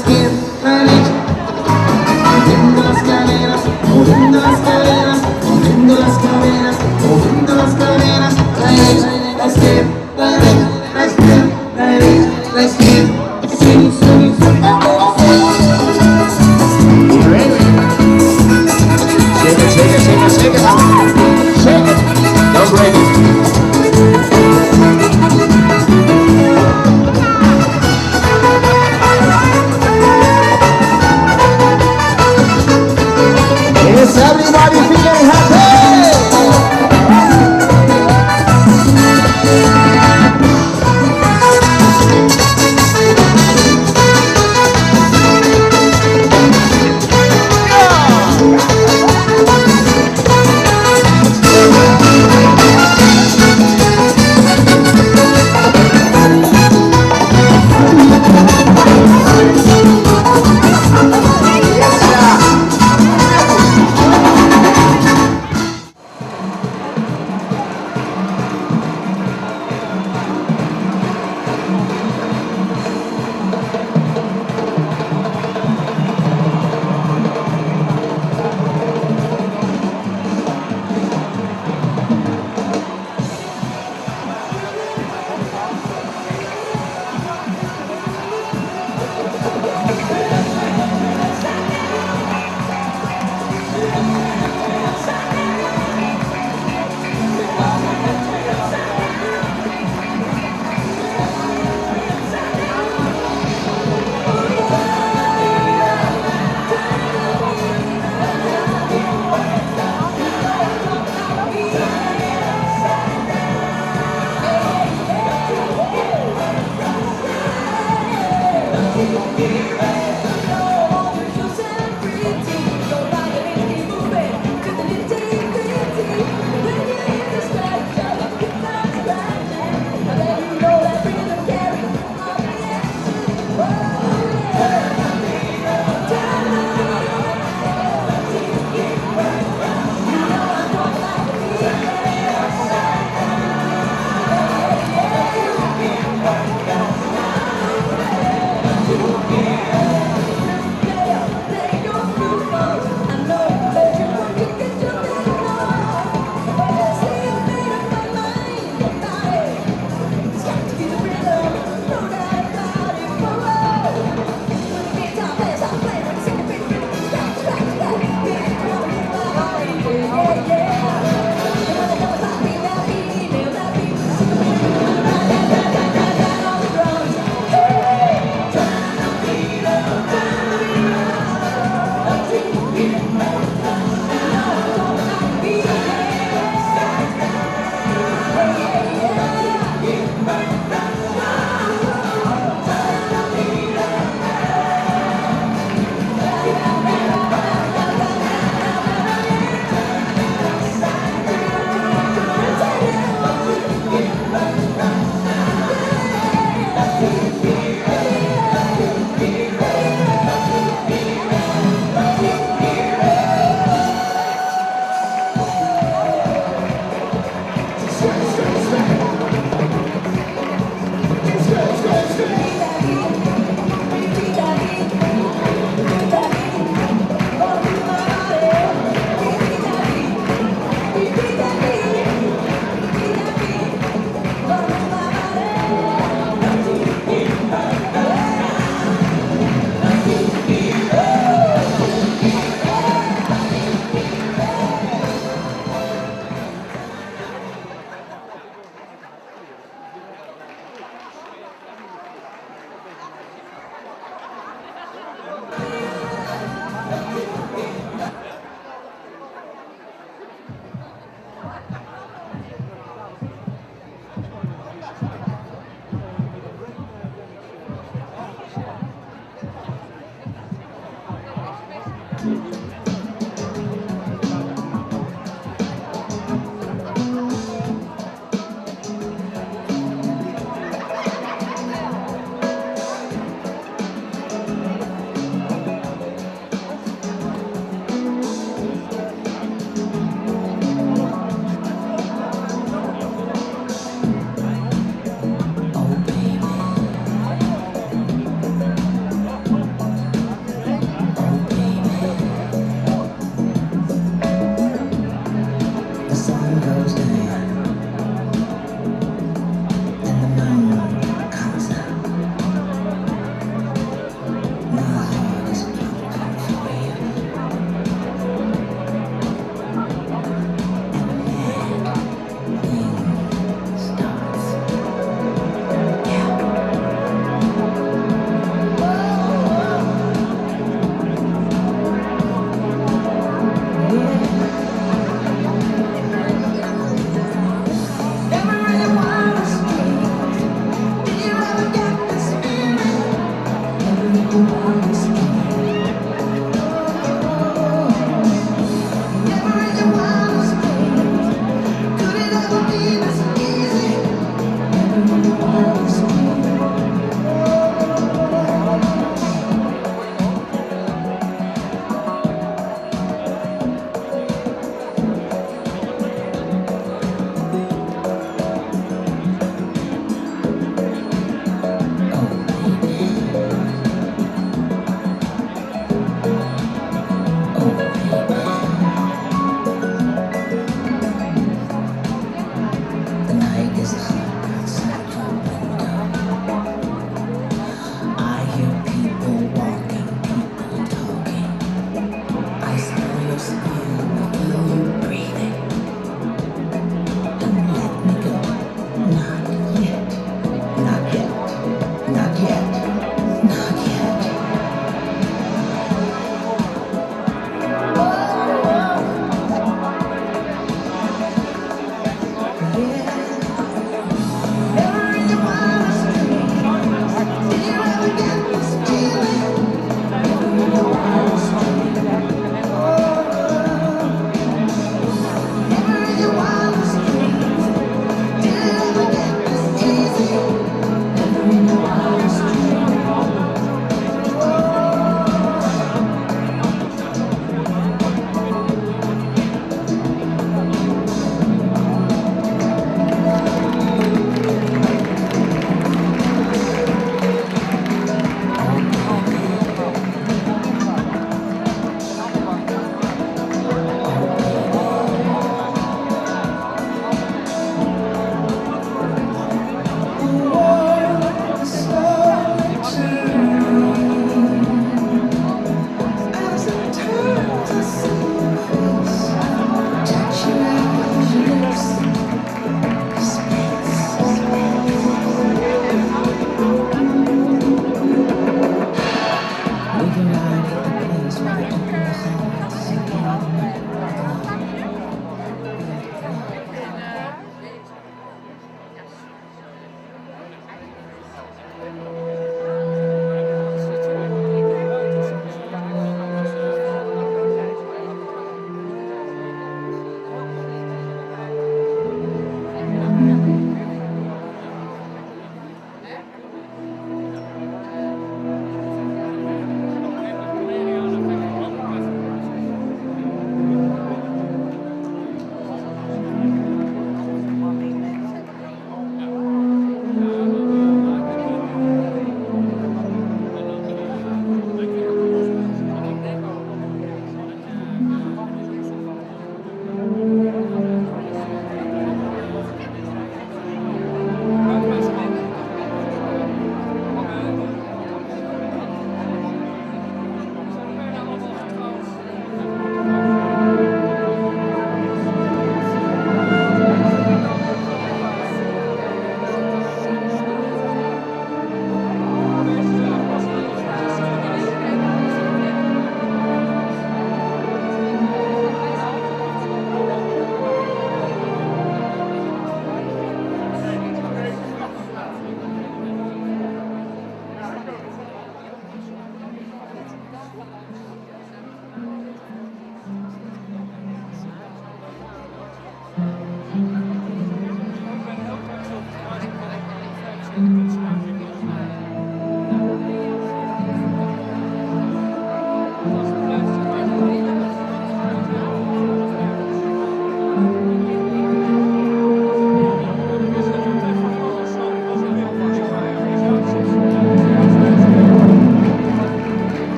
let's get ready. Moviendo las caderas, moviendo las caderas, moviendo las caderas, moviendo las caderas. Let's get ready, let's get ready, let's get swing, swing, swing. You ready? Shake it, shake it, shake it, shake it, shake it. Don't break it.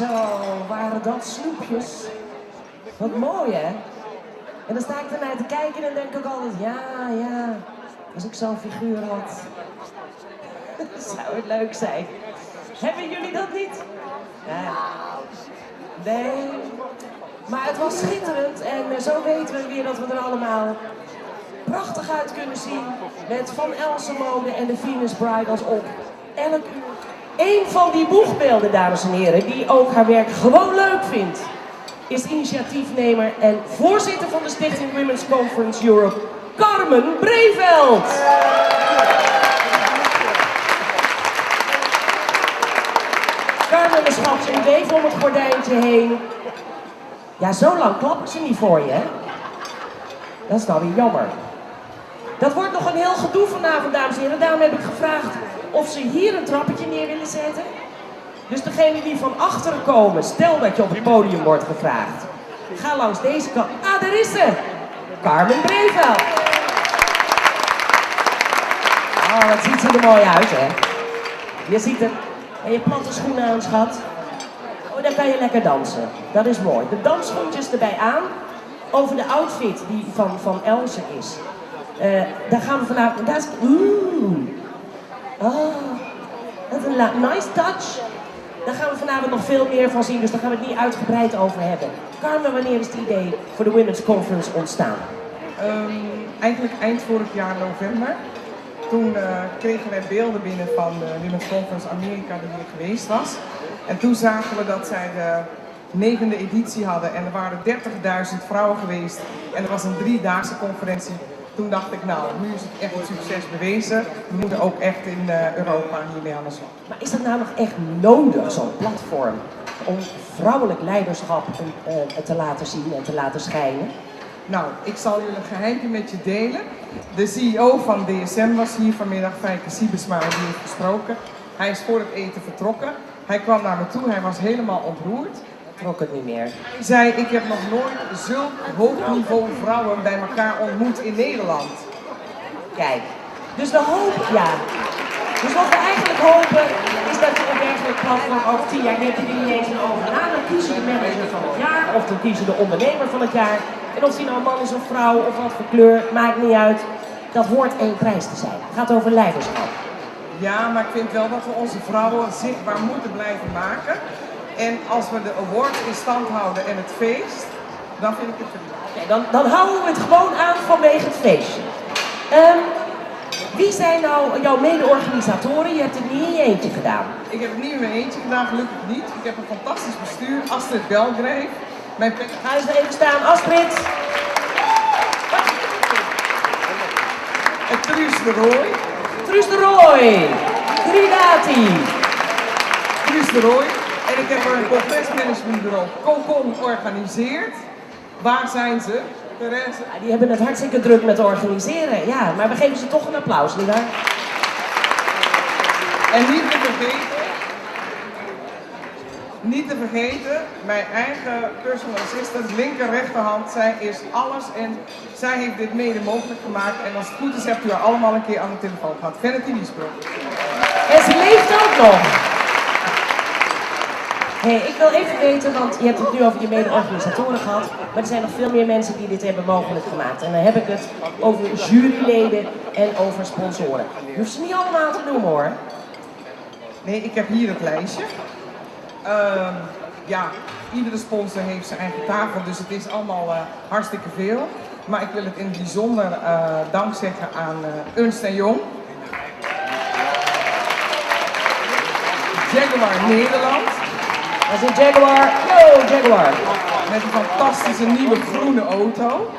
Zo, waren dat snoepjes. Wat mooi, hè? En dan sta ik ernaar te kijken en dan denk ik ook altijd, ja, als ik zo'n figuur had, zou het leuk zijn. Hebben jullie dat niet? Ja. Nee. Maar het was schitterend en zo weten we weer dat we er allemaal prachtig uit kunnen zien. Met Van Elsen Mode en de Venus Bridals op elk uur. Eén van die boegbeelden, dames en heren, die ook haar werk gewoon leuk vindt, is initiatiefnemer en voorzitter van de Stichting Women's Conference Europe, Carmen Breveld. Carmen, mijn schat, een even om het gordijntje heen. Ja, zo lang klappen ze niet voor je, hè? Dat is nou weer jammer. Dat wordt nog een heel gedoe vanavond, dames en heren. Daarom heb ik gevraagd of ze hier een trappetje neer willen zetten. Dus degene die van achteren komen, stel dat je op het podium wordt gevraagd. Ga langs deze kant. Ah, daar is ze! Carmen Breveld. Oh, wat ziet ze er mooi uit, hè? Je ziet er... En je platte schoenen aan, schat. Oh, dan kan je lekker dansen. Dat is mooi. De dansschoentjes erbij aan. Over de outfit die van Elsen is. Daar gaan we vanavond... Daar is... Oh, dat is een nice touch. Daar gaan we vanavond nog veel meer van zien, dus daar gaan we het niet uitgebreid over hebben. Carmen, wanneer is het idee voor de Women's Conference ontstaan? Eigenlijk eind vorig jaar november. Toen kregen wij beelden binnen van de Women's Conference Amerika die hier geweest was. En toen zagen we dat zij de 9e editie hadden en er waren 30.000 vrouwen geweest. En er was een 3-daagse conferentie. Toen dacht ik, nou, nu is het echt een succes bewezen. We moeten ook echt in Europa hiermee aan de slag. Maar is dat nou nog echt nodig, zo'n platform, om vrouwelijk leiderschap te laten zien en te laten schijnen? Nou, ik zal jullie een geheimje met je delen. De CEO van DSM was hier vanmiddag, Fijke Siebesma, die heeft gesproken. Hij is voor het eten vertrokken. Hij kwam naar me toe, hij was helemaal ontroerd. Trok het niet meer. Hij zei, ik heb nog nooit zulk hoog niveau vrouwen bij elkaar ontmoet in Nederland. Kijk, dus we hopen, ja. Dus wat we eigenlijk hopen, is dat je op dergelijk platform over 10 jaar, neemt er niet eens over na. Dan kiezen de manager van het jaar, of dan kiezen de ondernemer van het jaar. En of die nou een man is of vrouw, of wat voor kleur, maakt niet uit. Dat hoort één prijs te zijn. Het gaat over leiderschap. Ja, maar ik vind wel dat we onze vrouwen zichtbaar moeten blijven maken. En als we de awards in stand houden en het feest, dan vind ik het prima. Okay, dan houden we het gewoon aan vanwege het feestje. Wie zijn nou jouw mede-organisatoren? Je hebt het niet in je eentje gedaan. Ik heb het niet in mijn eentje gedaan, gelukkig niet. Ik heb een fantastisch bestuur, Astrid Belgrave. Ga eens even staan, Astrid. En Truus de Rooij. Truus de Rooij. Gridati. Truus de Rooij. En ik heb een congresmanagementbureau COCON georganiseerd. Waar zijn ze? Therese? Ja, die hebben het hartstikke druk met organiseren. Ja, maar we geven ze toch een applaus, nietwaar? En niet te vergeten, mijn eigen personal assistant, linker rechterhand, zij is alles en zij heeft dit mede mogelijk gemaakt. En als het goed is, hebt u haar allemaal een keer aan de telefoon gehad. Vanity Liesbroek. En ze leeft ook nog. Hey, ik wil even weten, want je hebt het nu over je mede-organisatoren gehad, maar er zijn nog veel meer mensen die dit hebben mogelijk gemaakt. En dan heb ik het over juryleden en over sponsoren. Je hoeft ze niet allemaal te noemen, hoor. Nee, ik heb hier het lijstje. Ja, iedere sponsor heeft zijn eigen tafel, dus het is allemaal hartstikke veel. Maar ik wil het in het bijzonder dank zeggen aan Ernst & Young, Jaguar Nederland. Dat is een Jaguar. Yo, Jaguar. Met een fantastische nieuwe groene auto.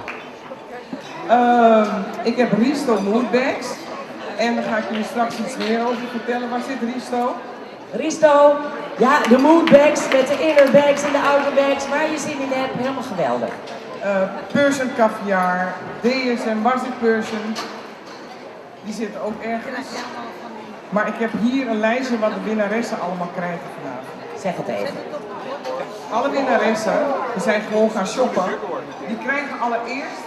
Ik heb Risto Moodbags. En daar ga ik jullie straks iets meer over vertellen. Waar zit Risto? Risto, ja, de moodbags met de inner bags en de outer bags, waar je zin in hebt, helemaal geweldig. Persian Caviar, DSM, waar zit Persian? Die zitten ook ergens. Maar ik heb hier een lijstje wat de winnaressen allemaal krijgen vanavond. Zeg het even. Alle winnaressen, die zijn gewoon gaan shoppen, die krijgen allereerst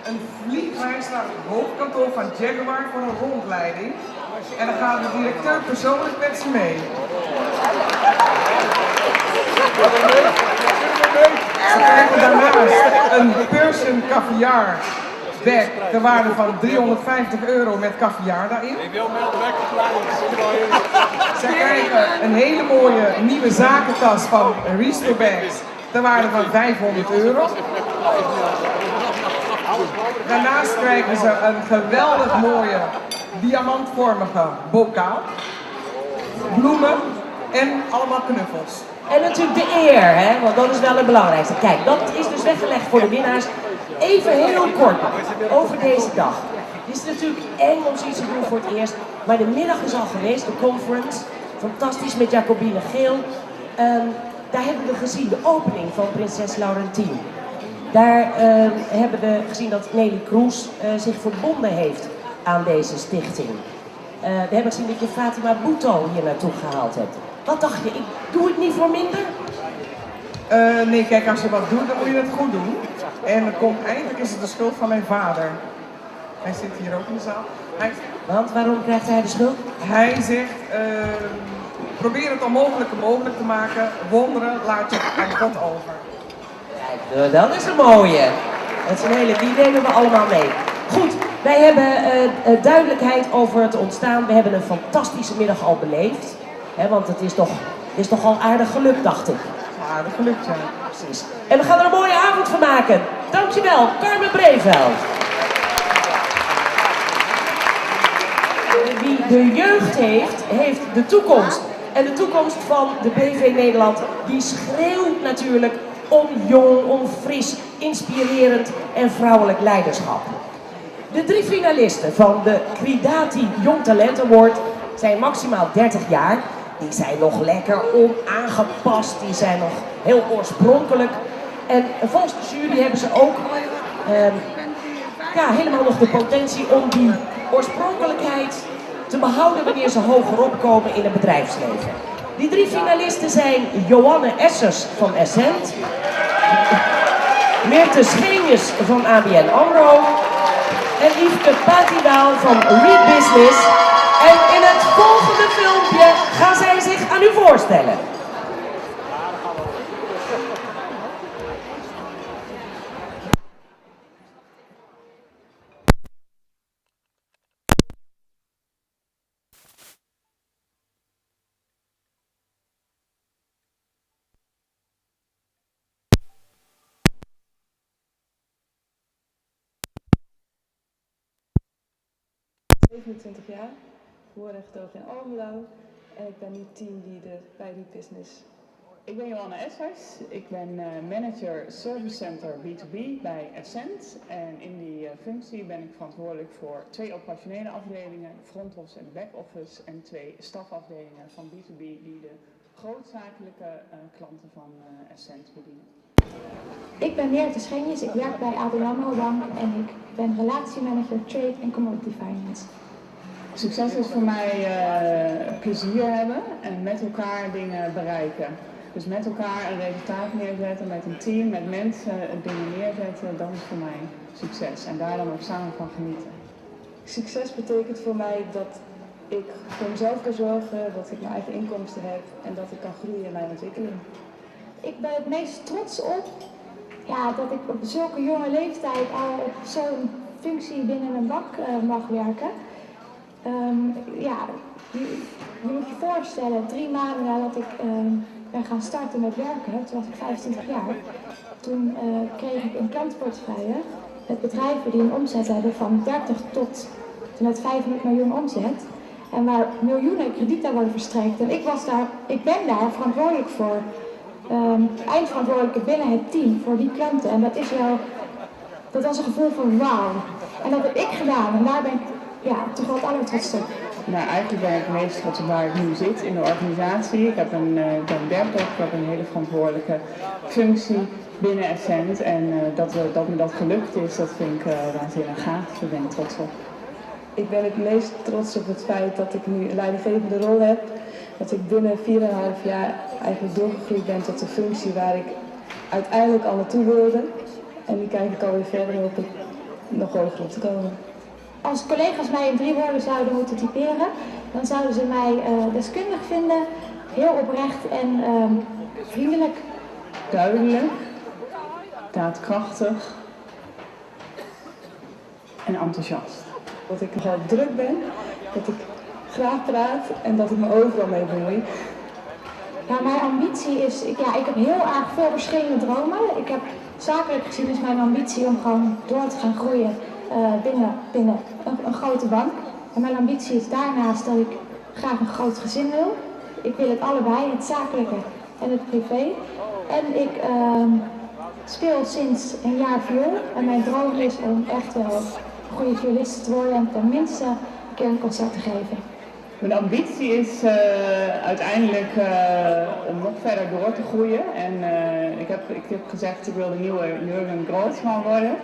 een vliegreis naar het hoofdkantoor van Jaguar voor een rondleiding. En dan gaat de directeur persoonlijk met ze mee. Ze krijgen daarnaast een Persian caviar bag ter waarde van €350 met caviar daarin. Ze krijgen een hele mooie nieuwe zakentas van Risto Bags ter waarde van €500. Daarnaast krijgen ze een geweldig mooie diamantvormige bokaal, bloemen en allemaal knuffels. En natuurlijk de eer, hè? Want dat is wel het belangrijkste. Kijk, dat is dus weggelegd voor de winnaars. Even heel kort over deze dag. Het is natuurlijk eng om zoiets te doen voor het eerst, maar de middag is al geweest, de conference. Fantastisch met Jacobine Geel. Daar hebben we gezien de opening van Prinses Laurentien. Daar hebben we gezien dat Nelly Kroes zich verbonden heeft aan deze stichting. We hebben gezien dat je Fatima Bhutto hier naartoe gehaald hebt. Wat dacht je? Ik doe het niet voor minder? Nee, kijk, als je wat doet, dan moet je het goed doen. En eigenlijk is het de schuld van mijn vader. Hij zit hier ook in de zaal. Want waarom krijgt hij de schuld? Hij zegt, probeer het onmogelijke mogelijk te maken. Wonderen laat je aan God over. Kijk, dat is een mooie. Dat is een hele, die nemen we allemaal mee. Goed, wij hebben duidelijkheid over het ontstaan. We hebben een fantastische middag al beleefd. Hè, want het is toch al aardig gelukt, dacht ik. Aardig gelukt, ja. Precies. En we gaan er een mooie avond van maken. Dankjewel, Carmen Breveld. Wie de jeugd heeft, heeft de toekomst. En de toekomst van de BV Nederland, die schreeuwt natuurlijk om jong, om fris, inspirerend en vrouwelijk leiderschap. De 3 finalisten van de Cridati Jong Talent Award zijn maximaal 30 jaar. Die zijn nog lekker onaangepast, die zijn nog heel oorspronkelijk. En volgens de jury hebben ze ook helemaal nog de potentie om die oorspronkelijkheid te behouden wanneer ze hogerop komen in het bedrijfsleven. Die 3 finalisten zijn Joanne Essers van Essent, Meerte Scheenjes van ABN AMRO en Yveske Patidaal van Read Business. En in het volgende filmpje gaan zij zich aan u voorstellen. Ik ben 27 jaar, geboren en getogen in Almelo en ik ben nu teamleader bij Read Business. Ik ben Joanne Essers, ik ben manager Service Center B2B bij Essent en in die functie ben ik verantwoordelijk voor 2 operationele afdelingen, de front office en de back office en 2 stafafdelingen van B2B die de grootzakelijke klanten van Essent bedienen. Ik ben Meerte Schenjes, ik werk bij ABN AMRO Bank en ik ben relatiemanager Trade en Commodity Finance. Succes is voor mij plezier hebben en met elkaar dingen bereiken. Dus met elkaar een resultaat neerzetten, met een team, met mensen dingen neerzetten, dat is voor mij succes. En daar dan ook samen van genieten. Succes betekent voor mij dat ik voor mezelf kan zorgen, dat ik mijn eigen inkomsten heb en dat ik kan groeien in mijn ontwikkeling. Ik ben het meest trots op dat ik op zulke jonge leeftijd al op zo'n functie binnen een bank mag werken. Je moet je voorstellen, 3 maanden nadat ik ben gaan starten met werken, toen was ik 25 jaar, toen kreeg ik een klantportefeuille met bedrijven die een omzet hebben van 30 tot met 500 miljoen omzet. En waar miljoenen kredieten worden verstrekt. En ik ben daar verantwoordelijk voor. Eindverantwoordelijke binnen het team voor die klanten. En dat was een gevoel van wauw. En dat heb ik gedaan en daar ben ik toch wel het allertrotst op. Nou, eigenlijk ben ik het meest trots op waar ik nu zit in de organisatie. Ik heb ben 30, ik heb een hele verantwoordelijke functie binnen Essent. En dat me dat gelukt is, dat vind ik waanzinnig gaaf. Daar ben ik trots op. Ik ben het meest trots op het feit dat ik nu een leidinggevende rol heb. Dat ik binnen 4,5 jaar eigenlijk doorgegroeid ben tot de functie waar ik uiteindelijk al naartoe wilde. En nu kijk ik alweer verder en hoop ik nog hoger op te komen. Als collega's mij in 3 woorden zouden moeten typeren, dan zouden ze mij deskundig vinden, heel oprecht en vriendelijk. Duidelijk, daadkrachtig en enthousiast. Dat ik nogal druk ben, dat ik graag praat en dat ik me overal mee bemoei. Ja, mijn ambitie is, ik heb heel erg veel verschillende dromen. Ik heb zakelijk gezien is mijn ambitie om gewoon door te gaan groeien binnen een grote bank. En mijn ambitie is daarnaast dat ik graag een groot gezin wil. Ik wil het allebei, het zakelijke en het privé. En ik speel sinds een jaar viool. En mijn droom is om echt wel een goede violist te worden en tenminste een keer een concert te geven. Mijn ambitie is uiteindelijk om nog verder door te groeien. En ik heb gezegd ik wil de nieuwe Jurgen Grossman worden.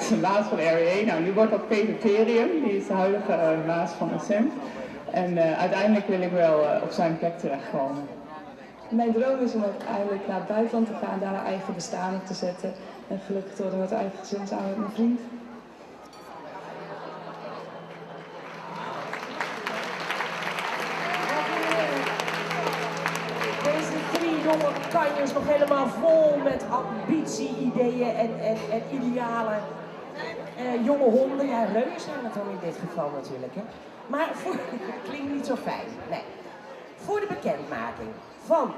De baas van RWE. Nou, nu wordt dat Peter Perium, die is de huidige baas van Ascent. En uiteindelijk wil ik wel op zijn plek terechtkomen. Mijn droom is om uiteindelijk naar het buitenland te gaan, daar een eigen bestaan op te zetten. En gelukkig te worden met een eigen gezin samen met mijn vriend. Deze 3 jonge kanjers nog helemaal vol met ambitie, ideeën en idealen. Jonge honden, ja, reuzen zijn het dan in dit geval natuurlijk. Hè. Maar klinkt niet zo fijn. Nee. Voor de bekendmaking van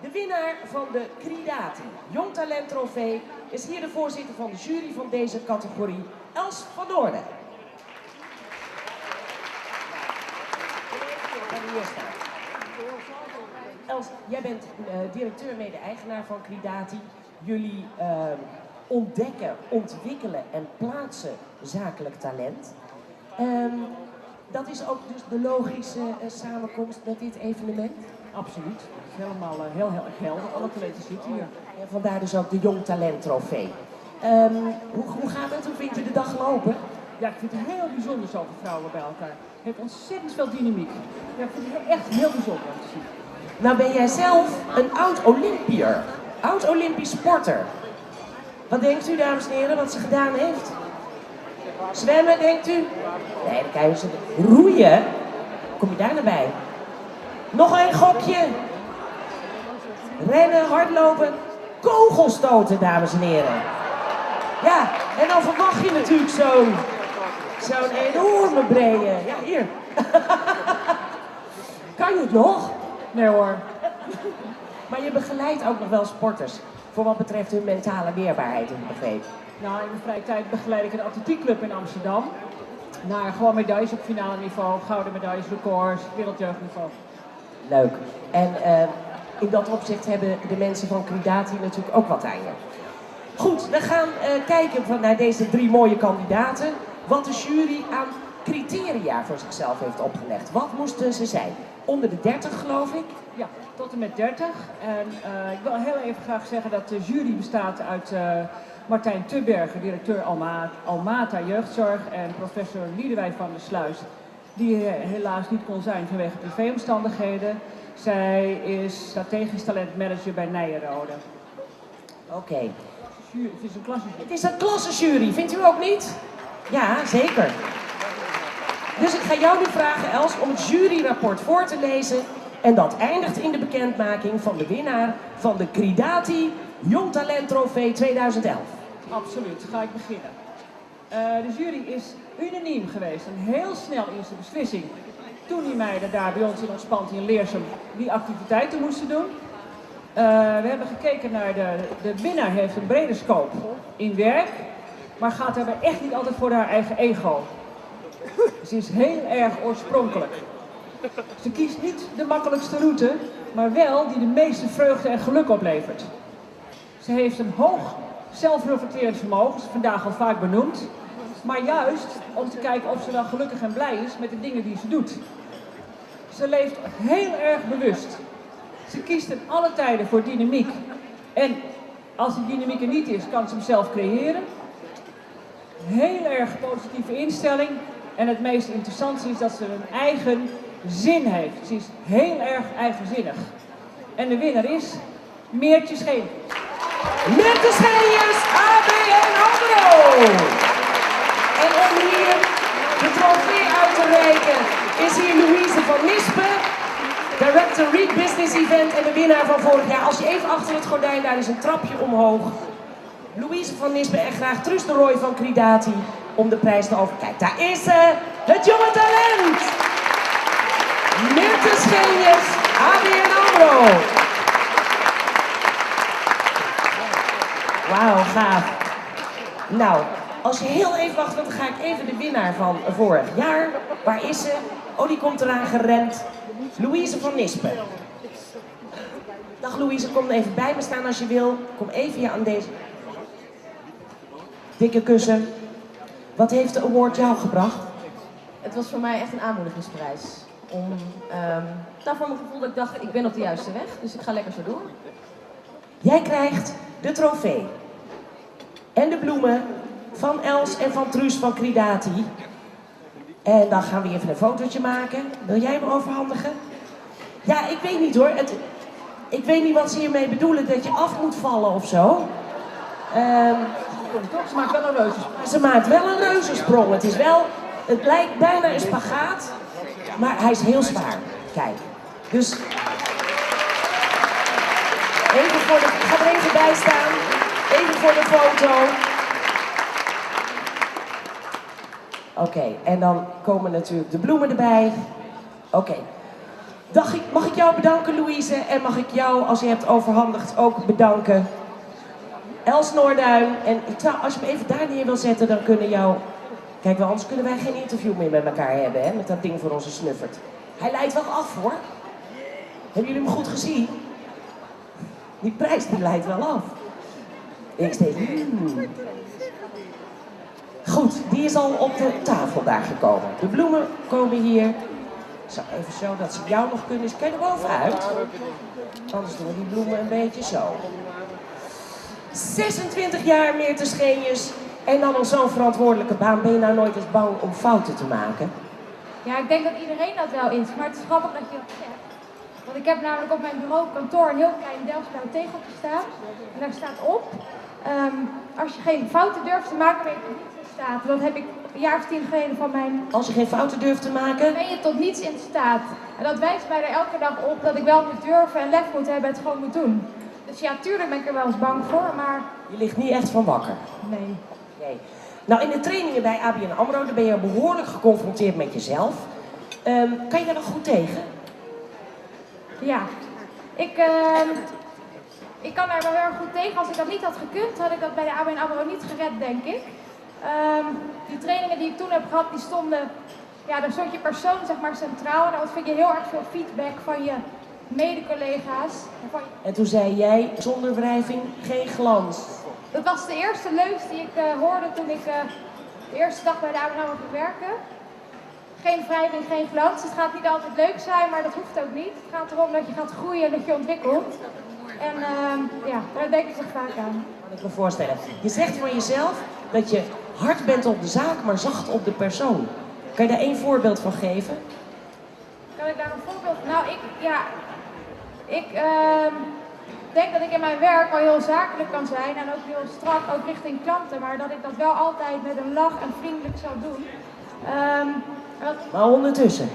de winnaar van de Cridati Jong Talent Trofee is hier de voorzitter van de jury van deze categorie, Els van Noorden. Els, jij bent directeur, mede-eigenaar van Cridati. Jullie ontdekken, ontwikkelen en plaatsen zakelijk talent. Dat is ook dus de logische samenkomst met dit evenement? Absoluut. Het is helemaal heel helder. Alle talenten zitten hier. En vandaar dus ook de Jong Talent Trofee. Hoe gaat het? Hoe vind je de dag lopen? Ja, ik vind het heel bijzonder zoveel vrouwen bij elkaar. Het heeft ontzettend veel dynamiek. Ja, ik vind het echt heel bijzonder om te zien. Nou ben jij zelf een oud-Olympiër. Oud-Olympisch sporter. Wat denkt u, dames en heren, wat ze gedaan heeft? Zwemmen, denkt u? Nee, dan kan je ze roeien. Kom je daar naar bij? Nog een gokje. Rennen, hardlopen, kogelstoten, dames en heren. Ja, en dan verwacht je natuurlijk zo'n enorme brede. Ja, hier. Kan je het nog? Nee hoor. Maar je begeleidt ook nog wel sporters. Voor wat betreft hun mentale weerbaarheid, heb ik begrepen. Nou, in de vrije tijd begeleid ik een atletiekclub in Amsterdam. Naar gewoon medailles op finale niveau, gouden medailles, records, wereldjeugdniveau. Leuk. En in dat opzicht hebben de mensen van Cridati natuurlijk ook wat aan je. Goed, we gaan kijken naar deze 3 mooie kandidaten. Wat de jury aan criteria voor zichzelf heeft opgelegd. Wat moesten ze zijn? Onder de 30 geloof ik? Ja, tot en met 30. En ik wil heel even graag zeggen dat de jury bestaat uit Martijn Tubberger, directeur Almata Jeugdzorg, en professor Liedewij van der Sluis, die helaas niet kon zijn vanwege privéomstandigheden. Zij is strategisch talentmanager bij Nijenrode. Oké. Het is een klassenjury. Het is een klassenjury, vindt u ook niet? Ja, zeker. Dus ik ga jou nu vragen, Els, om het juryrapport voor te lezen. En dat eindigt in de bekendmaking van de winnaar van de Cridati Jong Talent Trofee 2011. Absoluut, ga ik beginnen. De jury is unaniem geweest en heel snel in zijn beslissing. Toen die meiden daar bij ons in Ontspant in Leersum die activiteiten moesten doen. We hebben gekeken naar de winnaar heeft een brede scope in werk, maar gaat daarbij echt niet altijd voor haar eigen ego. Ze is heel erg oorspronkelijk. Ze kiest niet de makkelijkste route, maar wel die de meeste vreugde en geluk oplevert. Ze heeft een hoog zelfreflecterend vermogen, is vandaag al vaak benoemd, maar juist om te kijken of ze wel gelukkig en blij is met de dingen die ze doet. Ze leeft heel erg bewust. Ze kiest in alle tijden voor dynamiek. En als die dynamiek er niet is, kan ze hem zelf creëren. Heel erg positieve instelling. En het meest interessante is dat ze een eigen zin heeft. Ze is heel erg eigenzinnig. En de winnaar is Meertje Scheen. Meertje Scheenjes, ABN AMRO. En om hier de trofee uit te reiken is hier Louise van Nispen. Director Reed Business Event en de winnaar van vorig jaar. Als je even achter het gordijn, daar is een trapje omhoog. Louise van Nispen en graag Truus de Rooij van Cridati om de prijs te overkijken. Daar is ze, het jonge talent! Meerte Scheenjes, ABN AMRO. Wauw, gaaf. Nou, als je heel even wacht, dan ga ik even de winnaar van vorig jaar. Waar is ze? Oh, die komt eraan gerend. Louise van Nispen. Dag Louise, kom even bij me staan als je wil. Kom even hier aan deze dikke kussen. Wat heeft de award jou gebracht? Het was voor mij echt een aanmoedigingsprijs. Voor mijn gevoel dat ik dacht, ik ben op de juiste weg, dus ik ga lekker zo door. Jij krijgt de trofee. En de bloemen van Els en van Truus van Cridati. En dan gaan we even een fotootje maken. Wil jij me overhandigen? Ja, ik weet niet hoor. Ik weet niet wat ze hiermee bedoelen, dat je af moet vallen of zo. Ze maakt wel een reuzensprong. Ze maakt wel een reuzensprong. Het lijkt bijna een spagaat, maar hij is heel zwaar. Kijk. Dus ik ga er even bij staan. Even voor de foto. Oké, en dan komen natuurlijk de bloemen erbij. Oké. Mag ik jou bedanken, Louise? En mag ik jou, als je hebt overhandigd, ook bedanken? Els Noorduin. En als je me even daar neer wil zetten, dan kunnen jou... Kijk, wel, anders kunnen wij geen interview meer met elkaar hebben, hè? Met dat ding voor onze snuffert. Hij leidt wel af, hoor. Hebben jullie hem goed gezien? Die prijs, die leidt wel af. Ik steeds... Goed, die is al op de tafel daar gekomen. De bloemen komen hier. Zo, even zo dat ze jou nog kunnen. Kijk er bovenuit. Anders doen we die bloemen een beetje zo. 26 jaar Meerte Scheenjes. En dan al zo'n verantwoordelijke baan. Ben je nou nooit eens bang om fouten te maken? Ja, ik denk dat iedereen dat wel is, maar het is grappig dat je dat zegt. Want ik heb namelijk op mijn bureau kantoor een heel klein Delftsblauw tegeltje staan. En daar staat op, als je geen fouten durft te maken, ben je tot niets in staat. Dat heb ik een jaar of 10 geleden van mijn... Als je geen fouten durft te maken? Ben je tot niets in staat. En dat wijst mij er elke dag op dat ik wel moet durven en lef moet hebben en het gewoon moet doen. Dus ja, tuurlijk ben ik er wel eens bang voor, maar... Je ligt niet echt van wakker? Nee. Nee. Nou, in de trainingen bij ABN AMRO, daar ben je behoorlijk geconfronteerd met jezelf. Kan je daar nog goed tegen? Ja. Ik kan daar wel heel erg goed tegen. Als ik dat niet had gekund, had ik dat bij de ABN AMRO niet gered, denk ik. Die trainingen die ik toen heb gehad, die stonden... Ja, daar stond je persoon zeg maar centraal. En dan ontving je heel erg veel feedback van je mede-collega's. En toen zei jij, zonder wrijving, geen glans. Dat was de eerste leus die ik hoorde toen ik de eerste dag bij de ABN AMRO ging werken. Geen wrijving, geen glans. Het gaat niet altijd leuk zijn, maar dat hoeft ook niet. Het gaat erom dat je gaat groeien en dat je ontwikkelt. En ja, daar denk ik toch vaak aan. Kan ik me voorstellen. Je zegt van jezelf dat je hard bent op de zaak, maar zacht op de persoon. Kan je daar één voorbeeld van geven? Kan ik daar een voorbeeld van? Nou, ik denk dat ik in mijn werk wel heel zakelijk kan zijn en ook heel strak, ook richting klanten, maar dat ik dat wel altijd met een lach en vriendelijk zal doen. Maar ondertussen?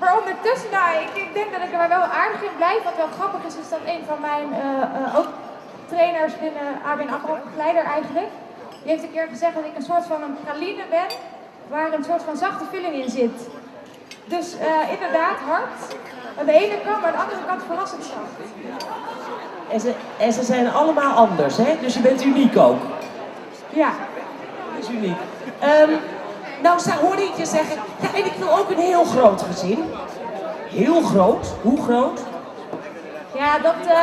Maar ondertussen, nou, ik denk dat ik er wel aardig in blijf. Wat wel grappig is, is dat een van mijn ook trainers binnen ABN AMRO, begeleider eigenlijk, die heeft een keer gezegd dat ik een soort van een praline ben, waar een soort van zachte vulling in zit. Dus inderdaad hard aan de ene kant, maar aan de andere kant verrassend zacht. En ze zijn allemaal anders, hè? Dus je bent uniek ook. Ja. Dat is uniek. Nou, hoorde ik je zeggen, ja, en ik wil ook een heel groot gezin. Heel groot? Hoe groot? Ja,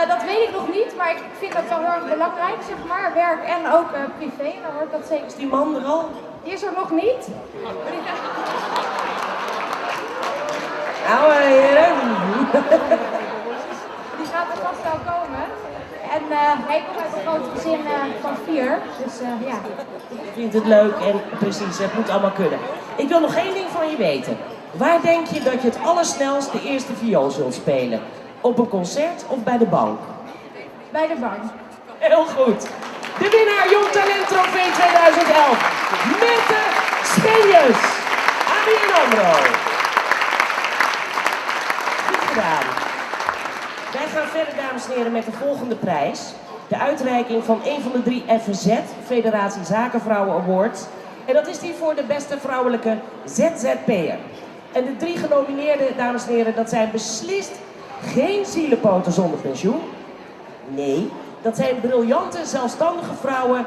dat weet ik nog niet, maar ik vind dat wel heel erg belangrijk, zeg maar. Werk en ook privé, dan hoort dat zeker. Is die man er al? Die is er nog niet. Nou, die gaat er vast wel komen. En hij komt uit een groot gezin van 4, dus ja. Ik vind het leuk en precies, het moet allemaal kunnen. Ik wil nog één ding van je weten. Waar denk je dat je het allersnelst de eerste viool zult spelen? Op een concert of bij de bank? Bij de bank. Heel goed. De winnaar Jong Talent Trofee 2011. Meerte Scheenjes. ABN AMRO. Goed gedaan. gedaan. Wij gaan verder, dames en heren, met de volgende prijs. De uitreiking van een van de 3 FZ, Federatie Zakenvrouwen Awards. En dat is die voor de beste vrouwelijke ZZP'er. En de 3 genomineerden, dames en heren, dat zijn beslist geen zielepoten zonder pensioen. Nee, dat zijn briljante, zelfstandige vrouwen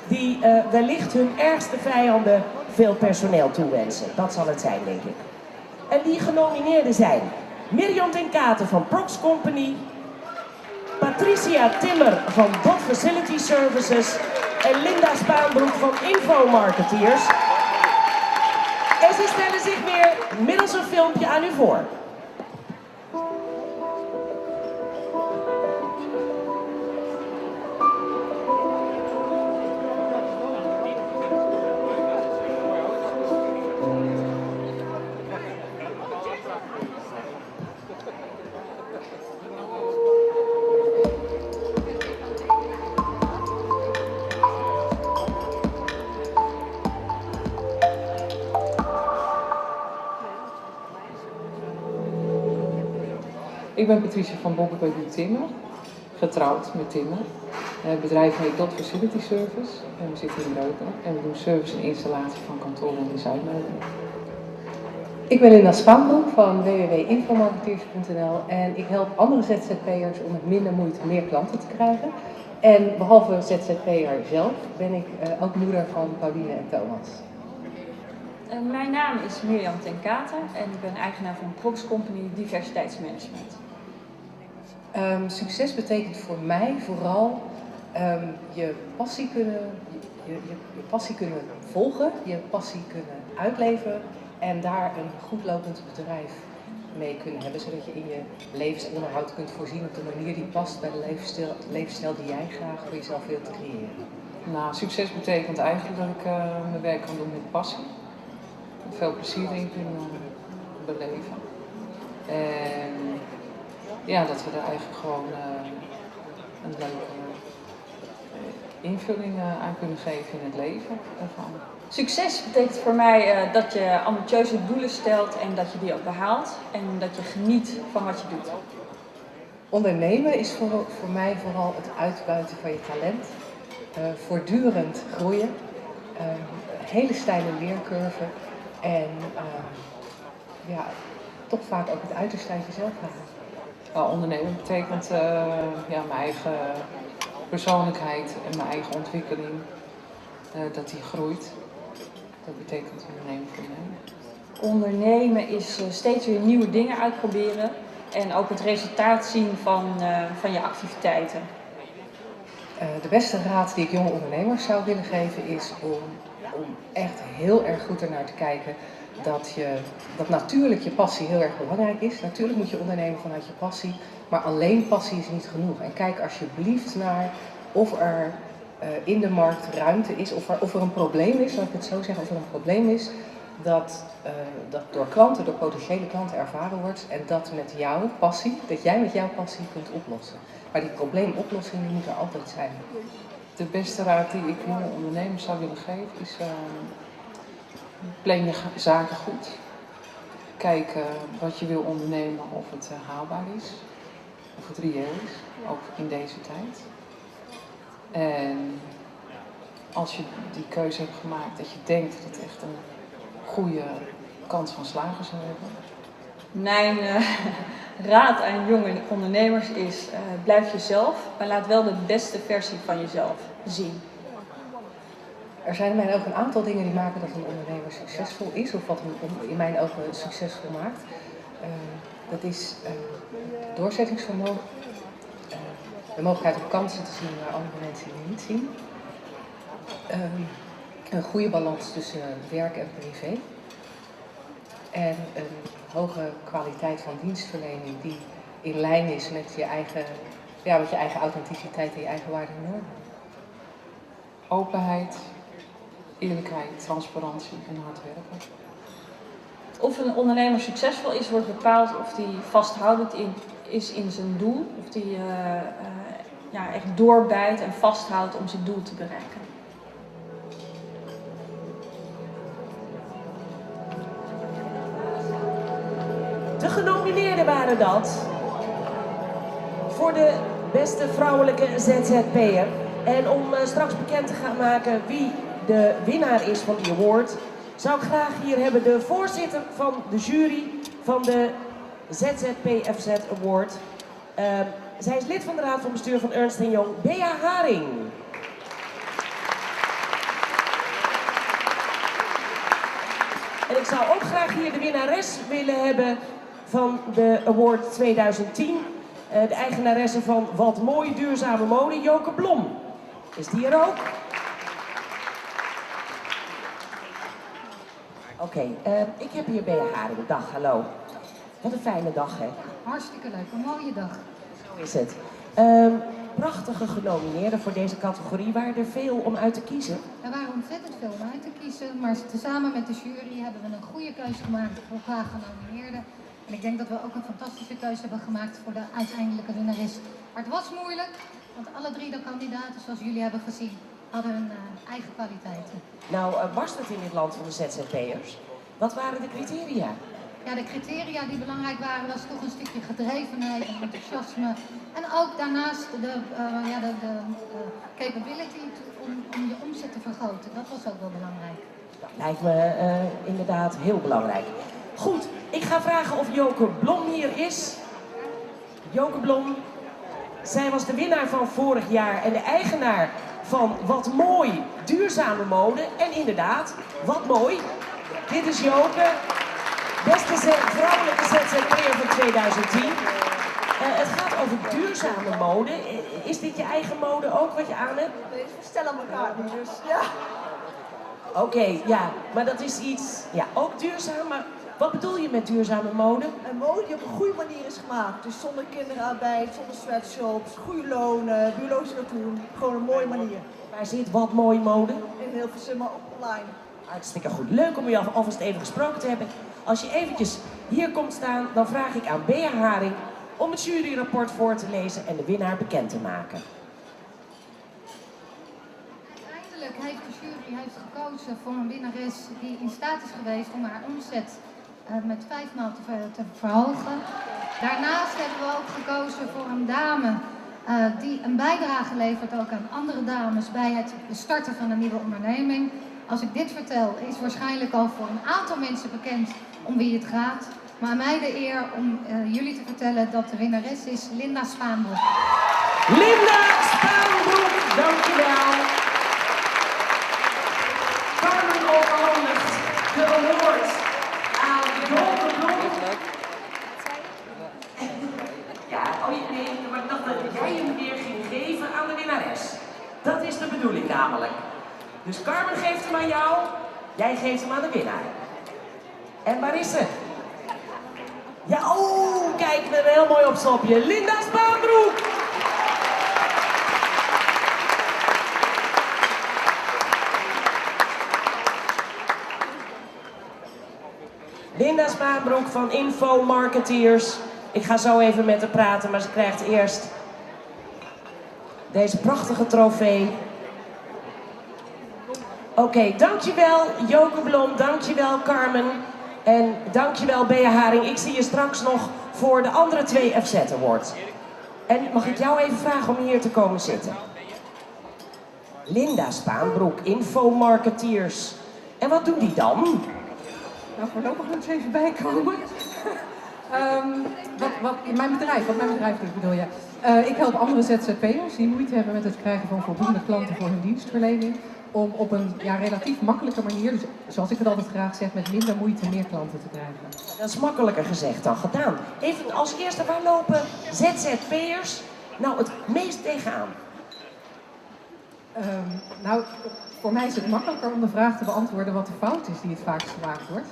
die wellicht hun ergste vijanden veel personeel toewensen. Dat zal het zijn, denk ik. En die genomineerden zijn Mirjam ten Katen van Prox Company, Patricia Timmer van Dot Facility Services en Linda Spaanbroek van Info Marketeers. En ze stellen zich weer middels een filmpje aan u voor. Ik ben Patricia van Bokkenbeek Timmer, getrouwd met Timmer. Het bedrijf heet Dot Facility Service en we zitten in Leukeren en we doen service en installatie van kantoren in Zuid-Leukeren. Ik ben Linda Spaanbroek van www.infomarketeers.nl en ik help andere ZZP'ers om met minder moeite meer klanten te krijgen. En behalve ZZP'er zelf ben ik ook moeder van Pauline en Thomas. Mijn naam is Mirjam ten Katen en ik ben eigenaar van Prox Company Diversiteitsmanagement. Succes betekent voor mij vooral je passie kunnen volgen, je passie kunnen uitleven en daar een goed lopend bedrijf mee kunnen hebben, zodat je in je levensonderhoud kunt voorzien op de manier die past bij de levensstijl die jij graag voor jezelf wilt creëren. Nou, succes betekent eigenlijk dat ik mijn werk kan doen met passie. Veel plezier in kunnen beleven. En ja, dat we er eigenlijk gewoon een leuke invulling aan kunnen geven in het leven ervan. Succes betekent voor mij dat je ambitieuze doelen stelt en dat je die ook behaalt en dat je geniet van wat je doet. Ondernemen is voor mij vooral het uitbuiten van je talent, voortdurend groeien, hele steile leercurve en ja, toch vaak ook het uiterste uit jezelf halen. Ondernemen betekent mijn eigen persoonlijkheid en mijn eigen ontwikkeling, dat die groeit. Dat betekent ondernemen voor mij. Ondernemen is steeds weer nieuwe dingen uitproberen en ook het resultaat zien van je activiteiten. De beste raad die ik jonge ondernemers zou willen geven is om echt heel erg goed ernaar te kijken dat natuurlijk je passie heel erg belangrijk is. Natuurlijk moet je ondernemen vanuit je passie, maar alleen passie is niet genoeg. En kijk alsjeblieft naar of er in de markt ruimte is, of er een probleem is, laat ik het zo zeggen, of er een probleem is dat door klanten, door potentiële klanten ervaren wordt en dat met jouw passie, dat jij met jouw passie kunt oplossen. Maar die probleemoplossing moet er altijd zijn. De beste raad die ik jonge ondernemers zou willen geven is plan je zaken goed. Kijk wat je wil ondernemen, of het haalbaar is, of het reëel is, ook in deze tijd. En als je die keuze hebt gemaakt dat je denkt dat het echt een goede kans van slagen zou hebben. Mijn raad aan jonge ondernemers is blijf jezelf, maar laat wel de beste versie van jezelf zien. Er zijn in mijn ogen een aantal dingen die maken dat een ondernemer succesvol is, of wat hem in mijn ogen succesvol maakt. Dat is doorzettingsvermogen, de mogelijkheid om kansen te zien waar andere mensen die niet zien. Een goede balans tussen werk en privé. En een hoge kwaliteit van dienstverlening die in lijn is met je eigen authenticiteit en je eigen waarden en normen. Openheid, eerlijkheid, transparantie en hard werken. Of een ondernemer succesvol is, wordt bepaald of hij vasthoudend is in zijn doel. Of hij echt doorbijt en vasthoudt om zijn doel te bereiken. De genomineerden prijzen waren dat voor de beste vrouwelijke ZZP'er. En om straks bekend te gaan maken wie de winnaar is van die award, zou ik graag hier hebben de voorzitter van de jury van de ZZPFZ Award. Zij is lid van de Raad van Bestuur van Ernst & Young, Bea Haring. En ik zou ook graag hier de winnares willen hebben van de Award 2010. De eigenaresse van Wat Mooi Duurzame Mode, Joke Blom. Is die er ook? Oké, ik heb hier Bea Haring. Dag, hallo. Wat een fijne dag, hè? Hartstikke leuk, een mooie dag. Zo is het. Prachtige genomineerden voor deze categorie. Waren er veel om uit te kiezen? Er waren ontzettend veel om uit te kiezen, maar samen met de jury hebben we een goede keuze gemaakt voor elkaar genomineerden. En ik denk dat we ook een fantastische keuze hebben gemaakt voor de uiteindelijke winnares. Maar het was moeilijk, want alle drie de kandidaten, zoals jullie hebben gezien, hadden hun eigen kwaliteiten. Nou, barst het in dit land van de ZZP'ers. Wat waren de criteria? Ja, de criteria die belangrijk waren, was toch een stukje gedrevenheid en enthousiasme. En ook daarnaast de capability om je omzet te vergroten. Dat was ook wel belangrijk. Dat lijkt me inderdaad heel belangrijk. Goed, ik ga vragen of Joke Blom hier is. Joke Blom, zij was de winnaar van vorig jaar en de eigenaar van Wat Mooi Duurzame Mode. En inderdaad, wat mooi. Dit is Joke. Beste vrouwelijke ZZP'er van 2010. Het gaat over duurzame mode. Is dit je eigen mode ook wat je aan hebt? Nee, we stellen elkaar niet, dus ja. Oké, ja, maar dat is iets, ja, ook duurzaam. Maar wat bedoel je met duurzame mode? Een mode die op een goede manier is gemaakt. Dus zonder kinderarbeid, zonder sweatshops, goede lonen, biologische katoen. Gewoon een mooie manier. Waar zit Wat Mooi Mode? In Hilversum, maar ook online. Hartstikke goed. Leuk om je alvast even gesproken te hebben. Als je eventjes hier komt staan, dan vraag ik aan Bea Haring om het juryrapport voor te lezen en de winnaar bekend te maken. Uiteindelijk heeft de jury gekozen voor een winnares die in staat is geweest om haar omzet met 5 maal te verhogen. Daarnaast hebben we ook gekozen voor een dame die een bijdrage levert ook aan andere dames bij het starten van een nieuwe onderneming. Als ik dit vertel, is waarschijnlijk al voor een aantal mensen bekend om wie het gaat. Maar aan mij de eer om jullie te vertellen dat de winnares is Linda Spaanbroek. Linda Spaanbroek, dankjewel. Carmen overhandigt de award aan Joke Blom. Ja, nee, maar ik dacht dat jij hem weer ging geven aan de winnares. Dat is de bedoeling namelijk. Dus Carmen geeft hem aan jou, jij geeft hem aan de winnaar. En waar is ze? Ja, oh, kijk, met een heel mooi opstapje. Linda Spaanbroek! Linda Spaanbroek van Info Marketeers. Ik ga zo even met haar praten, maar ze krijgt eerst deze prachtige trofee. Oké, dankjewel Joke Blom, dankjewel Carmen en dankjewel Bea Haring. Ik zie je straks nog voor de andere 2 FZ Awards. En mag ik jou even vragen om hier te komen zitten? Linda Spaanbroek, Info Marketeers. En wat doen die dan? Nou, voorlopig moet ze even bijkomen. Wat mijn bedrijf doet, bedoel je? Ik help andere ZZP'ers die moeite hebben met het krijgen van voldoende klanten voor hun dienstverlening. Om op een relatief makkelijke manier, dus zoals ik het altijd graag zeg, met minder moeite meer klanten te krijgen. Dat is makkelijker gezegd dan gedaan. Even als eerste, waar lopen ZZP'ers nou het meest tegenaan? Nou, voor mij is het makkelijker om de vraag te beantwoorden wat de fout is die het vaakst gemaakt wordt.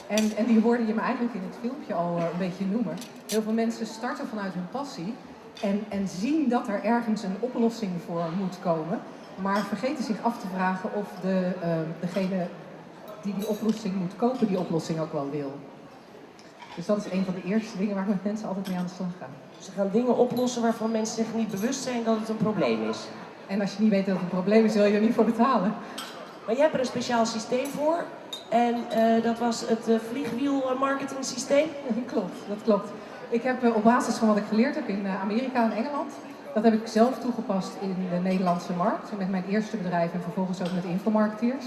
En die hoorde je me eigenlijk in het filmpje al een beetje noemen. Heel veel mensen starten vanuit hun passie en zien dat er ergens een oplossing voor moet komen. Maar vergeten zich af te vragen of degene die die oplossing moet kopen, die oplossing ook wel wil. Dus dat is een van de eerste dingen waar ik met mensen altijd mee aan de slag ga. Ze gaan dingen oplossen waarvan mensen zich niet bewust zijn dat het een probleem is. En als je niet weet dat het een probleem is, wil je er niet voor betalen. Maar jij hebt er een speciaal systeem voor. En dat was het vliegwiel marketing systeem? Klopt, dat klopt. Ik heb op basis van wat ik geleerd heb in Amerika en Engeland, dat heb ik zelf toegepast in de Nederlandse markt. Met mijn eerste bedrijf en vervolgens ook met infomarketeers.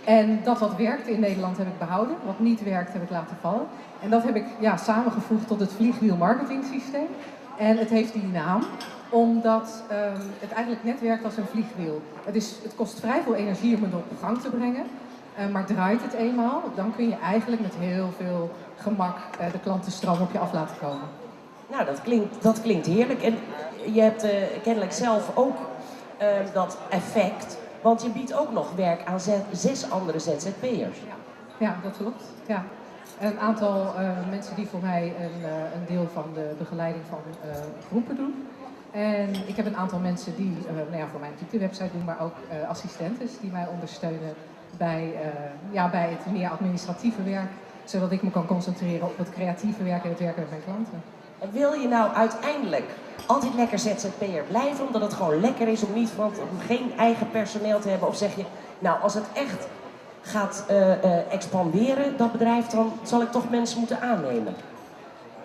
En dat wat werkte in Nederland heb ik behouden, wat niet werkt heb ik laten vallen. En dat heb ik samengevoegd tot het vliegwiel marketing systeem. En het heeft die naam, omdat het eigenlijk net werkt als een vliegwiel. Het kost vrij veel energie om het op gang te brengen. Maar draait het eenmaal, dan kun je eigenlijk met heel veel gemak de klantenstroom op je af laten komen. Nou, dat klinkt heerlijk. En je hebt kennelijk zelf ook dat effect, want je biedt ook nog werk aan 6 andere ZZP'ers. Ja, dat klopt. Ja. Een aantal mensen die voor mij een deel van de begeleiding van groepen doen. En ik heb een aantal mensen die voor mij natuurlijk de website doen, maar ook assistentes die mij ondersteunen bij het meer administratieve werk, zodat ik me kan concentreren op het creatieve werk en het werken met mijn klanten. En wil je nou uiteindelijk altijd lekker ZZP'er blijven, omdat het gewoon lekker is om geen eigen personeel te hebben? Of zeg je, nou als het echt gaat expanderen, dat bedrijf, dan zal ik toch mensen moeten aannemen?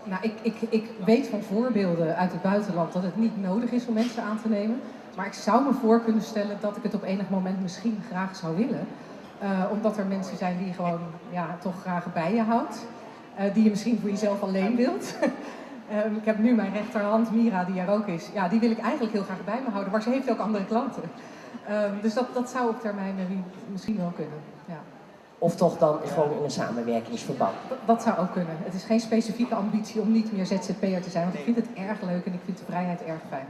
Nou, ik weet van voorbeelden uit het buitenland dat het niet nodig is om mensen aan te nemen. Maar ik zou me voor kunnen stellen dat ik het op enig moment misschien graag zou willen. Omdat er mensen zijn die je gewoon toch graag bij je houdt. Die je misschien voor jezelf alleen wilt. Ik heb nu mijn rechterhand, Mira, die er ook is. Ja, die wil ik eigenlijk heel graag bij me houden, maar ze heeft ook andere klanten. Dus dat zou op termijn misschien wel kunnen. Ja. Of toch dan gewoon in een samenwerkingsverband? Dat zou ook kunnen. Het is geen specifieke ambitie om niet meer ZZP'er te zijn, want ik vind het erg leuk en ik vind de vrijheid erg fijn.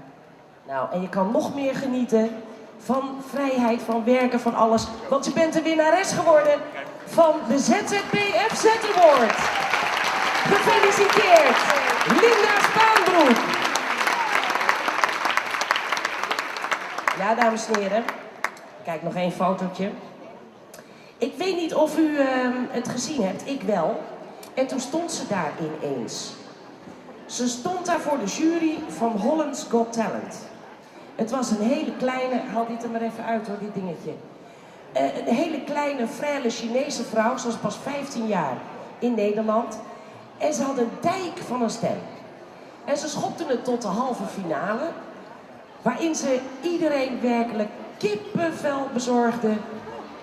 Nou, en je kan nog meer genieten van vrijheid, van werken, van alles. Want je bent de winnares geworden van de ZZPFZ Award. Gefeliciteerd, Linda Spaanbroek. Ja, dames en heren. Kijk, nog één fotootje. Ik weet niet of u het gezien hebt, ik wel. En toen stond ze daar ineens. Ze stond daar voor de jury van Holland's Got Talent. Het was een hele kleine, haal dit er maar even uit hoor, dit dingetje. Een hele kleine, frêle Chinese vrouw, ze was pas 15 jaar in Nederland. En ze had een dijk van een stem. En ze schopte het tot de halve finale, waarin ze iedereen werkelijk kippenvel bezorgde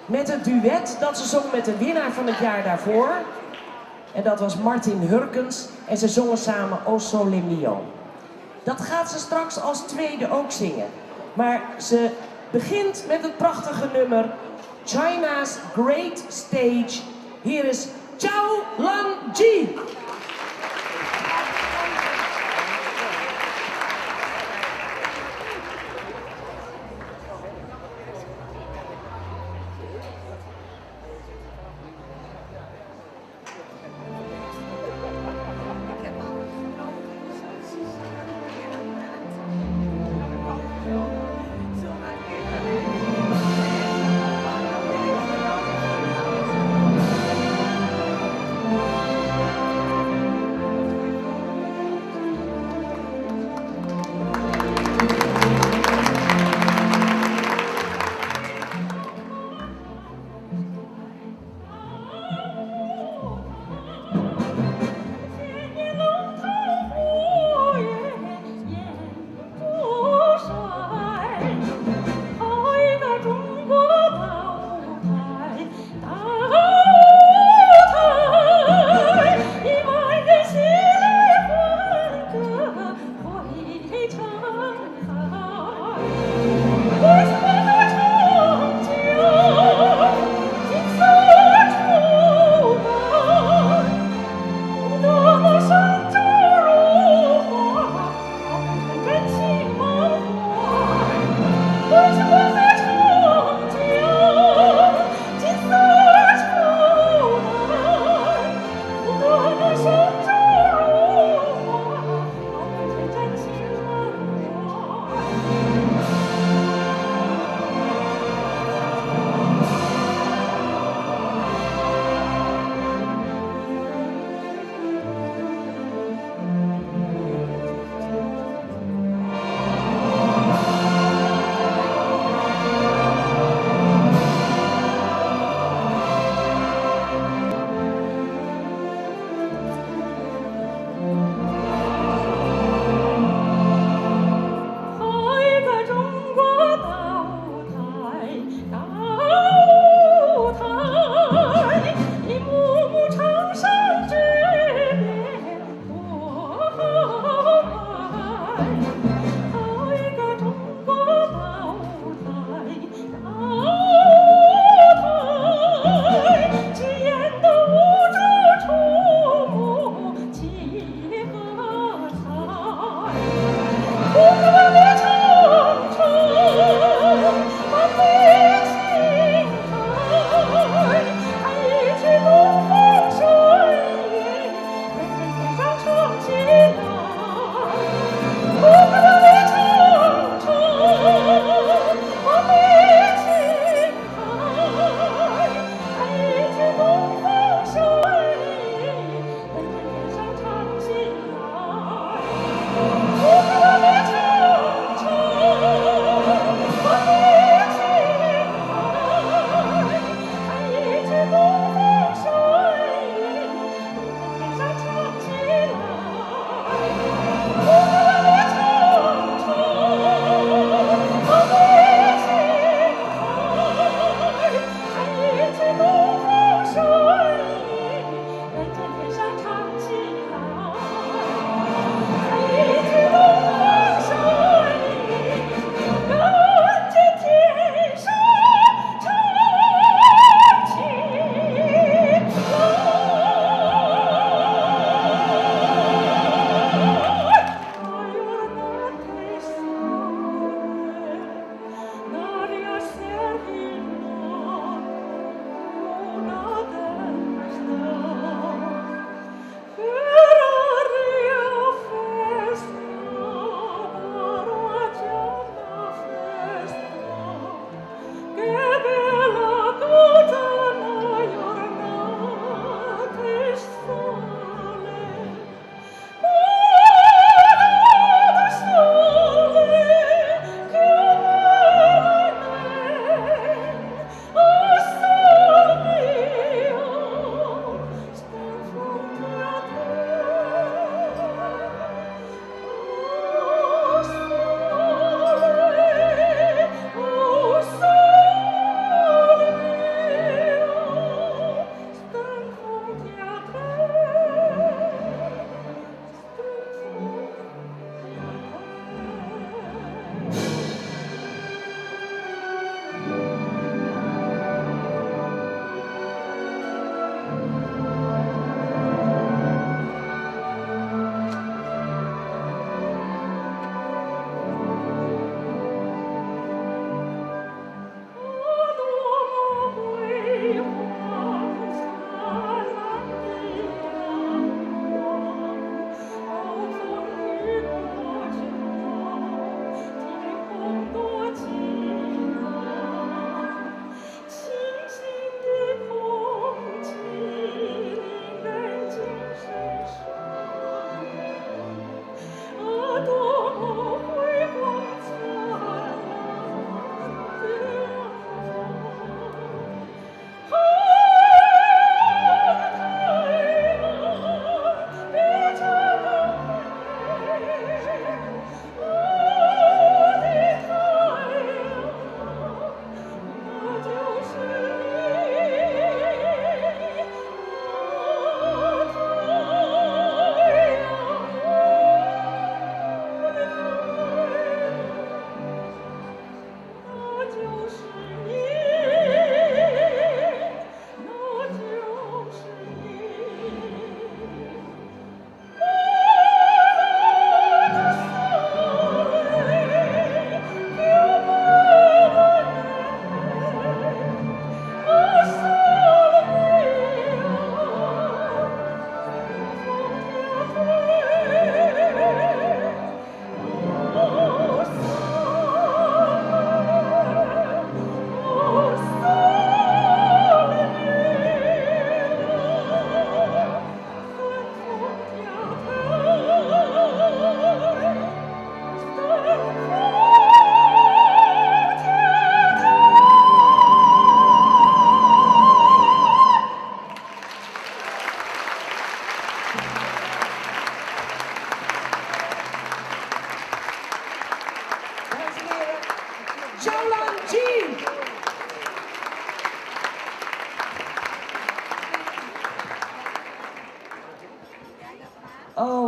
met het duet dat ze zong met de winnaar van het jaar daarvoor. En dat was Martin Hurkens en ze zongen samen O Sole Mio. Dat gaat ze straks als tweede ook zingen. Maar ze begint met het prachtige nummer China's Great Stage. Hier is Zhao Lanji.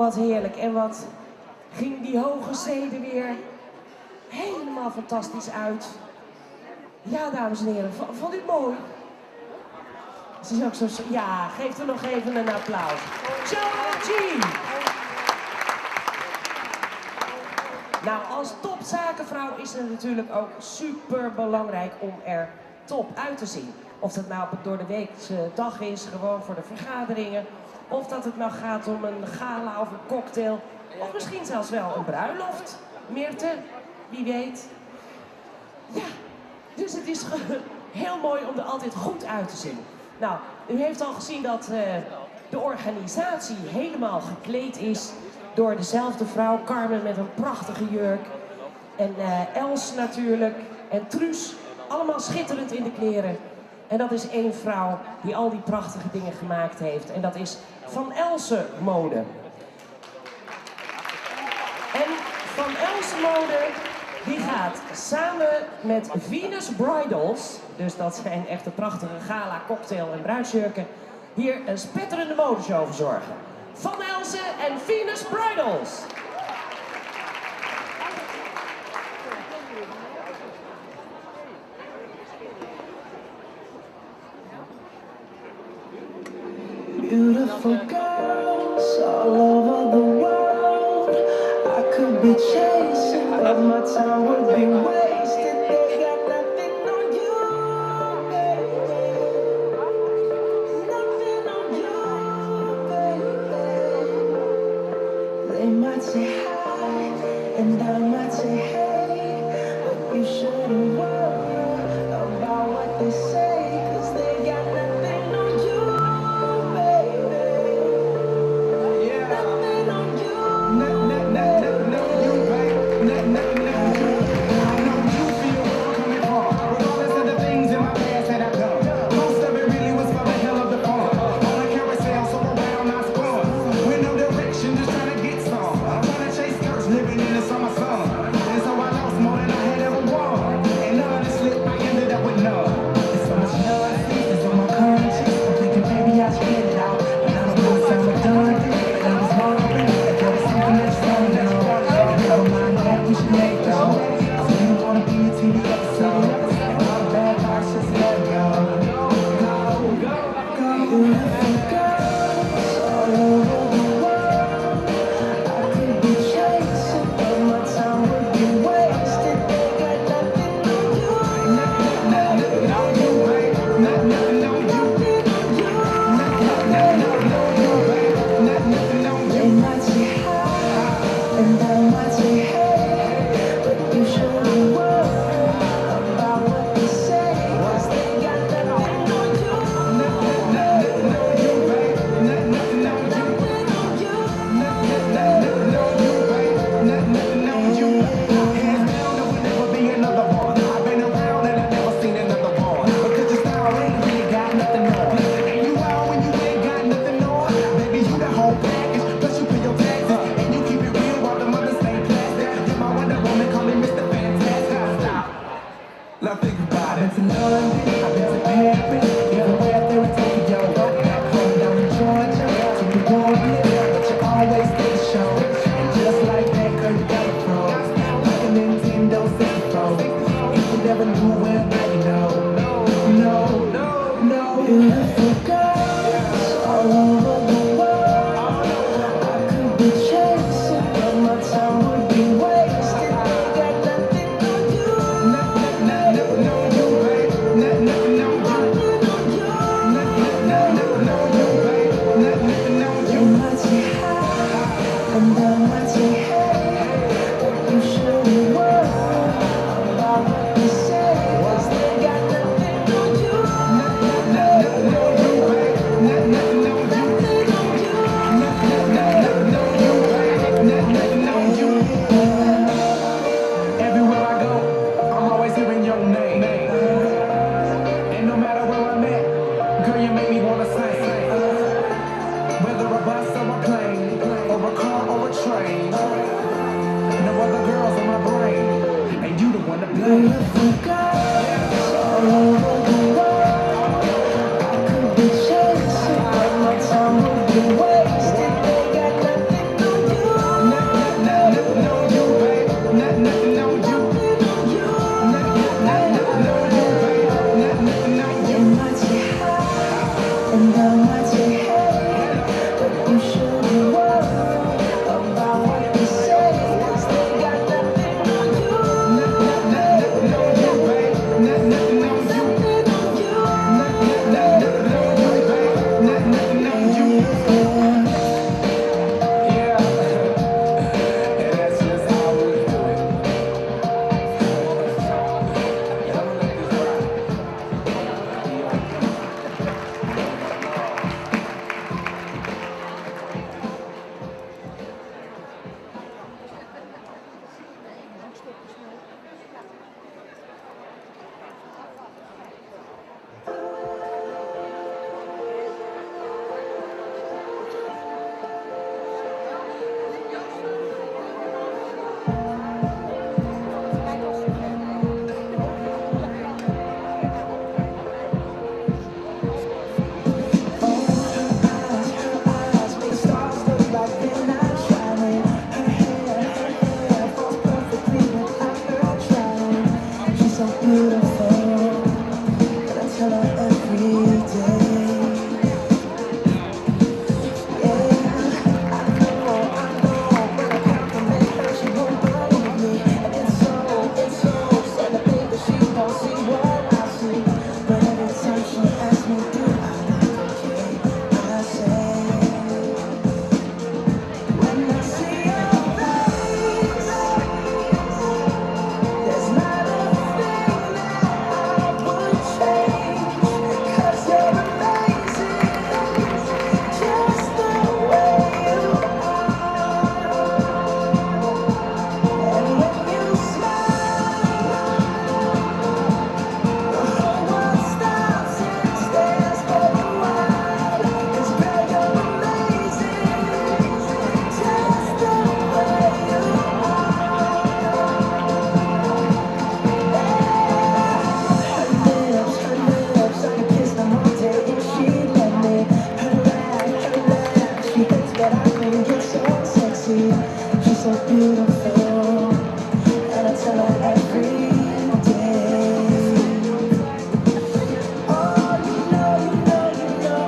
wat heerlijk. En wat ging die hoge zeden weer helemaal fantastisch uit. Ja, dames en heren, vond u het mooi? Ze is ook zo... Ja, geef er nog even een applaus. Georgie! Nou, als topzakenvrouw is het natuurlijk ook super belangrijk om er top uit te zien. Of dat nou op het door de weekse dag is, gewoon voor de vergaderingen. Of dat het nou gaat om een gala of een cocktail. Of misschien zelfs wel een bruiloft. Meerte, wie weet. Ja, dus het is heel mooi om er altijd goed uit te zien. Nou, u heeft al gezien dat de organisatie helemaal gekleed is door dezelfde vrouw. Carmen met een prachtige jurk. En Els natuurlijk. En Truus, allemaal schitterend in de kleren. En dat is één vrouw die al die prachtige dingen gemaakt heeft. En dat is Van Elsen Mode. En Van Elsen Mode die gaat samen met Venus Bridals, dus dat zijn echt de prachtige gala, cocktail en bruidsjurken, hier een spetterende modeshow verzorgen. Van Elsen en Venus Bridals. Beautiful girls all over the world. I could be chasing, but my time would be wasted. They got nothing on you, baby. Nothing on you, baby. They might say hi, and I might say hey, but you shouldn't worry about what they say, 'cause they got nothing on you. You shouldn't worry about what they say, 'cause they got so beautiful, and I tell her every day. Yeah, I know, when I compliment her, she won't believe me. And it's so sad to think that she don't see what I see. But every time she asks me, do I look okay? I say, when I see your face, there's not a thing that I would change. 'Cause you're amazing, just the way you are. And when you smile, the whole world stops and stares for a while. 'Cause girl, you're amazing, just the way you Her lips, I could kiss them all day if she'd let me. Her laugh, she thinks that I can get so sexy. She's so beautiful, and I tell her every day. Oh, you know,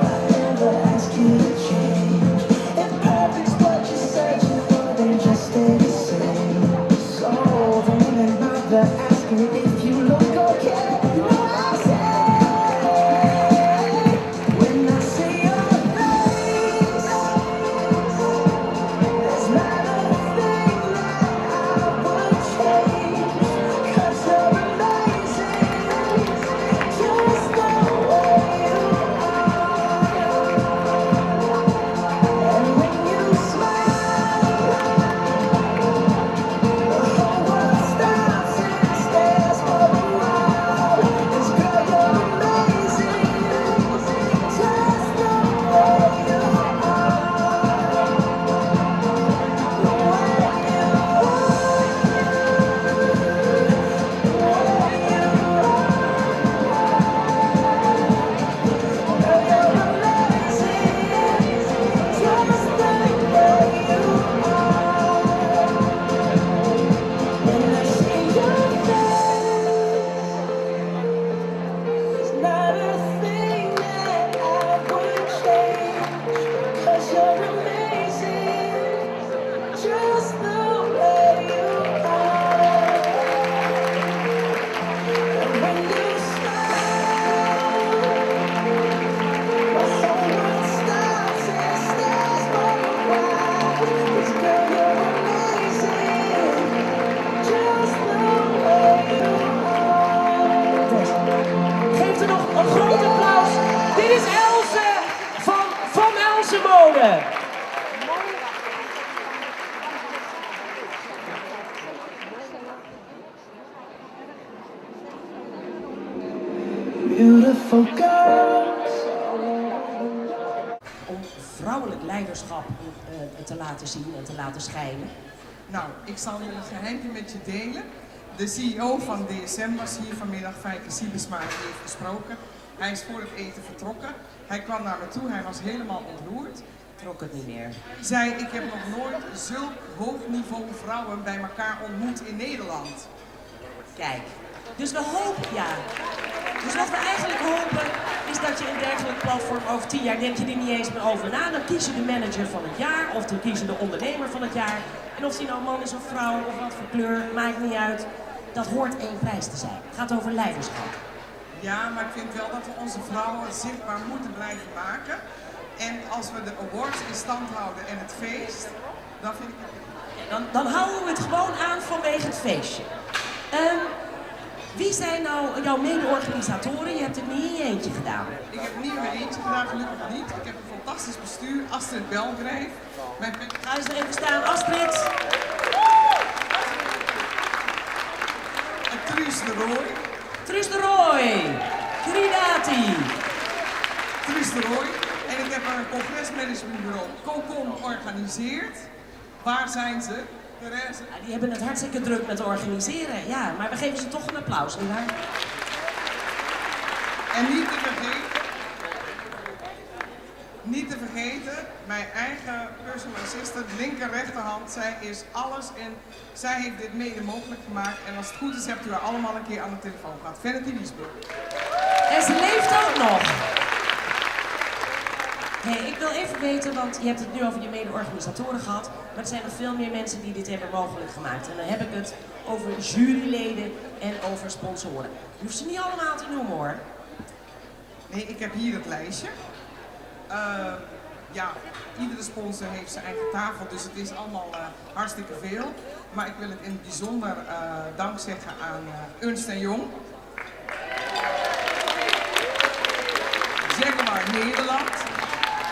I never ask you to change. If perfect's what you're searching for, then just stay the same. So don't even bother asking if you look okay. You know I say, when I see your face, there's not a thing that I would change. 'Cause you're amazing, just the way you are. And when you smile, the whole world stops and stares for a while. 'Cause girl, you're amazing, just the way you are. The way you just the way you are. And when you smile, the whole world stops and stares for a while. 'Cause girl, you're amazing, just the way you are. Geef er nog een groot applaus. Dit is Else van Else Mode. Beautiful girls. Om vrouwelijk leiderschap te laten zien en te laten schijnen. Nou, ik zal een geheimje met je delen. De CEO van DSM was hier vanmiddag, Fijke Siebesma, heeft gesproken. Hij is voor het eten vertrokken. Hij kwam naar me toe, hij was helemaal ontroerd. Trok het niet meer. Zei, ik heb nog nooit zulk hoog niveau vrouwen bij elkaar ontmoet in Nederland. Kijk, dus we hopen, ja. Dus wat we eigenlijk hopen, is dat je een dergelijk platform over 10 jaar, denk je er niet eens meer over na. Dan kies je de manager van het jaar, of dan kies je de ondernemer van het jaar. En of die nou man is of vrouw, of wat voor kleur, maakt niet uit. Dat hoort één prijs te zijn. Het gaat over leiderschap. Ja, maar ik vind wel dat we onze vrouwen zichtbaar moeten blijven maken. En als we de awards in stand houden en het feest, dan vind ik het... Dan houden we het gewoon aan vanwege het feestje. Wie zijn nou jouw mede-organisatoren? Je hebt het niet in je eentje gedaan. Ik heb het niet in mijn eentje gedaan, gelukkig niet. Ik heb een fantastisch bestuur, Astrid Belgreef. Ga eens even staan, Astrid. En Truus de Rooij. Truus de Rooij. Trinidati. Truus de Rooij. En ik heb een congresmanagementbureau, COCOM, georganiseerd. Waar zijn ze? Therese? Ja, die hebben het hartstikke druk met organiseren. Ja, maar we geven ze toch een applaus, nietwaar? En niet te vergeten, niet te vergeten, mijn eigen personal assistant, linker rechterhand, zij is alles en zij heeft dit mede mogelijk gemaakt. En als het goed is, hebt u haar allemaal een keer aan de telefoon gehad. Vanity Wiesburg. En ze leeft ook nog. Hey, ik wil even weten, want je hebt het nu over je mede-organisatoren gehad, maar er zijn nog veel meer mensen die dit hebben mogelijk gemaakt. En dan heb ik het over juryleden en over sponsoren. Je hoeft ze niet allemaal te noemen hoor. Nee, ik heb hier het lijstje. Ja, iedere sponsor heeft zijn eigen tafel, dus het is allemaal hartstikke veel. Maar ik wil het in het bijzonder dank zeggen aan Ernst & Young, Jaguar Nederland.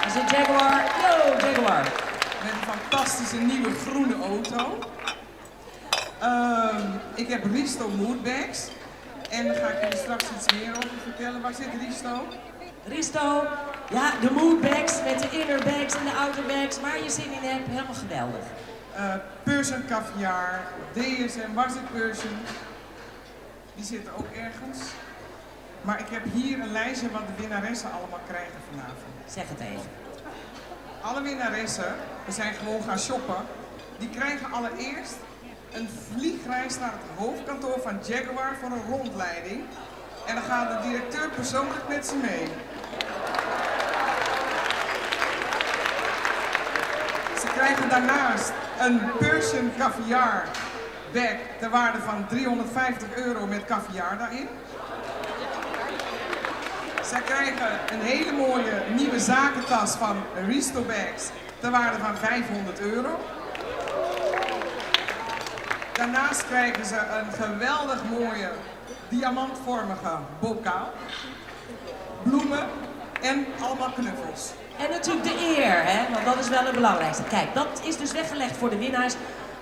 Dat is een Jaguar. Yo, Jaguar. Met een fantastische nieuwe groene auto. Ik heb Risto Moodbags. En daar ga ik jullie straks iets meer over vertellen. Waar zit Risto? Risto, ja, de moodbags met de inner bags en de outer bags, waar je zin in hebt, helemaal geweldig. Persian Caviar, DSM, waar zit Persian? Die zitten ook ergens. Maar ik heb hier een lijstje wat de winnaressen allemaal krijgen vanavond. Zeg het even. Alle winnaressen, we zijn gewoon gaan shoppen, die krijgen allereerst een vliegreis naar het hoofdkantoor van Jaguar voor een rondleiding. En dan gaat de directeur persoonlijk met ze mee. Ze krijgen daarnaast een Persian Caviar bag ter waarde van €350 met caviar daarin. Zij krijgen een hele mooie nieuwe zakentas van Risto Bags ter waarde van €500. Daarnaast krijgen ze een geweldig mooie diamantvormige bokaal, bloemen en allemaal knuffels. En natuurlijk de eer, hè? Want dat is wel het belangrijkste. Kijk, dat is dus weggelegd voor de winnaars.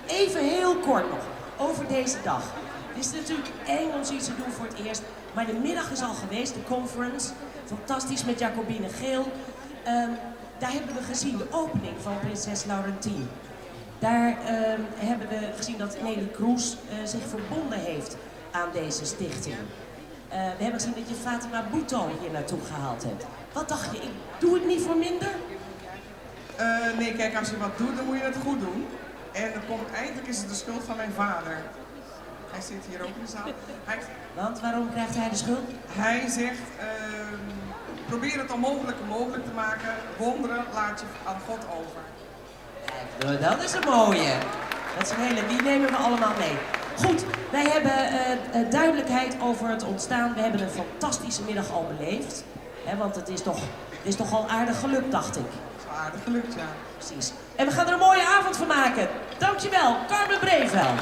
Even heel kort nog over deze dag. Het is natuurlijk eng om zoiets te doen voor het eerst, maar de middag is al geweest, de conference. Fantastisch met Jacobine Geel. Daar hebben we gezien de opening van Prinses Laurentine. Daar hebben we gezien dat Nelly Kroes zich verbonden heeft aan deze stichting. We hebben gezien dat je Fatima Bhutto hier naartoe gehaald hebt. Wat dacht je, ik doe het niet voor minder? Nee, kijk, als je wat doet, dan moet je het goed doen. En eigenlijk is het de schuld van mijn vader. Hij zit hier ook in de zaal. Want waarom krijgt hij de schuld? Hij zegt, probeer het onmogelijke mogelijk te maken. Wonderen laat je aan God over. Kijk, dat is een mooie. Dat is een hele, die nemen we allemaal mee. Goed, wij hebben duidelijkheid over het ontstaan. We hebben een fantastische middag al beleefd. Hè, want het is toch al aardig gelukt, dacht ik. Het is wel aardig gelukt, ja. Precies. En we gaan er een mooie avond van maken. Dankjewel, Carmen Breveld.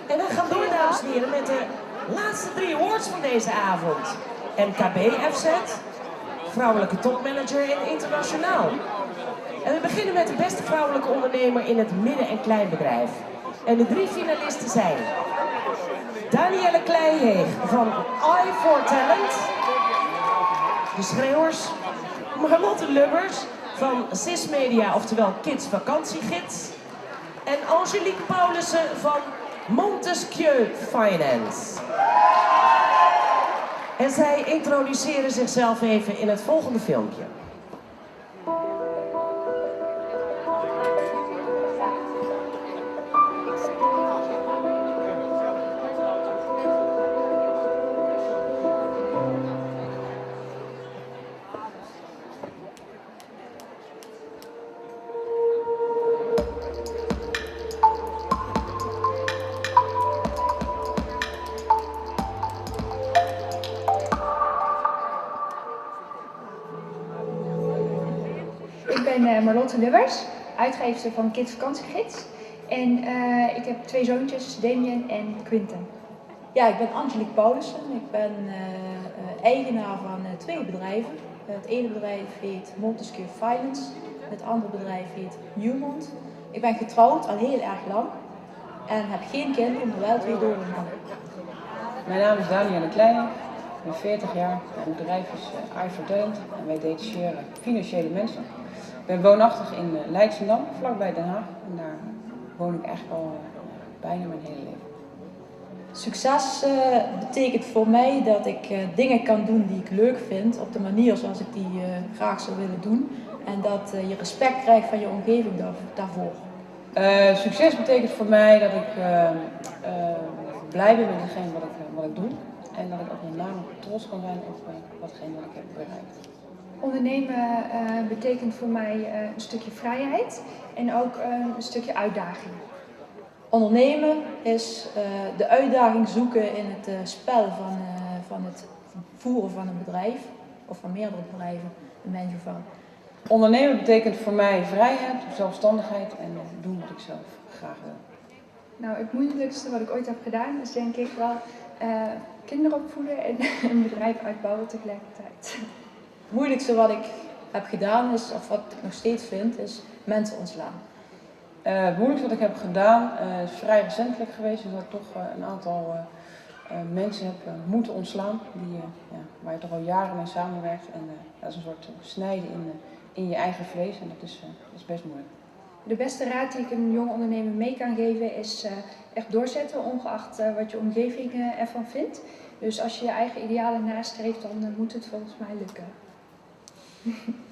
En we gaan door, dames en heren, met de laatste 3 awards van deze avond. MKB FZ, Vrouwelijke Topmanager en Internationaal. En we beginnen met de beste vrouwelijke ondernemer in het midden- en kleinbedrijf. En de 3 finalisten zijn Danielle Kleiheeg van Eye for Talent, de schreeuwers, Marlotte Lubbers van Sis Media, oftewel Kids Vakantiegids, en Angelique Paulussen van Montesquieu Finance. En zij introduceren zichzelf even in het volgende filmpje. Ik ben Marlotte Lubbers, uitgeefster van Kids Vakantiegids. En ik heb 2 zoontjes, Damien en Quinten. Ja, ik ben Angelique Paulussen. Ik ben eigenaar van 2 bedrijven. Het ene bedrijf heet Montesquieu Finance. Het andere bedrijf heet Newmont. Ik ben getrouwd al heel erg lang en heb geen kinderen, maar wel 2 doorgegaan. Mijn naam is Danielle Klein, ik ben 40 jaar. Mijn bedrijf is Eye for Talent en wij detacheren financiële mensen. Ik ben woonachtig in Leidschendam, vlakbij Den Haag. En daar woon ik eigenlijk al bijna mijn hele leven. Succes betekent voor mij dat ik dingen kan doen die ik leuk vind op de manier zoals ik die graag zou willen doen. En dat je respect krijgt van je omgeving daarvoor. Succes betekent voor mij dat ik blij ben met hetgeen wat ik doe. En dat ik ook met name trots kan zijn op watgene wat ik heb bereikt. Ondernemen betekent voor mij een stukje vrijheid en ook een stukje uitdaging. Ondernemen is de uitdaging zoeken in het spel van het voeren van een bedrijf, of van meerdere bedrijven in mijn geval. Ondernemen betekent voor mij vrijheid, zelfstandigheid en doen wat ik zelf graag wil. Nou, het moeilijkste wat ik ooit heb gedaan is denk ik wel kinderen opvoeden en een bedrijf uitbouwen tegelijkertijd. Het moeilijkste wat ik heb gedaan is, of wat ik nog steeds vind, is mensen ontslaan. Het moeilijkste wat ik heb gedaan is vrij recentelijk geweest, dus dat ik toch een aantal mensen heb moeten ontslaan waar je toch al jaren mee samenwerkt. En dat is een soort snijden in je eigen vlees en dat is best moeilijk. De beste raad die ik een jong ondernemer mee kan geven is echt doorzetten, ongeacht wat je omgeving ervan vindt. Dus als je je eigen idealen nastreeft, dan moet het volgens mij lukken.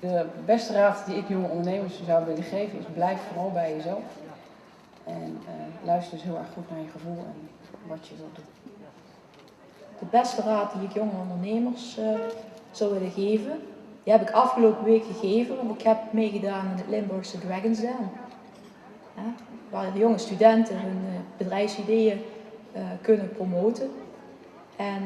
De beste raad die ik jonge ondernemers zou willen geven is blijf vooral bij jezelf. En luister dus heel erg goed naar je gevoel en wat je wilt doen. De beste raad die ik jonge ondernemers zou willen geven, die heb ik afgelopen week gegeven, want ik heb meegedaan in het Limburgse Dragons Den. Waar de jonge studenten hun bedrijfsideeën kunnen promoten. En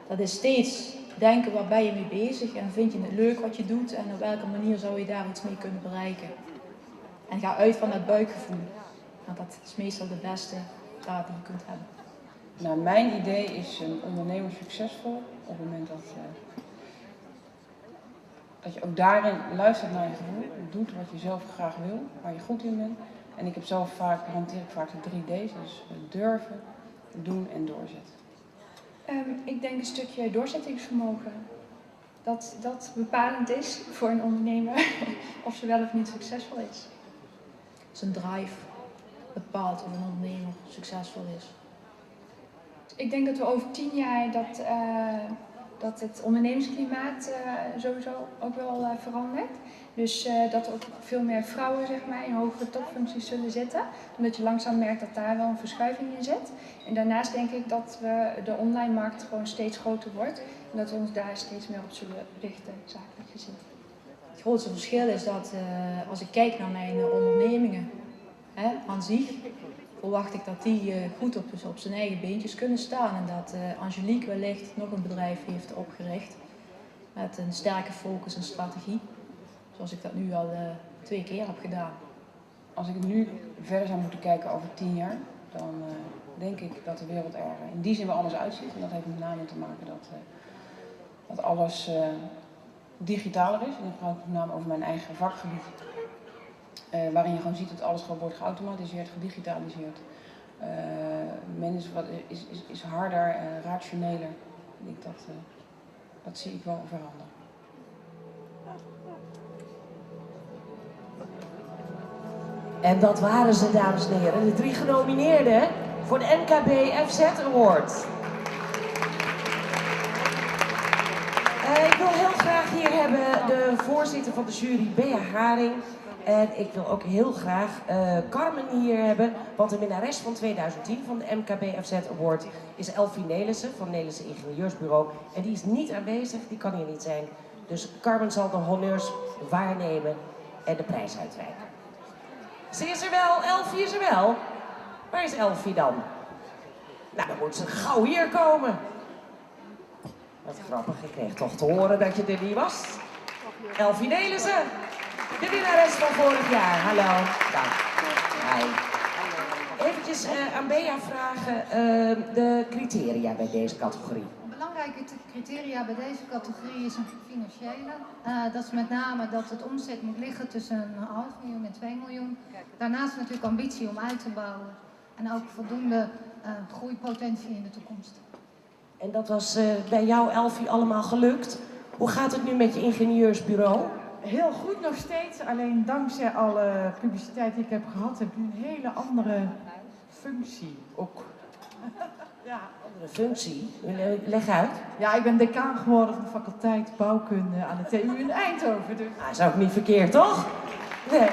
dat is steeds denken, waar ben je mee bezig en vind je het leuk wat je doet en op welke manier zou je daar iets mee kunnen bereiken. En ga uit van dat buikgevoel, want dat is meestal de beste raad die je kunt hebben. Nou, mijn idee is een ondernemer succesvol op het moment dat je ook daarin luistert naar je gevoel, doet wat je zelf graag wil, waar je goed in bent. En ik heb zelf hanteer ik vaak de 3D's, dus durven, doen en doorzetten. Ik denk een stukje doorzettingsvermogen. Dat bepalend is voor een ondernemer of ze wel of niet succesvol is. Zijn drive bepaalt of een ondernemer succesvol is. Ik denk dat we over 10 jaar dat het ondernemersklimaat sowieso ook wel verandert. Dus dat er ook veel meer vrouwen zeg maar, in hogere topfuncties zullen zitten. Omdat je langzaam merkt dat daar wel een verschuiving in zit. En daarnaast denk ik dat de online markt gewoon steeds groter wordt. En dat we ons daar steeds meer op zullen richten, zakelijk gezien. Het grootste verschil is dat als ik kijk naar mijn ondernemingen aan zich, verwacht ik dat die goed op zijn eigen beentjes kunnen staan. En dat Angelique wellicht nog een bedrijf heeft opgericht met een sterke focus en strategie. Zoals ik dat nu al 2 keer heb gedaan. Als ik nu verder zou moeten kijken over 10 jaar, dan denk ik dat de wereld er in die zin wel anders uitziet. En dat heeft met name te maken dat alles digitaler is. En dan praat ik met name over mijn eigen vakgebied. Waarin je gewoon ziet dat alles gewoon wordt geautomatiseerd, gedigitaliseerd. Mensen is harder, rationeler. Ik denk dat zie ik wel veranderen. En dat waren ze, dames en heren, de 3 genomineerden voor de MKB FZ Award. Ik wil heel graag hier hebben de voorzitter van de jury, Bea Haring. En ik wil ook heel graag Carmen hier hebben, want de winnares van 2010 van de MKB FZ Award is Elfie Nelissen van Nelissen Ingenieursbureau. En die is niet aanwezig, die kan hier niet zijn. Dus Carmen zal de honneurs waarnemen en de prijs uitreiken. Ze is er wel, Elfie is er wel. Waar is Elfie dan? Nou, dan moet ze gauw hier komen. Wat grappig, ik kreeg toch te horen dat je er niet was. Elfie Nelissen, de winnares van vorig jaar. Hallo. Dank. Hi. Eventjes aan Bea vragen de criteria bij deze categorie. Belangrijke criteria bij deze categorie is een financiële. Dat is met name dat het omzet moet liggen tussen 500.000 en 2 miljoen. Daarnaast natuurlijk ambitie om uit te bouwen. En ook voldoende groeipotentie in de toekomst. En dat was bij jou, Elfie, allemaal gelukt. Hoe gaat het nu met je ingenieursbureau? Heel goed nog steeds, alleen dankzij alle publiciteit die ik heb gehad, heb ik nu een hele andere functie ook. Ja. Andere functie? Leg uit. Ja, ik ben decaan geworden van de faculteit bouwkunde aan de TU in Eindhoven. Dus... Dat is ook niet verkeerd, toch? Nee.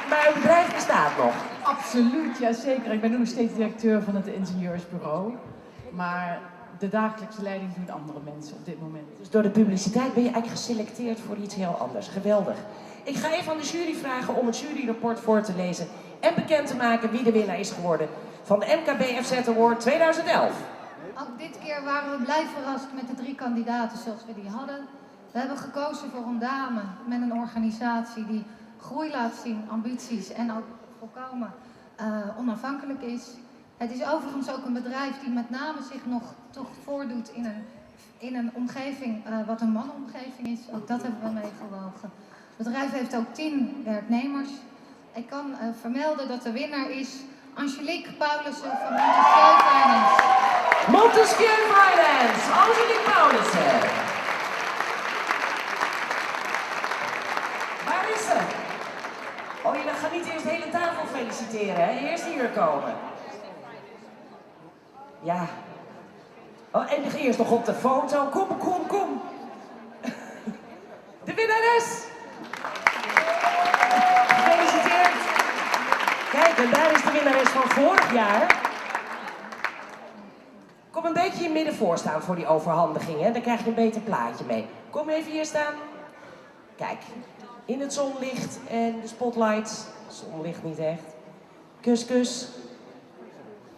Maar het bedrijf bestaat nog. Absoluut, ja zeker. Ik ben nu nog steeds directeur van het ingenieursbureau. Maar de dagelijkse leiding doen andere mensen op dit moment. Dus door de publiciteit ben je eigenlijk geselecteerd voor iets heel anders. Geweldig. Ik ga even aan de jury vragen om het juryrapport voor te lezen en bekend te maken wie de winnaar is geworden van de MKBFZ Award 2011. Ook dit keer waren we blij verrast met de 3 kandidaten zoals we die hadden. We hebben gekozen voor een dame met een organisatie die groei laat zien, ambities en ook volkomen onafhankelijk is. Het is overigens ook een bedrijf die met name zich nog toch voordoet in een omgeving wat een mannenomgeving is. Ook dat hebben we meegewogen. Het bedrijf heeft ook 10 werknemers. Ik kan vermelden dat de winnaar is Angelique Paulussen van Montesquieu Finance. Montesquieu Finance, Angelique Paulussen. Waar is ze? Oh, je gaat niet eerst de hele tafel feliciteren, hè? Eerst hier komen. Ja. Oh, en eerst nog op de foto. Kom. De winnares! Gefeliciteerd! Kijk, en daar is de winnares van vorig jaar. Kom een beetje in midden voor staan voor die overhandiging, hè? Dan krijg je een beter plaatje mee. Kom even hier staan. Kijk, in het zonlicht en de spotlights. Zonlicht niet echt. Kus.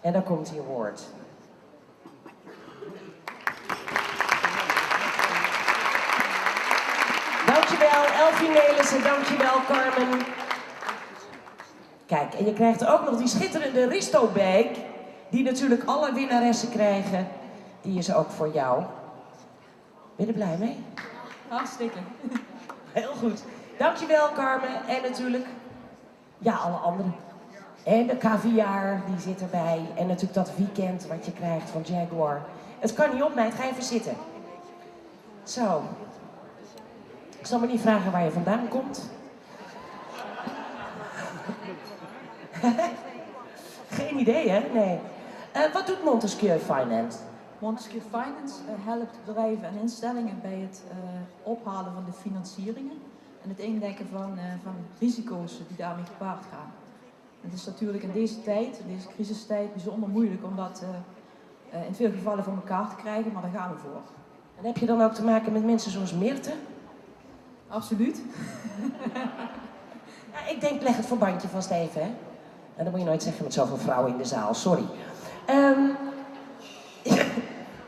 En dan komt die award. Dankjewel Elfie Nelissen, dankjewel Carmen. Kijk, en je krijgt ook nog die schitterende Risto-bag, die natuurlijk alle winnaressen krijgen. Die is ook voor jou. Ben je er blij mee? Hartstikke. Heel goed. Dankjewel Carmen en natuurlijk, ja, alle anderen. En de caviar, die zit erbij. En natuurlijk dat weekend wat je krijgt van Jaguar. Het kan niet op, meid. Ga even zitten. Zo. Ik zal me niet vragen waar je vandaan komt. Geen idee, hè? Nee. Wat doet Montesquieu Finance? Montesquieu Finance helpt bedrijven en instellingen bij het ophalen van de financieringen en het indekken van risico's die daarmee gepaard gaan. Het is natuurlijk in deze tijd, in deze crisistijd, bijzonder moeilijk om dat in veel gevallen voor elkaar te krijgen, maar daar gaan we voor. En heb je dan ook te maken met mensen zoals Meerte? Absoluut. Ja, ik denk, leg het verbandje vast even, hè? En dat moet je nooit zeggen met zoveel vrouwen in de zaal, sorry.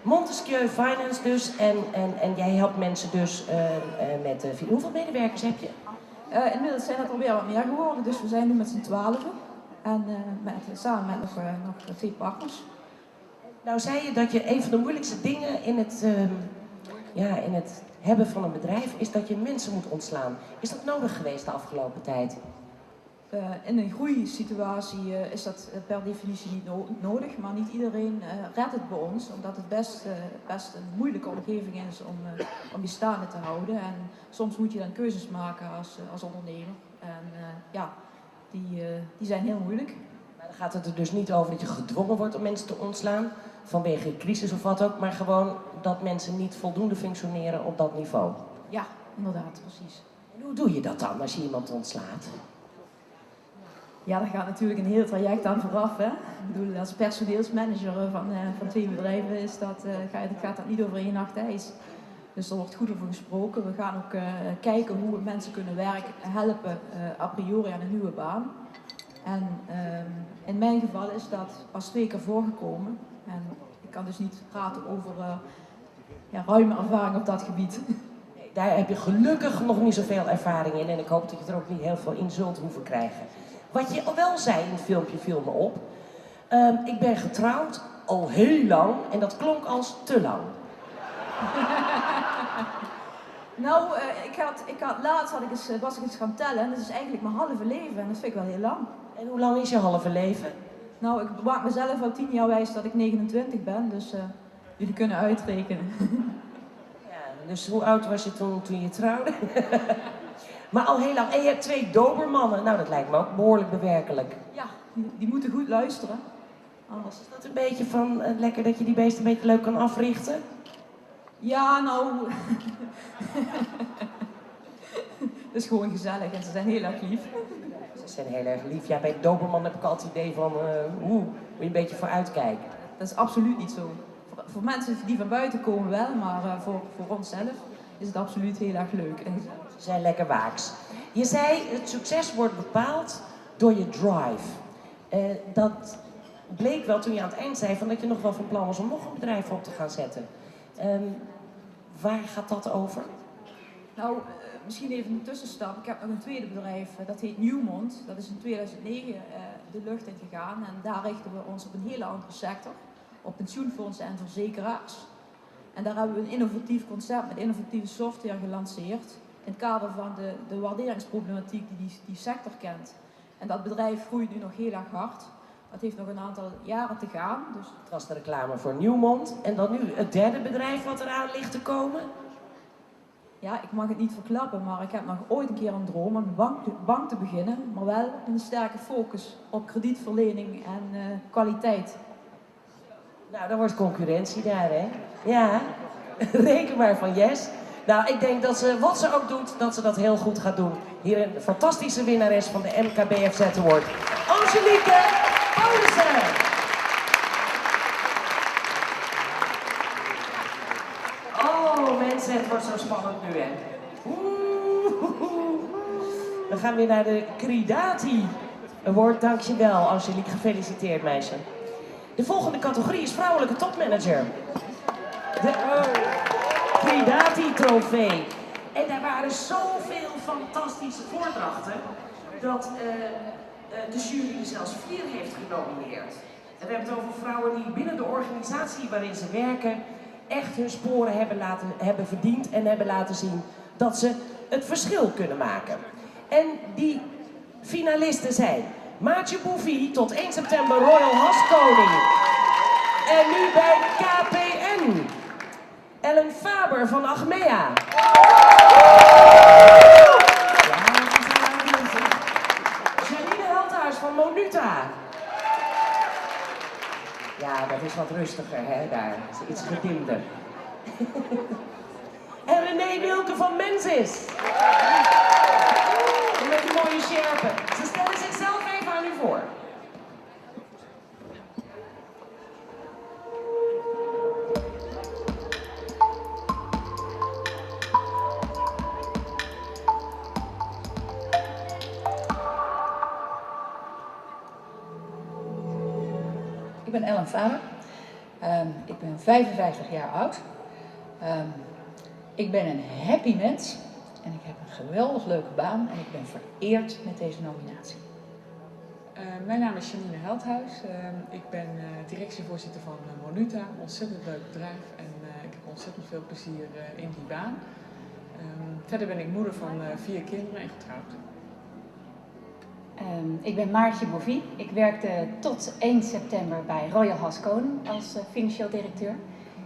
Montesquieu Finance dus, en jij helpt mensen dus met... hoeveel medewerkers heb je? Inmiddels zijn het alweer wat meer geworden, dus we zijn nu met z'n 12 en samen met nog 2 partners. Nou zei je dat je een van de moeilijkste dingen in het hebben van een bedrijf is dat je mensen moet ontslaan. Is dat nodig geweest de afgelopen tijd? In een groeisituatie is dat per definitie niet nodig, maar niet iedereen redt het bij ons, omdat het best een moeilijke omgeving is om je staande te houden. En soms moet je dan keuzes maken als ondernemer. En die zijn heel moeilijk. Maar dan gaat het er dus niet over dat je gedwongen wordt om mensen te ontslaan, vanwege een crisis of wat ook, maar gewoon dat mensen niet voldoende functioneren op dat niveau. Ja, inderdaad, precies. En hoe doe je dat dan als je iemand ontslaat? Ja, daar gaat natuurlijk een heel traject aan vooraf. Hè? Ik bedoel, als personeelsmanager van 2 bedrijven gaat dat niet over 1 nacht ijs. Dus er wordt goed over gesproken. We gaan ook kijken hoe we mensen kunnen helpen a priori aan een nieuwe baan. En in mijn geval is dat pas 2 keer voorgekomen. En ik kan dus niet praten over ruime ervaring op dat gebied. Daar heb je gelukkig nog niet zoveel ervaring in en ik hoop dat je er ook niet heel veel in zult hoeven krijgen. Wat je al wel zei in het filmpje, viel me op. Ik ben getrouwd al heel lang en dat klonk als te lang. Nou, laatst was ik eens gaan tellen en dat is eigenlijk mijn halve leven en dat vind ik wel heel lang. En hoe lang is je halve leven? Nou, ik maak mezelf al 10 jaar wijs dat ik 29 ben, dus jullie kunnen uitrekenen. Ja, dus hoe oud was je toen je trouwde? Maar al heel lang. En je hebt 2 dobermannen. Nou, dat lijkt me ook behoorlijk bewerkelijk. Ja, die moeten goed luisteren. Is dat een beetje van lekker dat je die beesten een beetje leuk kan africhten? Ja, nou... Het is gewoon gezellig en ze zijn heel erg lief. Ze zijn heel erg lief. Ja, bij Doberman heb ik altijd het idee van, moet je een beetje vooruitkijken. Dat is absoluut niet zo. Voor mensen die van buiten komen wel, maar voor onszelf is het absoluut heel erg leuk. Ze zijn lekker waaks. Je zei, het succes wordt bepaald door je drive. Dat bleek wel toen je aan het eind zei van dat je nog wel van plan was om nog een bedrijf op te gaan zetten. Waar gaat dat over? Nou, misschien even een tussenstap. Ik heb nog een tweede bedrijf, dat heet Newmont. Dat is in 2009 de lucht in gegaan en daar richten we ons op een hele andere sector. Op pensioenfondsen en verzekeraars. En daar hebben we een innovatief concept met innovatieve software gelanceerd. In het kader van de waarderingsproblematiek die sector kent. En dat bedrijf groeit nu nog heel erg hard. Dat heeft nog een aantal jaren te gaan. Dus... Het was de reclame voor Newmont. En dan nu het derde bedrijf wat eraan ligt te komen? Ja, ik mag het niet verklappen, maar ik heb nog ooit een keer een droom om een bank te beginnen. Maar wel met een sterke focus op kredietverlening en kwaliteit. Nou, dan wordt concurrentie daar, hè? Ja, reken maar van yes. Nou, ik denk dat ze, wat ze ook doet, dat ze dat heel goed gaat doen. Hier een fantastische winnares van de MKBFZ Award. Angelique Paulussen. Oh, mensen, het wordt zo spannend nu, hè. We gaan weer naar de Cridati Award. Dankjewel, Angelique. Gefeliciteerd, meisje. De volgende categorie is vrouwelijke topmanager. De Cridati Trofee. En daar waren zoveel fantastische voordrachten dat de jury er zelfs 4 heeft genomineerd. En we hebben het over vrouwen die binnen de organisatie waarin ze werken echt hun sporen hebben verdiend en hebben laten zien dat ze het verschil kunnen maken. En die finalisten zijn Maatje Bouvier, tot 1 september Royal Haskoning. En nu bij KPN, Ellen Faber van Achmea. Ja, Janine Heldhuis van Monuta. Ja, dat is wat rustiger, hè, daar. Dat is iets gedimder. En René Wilke van Mensis. Met die mooie sjerpen. Ze stellen zichzelf even aan u voor. Ik ben Ellen Faber. Ik ben 55 jaar oud. Ik ben een happy mens. En ik heb een geweldig leuke baan en ik ben vereerd met deze nominatie. Mijn naam is Janine Heldhuis. Ik ben directievoorzitter van Monuta. Een ontzettend leuk bedrijf en ik heb ontzettend veel plezier in die baan. Verder ben ik moeder van 4 kinderen en getrouwd. Ik ben Maartje Bouvier. Ik werkte tot 1 september bij Royal Haskoning als financieel directeur.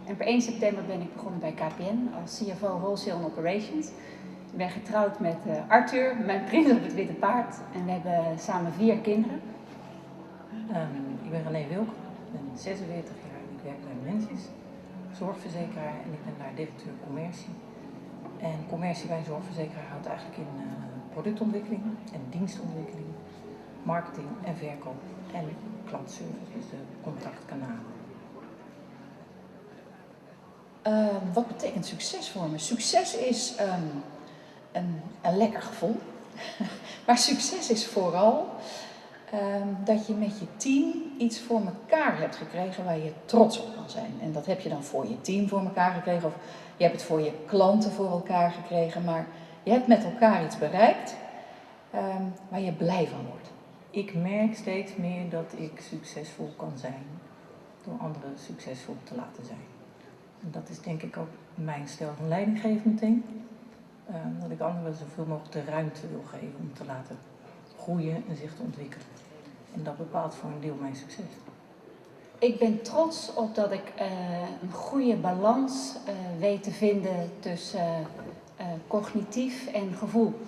En per 1 september ben ik begonnen bij KPN als CFO Wholesale and Operations. Ik ben getrouwd met Arthur, mijn prins op het witte paard. En we hebben samen 4 kinderen. Ik ben René Wilke, ik ben 46 jaar en ik werk bij Mensis, zorgverzekeraar en ik ben daar directeur commercie. En commercie bij een zorgverzekeraar houdt eigenlijk in productontwikkeling en dienstontwikkeling, marketing en verkoop en klantservice, dus de contactkanalen. Wat betekent succes voor me? Succes is een lekker gevoel. Maar succes is vooral dat je met je team iets voor elkaar hebt gekregen waar je trots op kan zijn. En dat heb je dan voor je team voor elkaar gekregen of je hebt het voor je klanten voor elkaar gekregen. Maar je hebt met elkaar iets bereikt waar je blij van wordt. Ik merk steeds meer dat ik succesvol kan zijn door anderen succesvol te laten zijn. En dat is denk ik ook mijn stijl van leidinggeven meteen. Dat ik anderen zoveel mogelijk de ruimte wil geven om te laten groeien en zich te ontwikkelen. En dat bepaalt voor een deel mijn succes. Ik ben trots op dat ik een goede balans weet te vinden tussen cognitief en gevoel.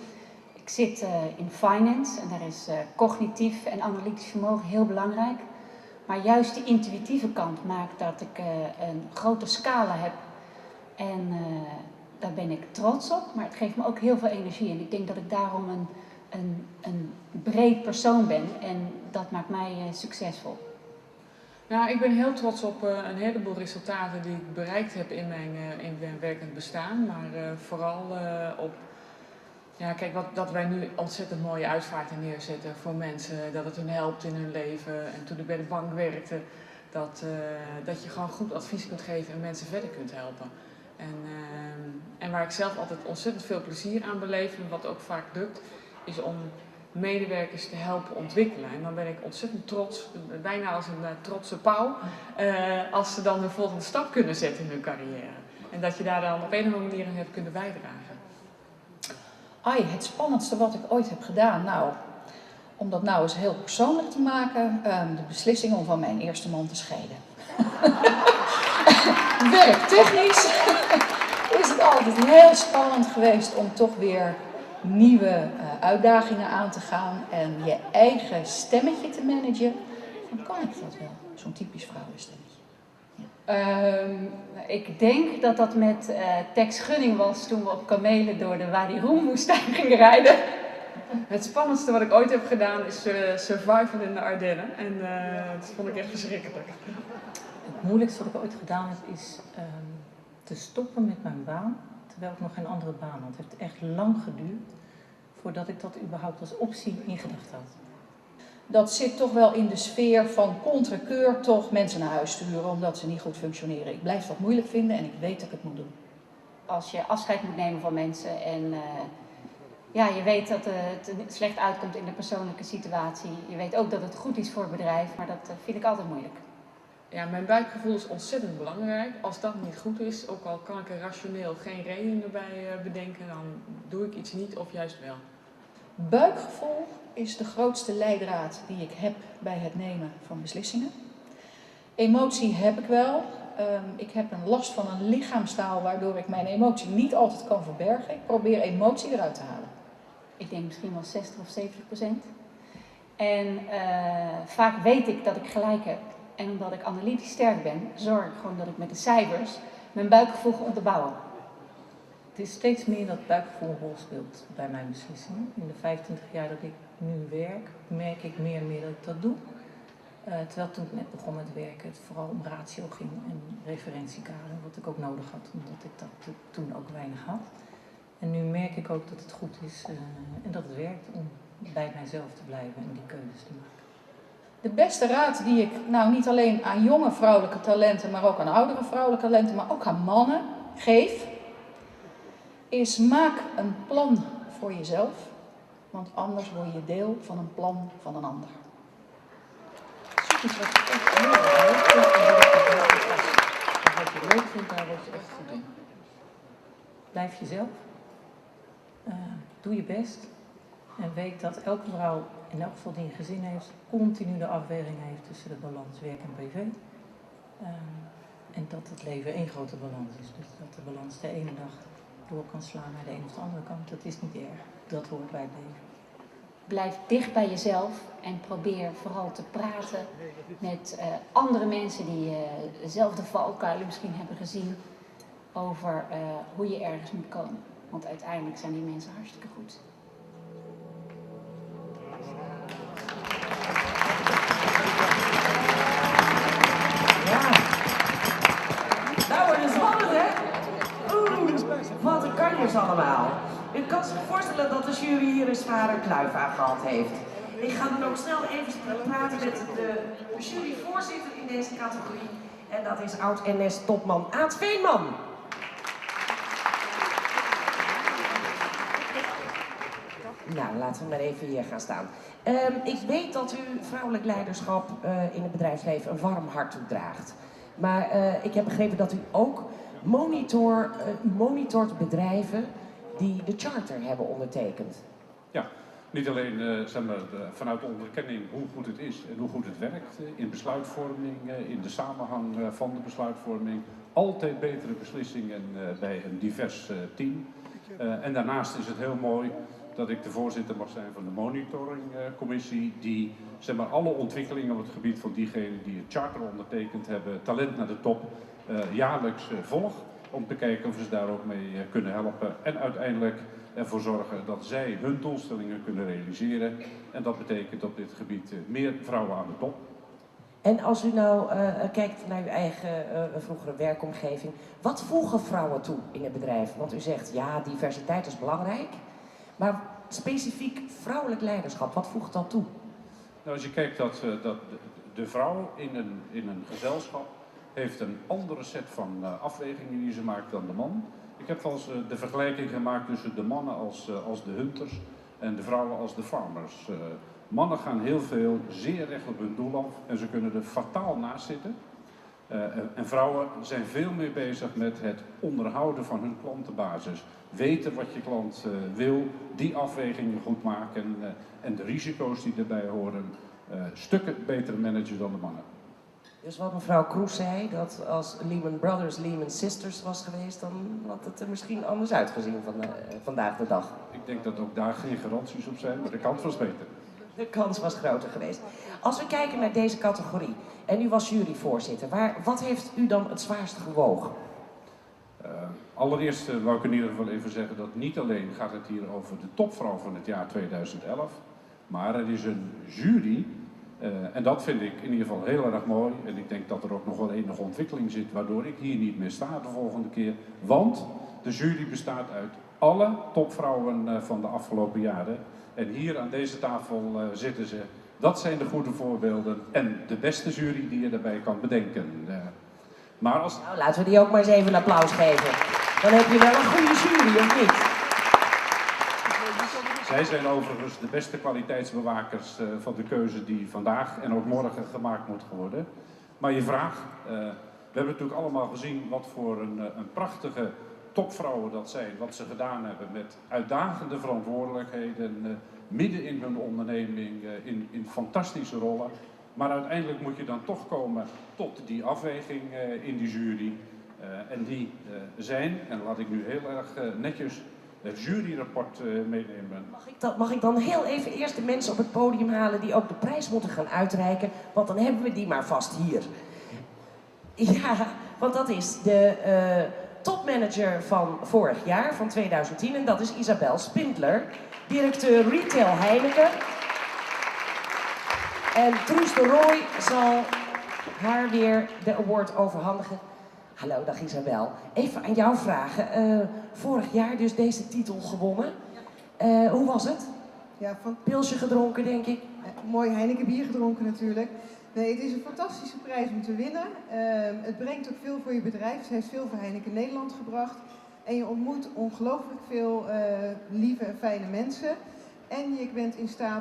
Ik zit in finance en daar is cognitief en analytisch vermogen heel belangrijk. Maar juist die intuïtieve kant maakt dat ik een grote scala heb. En daar ben ik trots op, maar het geeft me ook heel veel energie. En ik denk dat ik daarom een breed persoon ben en dat maakt mij succesvol. Nou, ik ben heel trots op een heleboel resultaten die ik bereikt heb in mijn werkend bestaan. Maar vooral op, ja, kijk, dat wij nu ontzettend mooie uitvaarten neerzetten voor mensen. Dat het hun helpt in hun leven. En toen ik bij de bank werkte, dat je gewoon goed advies kunt geven en mensen verder kunt helpen. En waar ik zelf altijd ontzettend veel plezier aan beleef en wat ook vaak lukt, is om medewerkers te helpen ontwikkelen. En dan ben ik ontzettend trots, bijna als een trotse pauw, als ze dan de volgende stap kunnen zetten in hun carrière. En dat je daar dan op een of andere manier aan hebt kunnen bijdragen. Ai, het spannendste wat ik ooit heb gedaan, nou, om dat nou eens heel persoonlijk te maken, de beslissing om van mijn eerste man te scheiden. Werktechnisch is het altijd heel spannend geweest om toch weer nieuwe uitdagingen aan te gaan en je eigen stemmetje te managen. Dan kan ik dat wel, zo'n typisch vrouwenstemmetje. Ik denk dat dat met Tex Gunning was toen we op kamelen door de Wadi Rum-woestijn gingen rijden. Het spannendste wat ik ooit heb gedaan is survival in de Ardennen. En dat vond ik echt verschrikkelijk. Het moeilijkste wat ik ooit gedaan heb is te stoppen met mijn baan, terwijl ik nog geen andere baan had. Het heeft echt lang geduurd voordat ik dat überhaupt als optie in gedachten had. Dat zit toch wel in de sfeer van contrekeur toch mensen naar huis sturen omdat ze niet goed functioneren. Ik blijf dat moeilijk vinden en ik weet dat ik het moet doen. Als je afscheid moet nemen van mensen en ja, je weet dat het slecht uitkomt in de persoonlijke situatie. Je weet ook dat het goed is voor het bedrijf, maar dat vind ik altijd moeilijk. Ja, mijn buikgevoel is ontzettend belangrijk. Als dat niet goed is, ook al kan ik er rationeel geen reden erbij bedenken, dan doe ik iets niet of juist wel. Buikgevoel is de grootste leidraad die ik heb bij het nemen van beslissingen. Emotie heb ik wel. Ik heb een last van een lichaamstaal waardoor ik mijn emotie niet altijd kan verbergen. Ik probeer emotie eruit te halen. Ik denk misschien wel 60 of 70%. En vaak weet ik dat ik gelijk heb. En omdat ik analytisch sterk ben, zorg ik gewoon dat ik met de cijfers mijn buikgevoel ga onderbouwen. Het is steeds meer dat buikgevoel een rol speelt bij mijn beslissingen. In de 25 jaar dat ik nu werk, merk ik meer en meer dat ik dat doe. Terwijl toen ik net begon met werken, het vooral om ratio ging en referentiekader, wat ik ook nodig had, omdat ik dat toen ook weinig had. En nu merk ik ook dat het goed is en dat het werkt om bij mijzelf te blijven en die keuzes te maken. De beste raad die ik nou niet alleen aan jonge vrouwelijke talenten, maar ook aan oudere vrouwelijke talenten, maar ook aan mannen geef, is maak een plan voor jezelf, want anders word je deel van een plan van een ander. Zoek iets wat je echt heel leuk vindt en wat je leuk vindt, daar word je echt goed in. Blijf jezelf, doe je best en weet dat elke vrouw, in elk geval die een gezin heeft, continu de afweging heeft tussen de balans werk en privé. En dat het leven één grote balans is. Dus dat de balans de ene dag door kan slaan naar de een of de andere kant, dat is niet erg. Dat hoort bij het leven. Blijf dicht bij jezelf en probeer vooral te praten met andere mensen die dezelfde valkuilen misschien hebben gezien over hoe je ergens moet komen. Want uiteindelijk zijn die mensen hartstikke goed. Nou wordt het spannend, hè? Wat een kanjers allemaal. U kan zich voorstellen dat de jury hier een zware kluif aan gehad heeft. Ik ga dan ook snel even praten met de juryvoorzitter in deze categorie. En dat is oud-NS-topman Aad Veenman. Nou, laten we maar even hier gaan staan. Ik weet dat u vrouwelijk leiderschap in het bedrijfsleven een warm hart toedraagt. Maar ik heb begrepen dat u ook monitort bedrijven die de charter hebben ondertekend. Ja, niet alleen vanuit de onderkenning hoe goed het is en hoe goed het werkt in besluitvorming, in de samenhang van de besluitvorming. Altijd betere beslissingen bij een divers team. En daarnaast is het heel mooi dat ik de voorzitter mag zijn van de monitoringcommissie die zeg maar, alle ontwikkelingen op het gebied van diegenen die het charter ondertekend hebben, Talent naar de Top, jaarlijks volgt. Om te kijken of ze daar ook mee kunnen helpen en uiteindelijk ervoor zorgen dat zij hun doelstellingen kunnen realiseren. En dat betekent op dit gebied meer vrouwen aan de top. En als u nou kijkt naar uw eigen vroegere werkomgeving, wat voegen vrouwen toe in het bedrijf? Want u zegt, ja, diversiteit is belangrijk, maar specifiek vrouwelijk leiderschap, wat voegt dat toe? Nou, als je kijkt dat de vrouw in een gezelschap heeft een andere set van afwegingen die ze maakt dan de man. Ik heb wel eens de vergelijking gemaakt tussen de mannen als de hunters en de vrouwen als de farmers. Mannen gaan heel veel zeer recht op hun doel af en ze kunnen er fataal naast zitten. En vrouwen zijn veel meer bezig met het onderhouden van hun klantenbasis. Weten wat je klant wil, die afwegingen goed maken en de risico's die erbij horen stukken beter managen dan de mannen. Dus wat mevrouw Kroes zei, dat als Lehman Brothers Lehman Sisters was geweest, dan had het er misschien anders uitgezien vandaag de dag. Ik denk dat ook daar geen garanties op zijn, maar de kans was beter. De kans was groter geweest. Als we kijken naar deze categorie, en u was juryvoorzitter, wat heeft u dan het zwaarst gewogen? Allereerst wou ik in ieder geval even zeggen dat niet alleen gaat het hier over de topvrouw van het jaar 2011, maar er is een jury. En dat vind ik in ieder geval heel erg mooi. En ik denk dat er ook nog wel enige ontwikkeling zit waardoor ik hier niet meer sta de volgende keer. Want de jury bestaat uit alle topvrouwen van de afgelopen jaren. En hier aan deze tafel zitten ze. Dat zijn de goede voorbeelden en de beste jury die je daarbij kan bedenken. Maar als... Nou, laten we die ook maar eens even een applaus geven. Dan heb je wel een goede jury, of niet? Zij zijn overigens de beste kwaliteitsbewakers van de keuze die vandaag en ook morgen gemaakt moet worden. Maar je vraag, we hebben natuurlijk allemaal gezien wat voor een prachtige topvrouwen dat zijn. Wat ze gedaan hebben met uitdagende verantwoordelijkheden, midden in hun onderneming, in fantastische rollen. Maar uiteindelijk moet je dan toch komen tot die afweging in die jury. En die zijn, en laat ik nu heel erg netjes het juryrapport meenemen. Mag ik dan heel even eerst de mensen op het podium halen die ook de prijs moeten gaan uitreiken? Want dan hebben we die maar vast hier. Ja, want dat is de topmanager van vorig jaar, van 2010. En dat is Isabel Spindler, directeur Retail Heineken. En Truus de Rooij zal haar weer de award overhandigen. Hallo, dag Isabel. Even aan jou vragen. Vorig jaar dus deze titel gewonnen. Hoe was het? Ja, Pilsje gedronken, denk ik. Mooi Heineken bier gedronken natuurlijk. Nee, het is een fantastische prijs om te winnen. Het brengt ook veel voor je bedrijf. Het heeft veel voor Heineken Nederland gebracht. En je ontmoet ongelooflijk veel lieve en fijne mensen. En je bent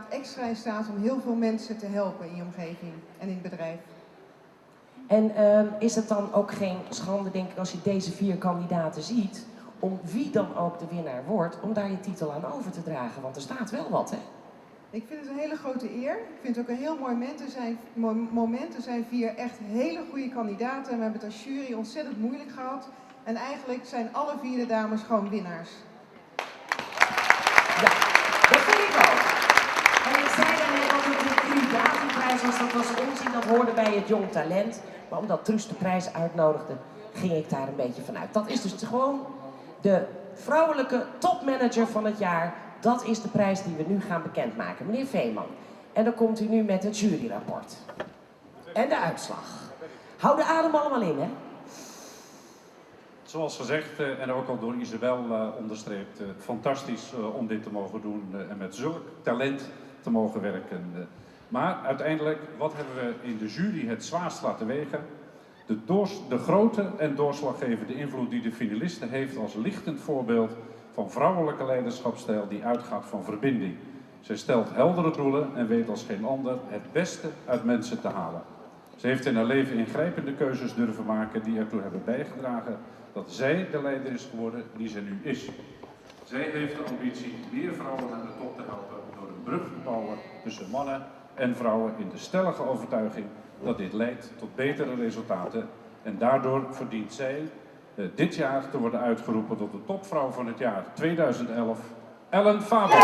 extra in staat om heel veel mensen te helpen in je omgeving en in het bedrijf. En is het dan ook geen schande, denk ik, als je deze 4 kandidaten ziet, om wie dan ook de winnaar wordt, om daar je titel aan over te dragen? Want er staat wel wat, hè? Ik vind het een hele grote eer. Ik vind het ook een heel mooi moment. Er zijn 4 echt hele goede kandidaten. We hebben het als jury ontzettend moeilijk gehad. En eigenlijk zijn alle 4 de dames gewoon winnaars. Ja, dat vind ik ook. En ik zei daarnet dat het een kandidatenprijs was, dat was onzin, dat hoorde bij het jong talent. Maar omdat Truus de prijs uitnodigde, ging ik daar een beetje vanuit. Dat is dus gewoon de vrouwelijke topmanager van het jaar. Dat is de prijs die we nu gaan bekendmaken. Meneer Veeman. En dan komt u nu met het juryrapport. En de uitslag. Hou de adem allemaal in, hè? Zoals gezegd en ook al door Isabel onderstreept, fantastisch om dit te mogen doen en met zulk talent te mogen werken. Maar uiteindelijk, wat hebben we in de jury het zwaarst laten wegen? De grote en doorslaggevende invloed die de finalisten heeft als lichtend voorbeeld van vrouwelijke leiderschapsstijl die uitgaat van verbinding. Zij stelt heldere doelen en weet als geen ander het beste uit mensen te halen. Ze heeft in haar leven ingrijpende keuzes durven maken die ertoe hebben bijgedragen dat zij de leider is geworden die ze nu is. Zij heeft de ambitie meer vrouwen naar de top te helpen door een brug te bouwen tussen mannen en vrouwen in de stellige overtuiging dat dit leidt tot betere resultaten. En daardoor verdient zij dit jaar te worden uitgeroepen tot de topvrouw van het jaar 2011 Ellen Faber.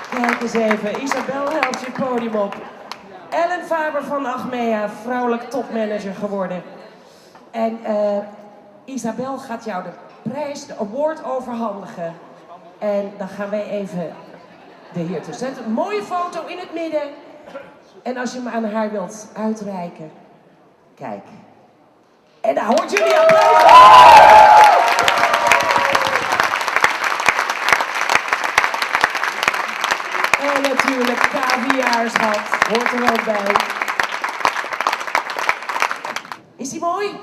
Kijk eens even, Isabel helpt je het podium op. Ellen Faber van Achmea, vrouwelijk topmanager geworden. En Isabel gaat jou de prijs, de award overhandigen. En dan gaan wij even de heer te zetten. Een mooie foto in het midden. En als je hem aan haar wilt uitreiken, kijk. En daar hoort jullie applaus. En natuurlijk KV'jaarschap hoort er ook bij. Is die mooi?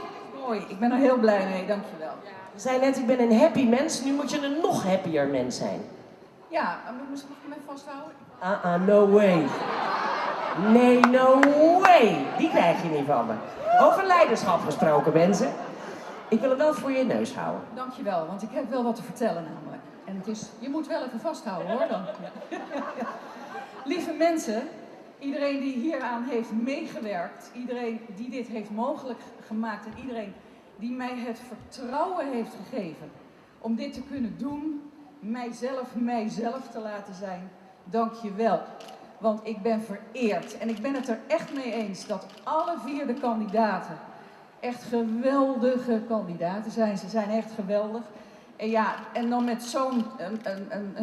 Mooi, ik ben er heel blij mee, dankjewel. Je zei net, ik ben een happy mens, nu moet je een nog happier mens zijn. Ja, misschien mag ik hem even vasthouden? No way. Nee, no way. Die krijg je niet van me. Over leiderschap gesproken, mensen. Ik wil hem wel voor je neus houden. Dankjewel, want ik heb wel wat te vertellen namelijk. En het is, je moet wel even vasthouden hoor dan. Lieve mensen, iedereen die hieraan heeft meegewerkt, iedereen die dit heeft mogelijk gemaakt en iedereen die mij het vertrouwen heeft gegeven om dit te kunnen doen, mijzelf te laten zijn, dank je wel. Want ik ben vereerd en ik ben het er echt mee eens dat alle 4 de kandidaten echt geweldige kandidaten zijn. Ze zijn echt geweldig. En ja, en dan met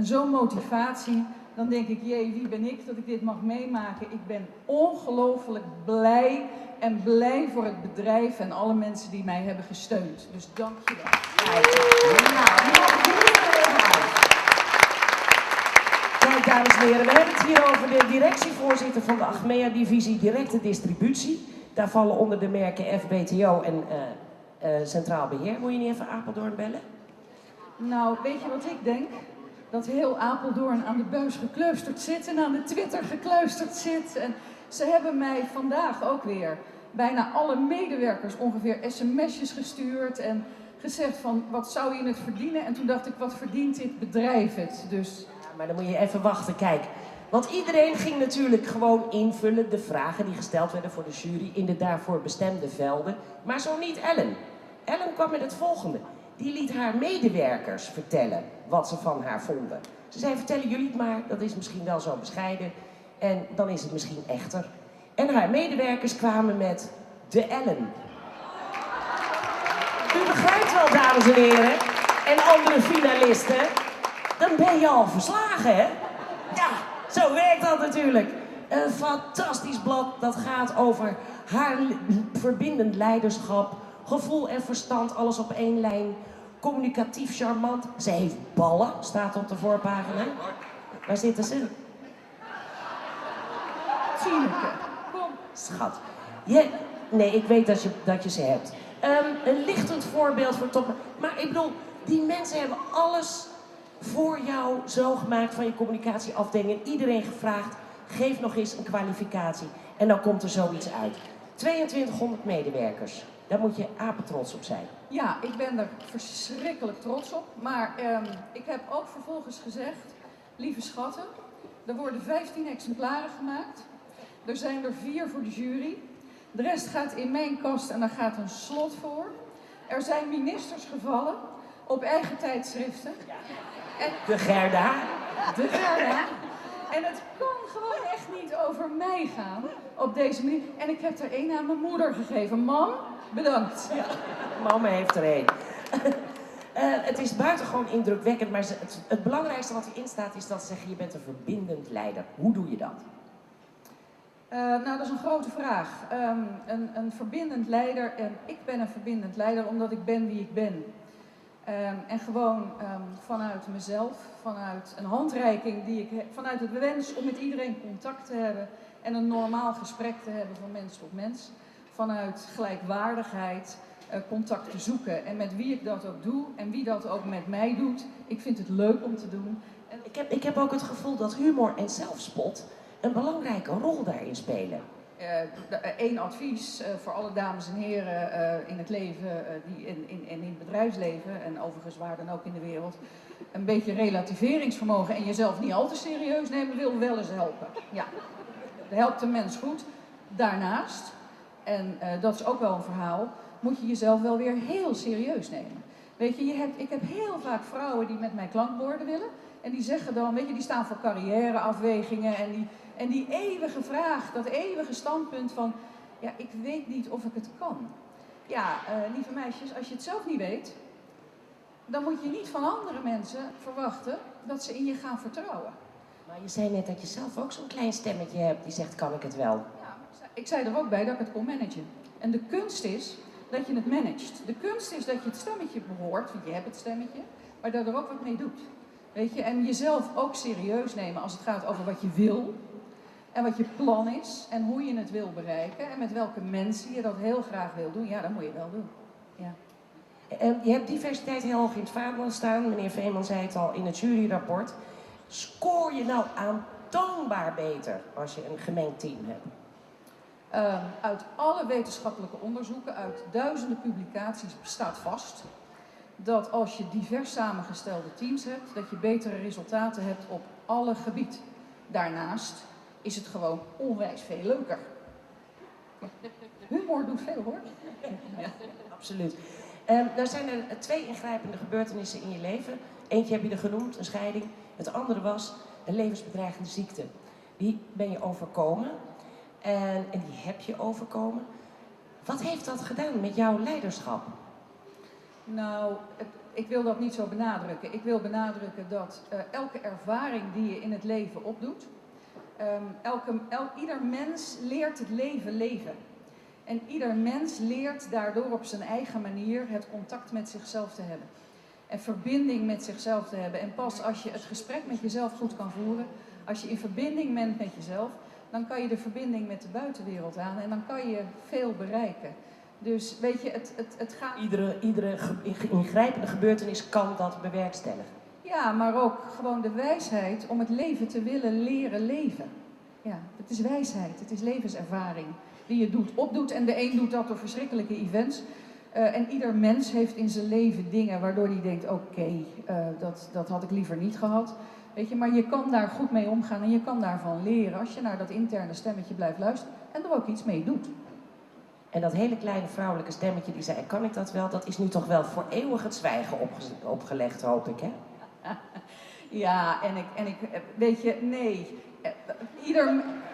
zo'n motivatie, dan denk ik, jee, wie ben ik dat ik dit mag meemaken? Ik ben ongelooflijk blij en blij voor het bedrijf en alle mensen die mij hebben gesteund. Dus dank je wel. Kijk, dames en heren, we hebben het hier over de directievoorzitter van de Achmea-divisie directe distributie. Daar vallen onder de merken FBTO en Centraal Beheer. Moet je niet even Apeldoorn bellen? Nou, weet je wat ik denk? Dat heel Apeldoorn aan de buis gekluisterd zit en aan de Twitter gekluisterd zit. En ze hebben mij vandaag ook weer bijna alle medewerkers ongeveer sms'jes gestuurd en gezegd van wat zou je het verdienen? En toen dacht ik, wat verdient dit bedrijf het? Dus... Ja, maar dan moet je even wachten, kijk. Want iedereen ging natuurlijk gewoon invullen de vragen die gesteld werden voor de jury in de daarvoor bestemde velden. Maar zo niet Ellen. Ellen kwam met het volgende. Die liet haar medewerkers vertellen wat ze van haar vonden. Ze zei, vertellen jullie het maar, dat is misschien wel zo bescheiden. En dan is het misschien echter. En haar medewerkers kwamen met de Ellen. U begrijpt wel, dames en heren, en andere finalisten, dan ben je al verslagen, hè? Ja, zo werkt dat natuurlijk. Een fantastisch blad dat gaat over haar verbindend leiderschap, gevoel en verstand, alles op één lijn, communicatief charmant. Ze heeft ballen, staat op de voorpagina. Waar zitten ze? Tineke, kom. Schat. Nee, ik weet dat je ze hebt. Een lichtend voorbeeld voor top. Maar ik bedoel, die mensen hebben alles voor jou zo gemaakt van je communicatieafdeling. En iedereen gevraagd, geef nog eens een kwalificatie. En dan komt er zoiets uit. 2200 medewerkers. Daar moet je apetrots op zijn. Ja, ik ben er verschrikkelijk trots op. Maar ik heb ook vervolgens gezegd, lieve schatten, er worden 15 exemplaren gemaakt. Er zijn er 4 voor de jury. De rest gaat in mijn kast en daar gaat een slot voor. Er zijn ministers gevallen op eigen tijdschriften. En de Gerda. De Gerda. En het kan gewoon echt niet over mij gaan op deze manier. En ik heb er 1 aan mijn moeder gegeven. Mam, bedankt. Ja. Mama heeft er 1. Het is buitengewoon indrukwekkend, maar het belangrijkste wat erin staat is dat ze zeggen, je bent een verbindend leider. Hoe doe je dat? Nou, dat is een grote vraag. Een verbindend leider, en ik ben een verbindend leider omdat ik ben wie ik ben. En gewoon vanuit mezelf, vanuit een handreiking die ik heb, vanuit het wens om met iedereen contact te hebben en een normaal gesprek te hebben van mens tot mens. Vanuit gelijkwaardigheid contact te zoeken en met wie ik dat ook doe en wie dat ook met mij doet. Ik vind het leuk om te doen. Ik heb ook het gevoel dat humor en zelfspot een belangrijke rol daarin spelen. Eén advies voor alle dames en heren in het leven, in het bedrijfsleven en overigens waar dan ook in de wereld. Een beetje relativeringsvermogen en jezelf niet al te serieus nemen wil wel eens helpen. Ja, dat helpt een mens goed. Daarnaast, en dat is ook wel een verhaal, moet je jezelf wel weer heel serieus nemen. Weet je, ik heb heel vaak vrouwen die met mij klankborden willen. En die zeggen dan, weet je, die staan voor carrièreafwegingen en die eeuwige vraag, dat eeuwige standpunt van, ja, ik weet niet of ik het kan. Ja, lieve meisjes, als je het zelf niet weet, dan moet je niet van andere mensen verwachten dat ze in je gaan vertrouwen. Maar je zei net dat je zelf ook zo'n klein stemmetje hebt die zegt, kan ik het wel? Ja, ik zei er ook bij dat ik het kon managen. En de kunst is dat je het managt. De kunst is dat je het stemmetje behoort, want je hebt het stemmetje, maar dat er ook wat mee doet. Weet je, en jezelf ook serieus nemen als het gaat over wat je wil. En wat je plan is en hoe je het wil bereiken en met welke mensen je dat heel graag wil doen, ja, dat moet je wel doen. Ja. Je hebt diversiteit heel hoog in het vaandel staan. Meneer Veeman zei het al in het juryrapport. Scoor je nou aantoonbaar beter als je een gemengd team hebt? Uit alle wetenschappelijke onderzoeken, uit duizenden publicaties staat vast dat als je divers samengestelde teams hebt, dat je betere resultaten hebt op alle gebieden. Daarnaast is het gewoon onwijs veel leuker. Humor doet veel hoor. Ja, absoluut. Nou zijn er 2 ingrijpende gebeurtenissen in je leven. Eentje heb je er genoemd, een scheiding. Het andere was een levensbedreigende ziekte. Die ben je overkomen en die heb je overkomen. Wat heeft dat gedaan met jouw leiderschap? Nou, ik wil dat niet zo benadrukken. Ik wil benadrukken dat elke ervaring die je in het leven opdoet, ieder mens leert het leven leven. En ieder mens leert daardoor op zijn eigen manier het contact met zichzelf te hebben. En verbinding met zichzelf te hebben. En pas als je het gesprek met jezelf goed kan voeren, als je in verbinding bent met jezelf, dan kan je de verbinding met de buitenwereld aan en dan kan je veel bereiken. Dus weet je, het gaat... Iedere ingrijpende gebeurtenis kan dat bewerkstelligen. Ja, maar ook gewoon de wijsheid om het leven te willen leren leven. Ja, het is wijsheid, het is levenservaring die je opdoet. En de een doet dat door verschrikkelijke events. En ieder mens heeft in zijn leven dingen waardoor hij denkt, oké, dat had ik liever niet gehad. Weet je, maar je kan daar goed mee omgaan en je kan daarvan leren als je naar dat interne stemmetje blijft luisteren en er ook iets mee doet. En dat hele kleine vrouwelijke stemmetje die zei, kan ik dat wel? Dat is nu toch wel voor eeuwig het zwijgen opgelegd, hoop ik, hè? Ja, en ik weet je, nee.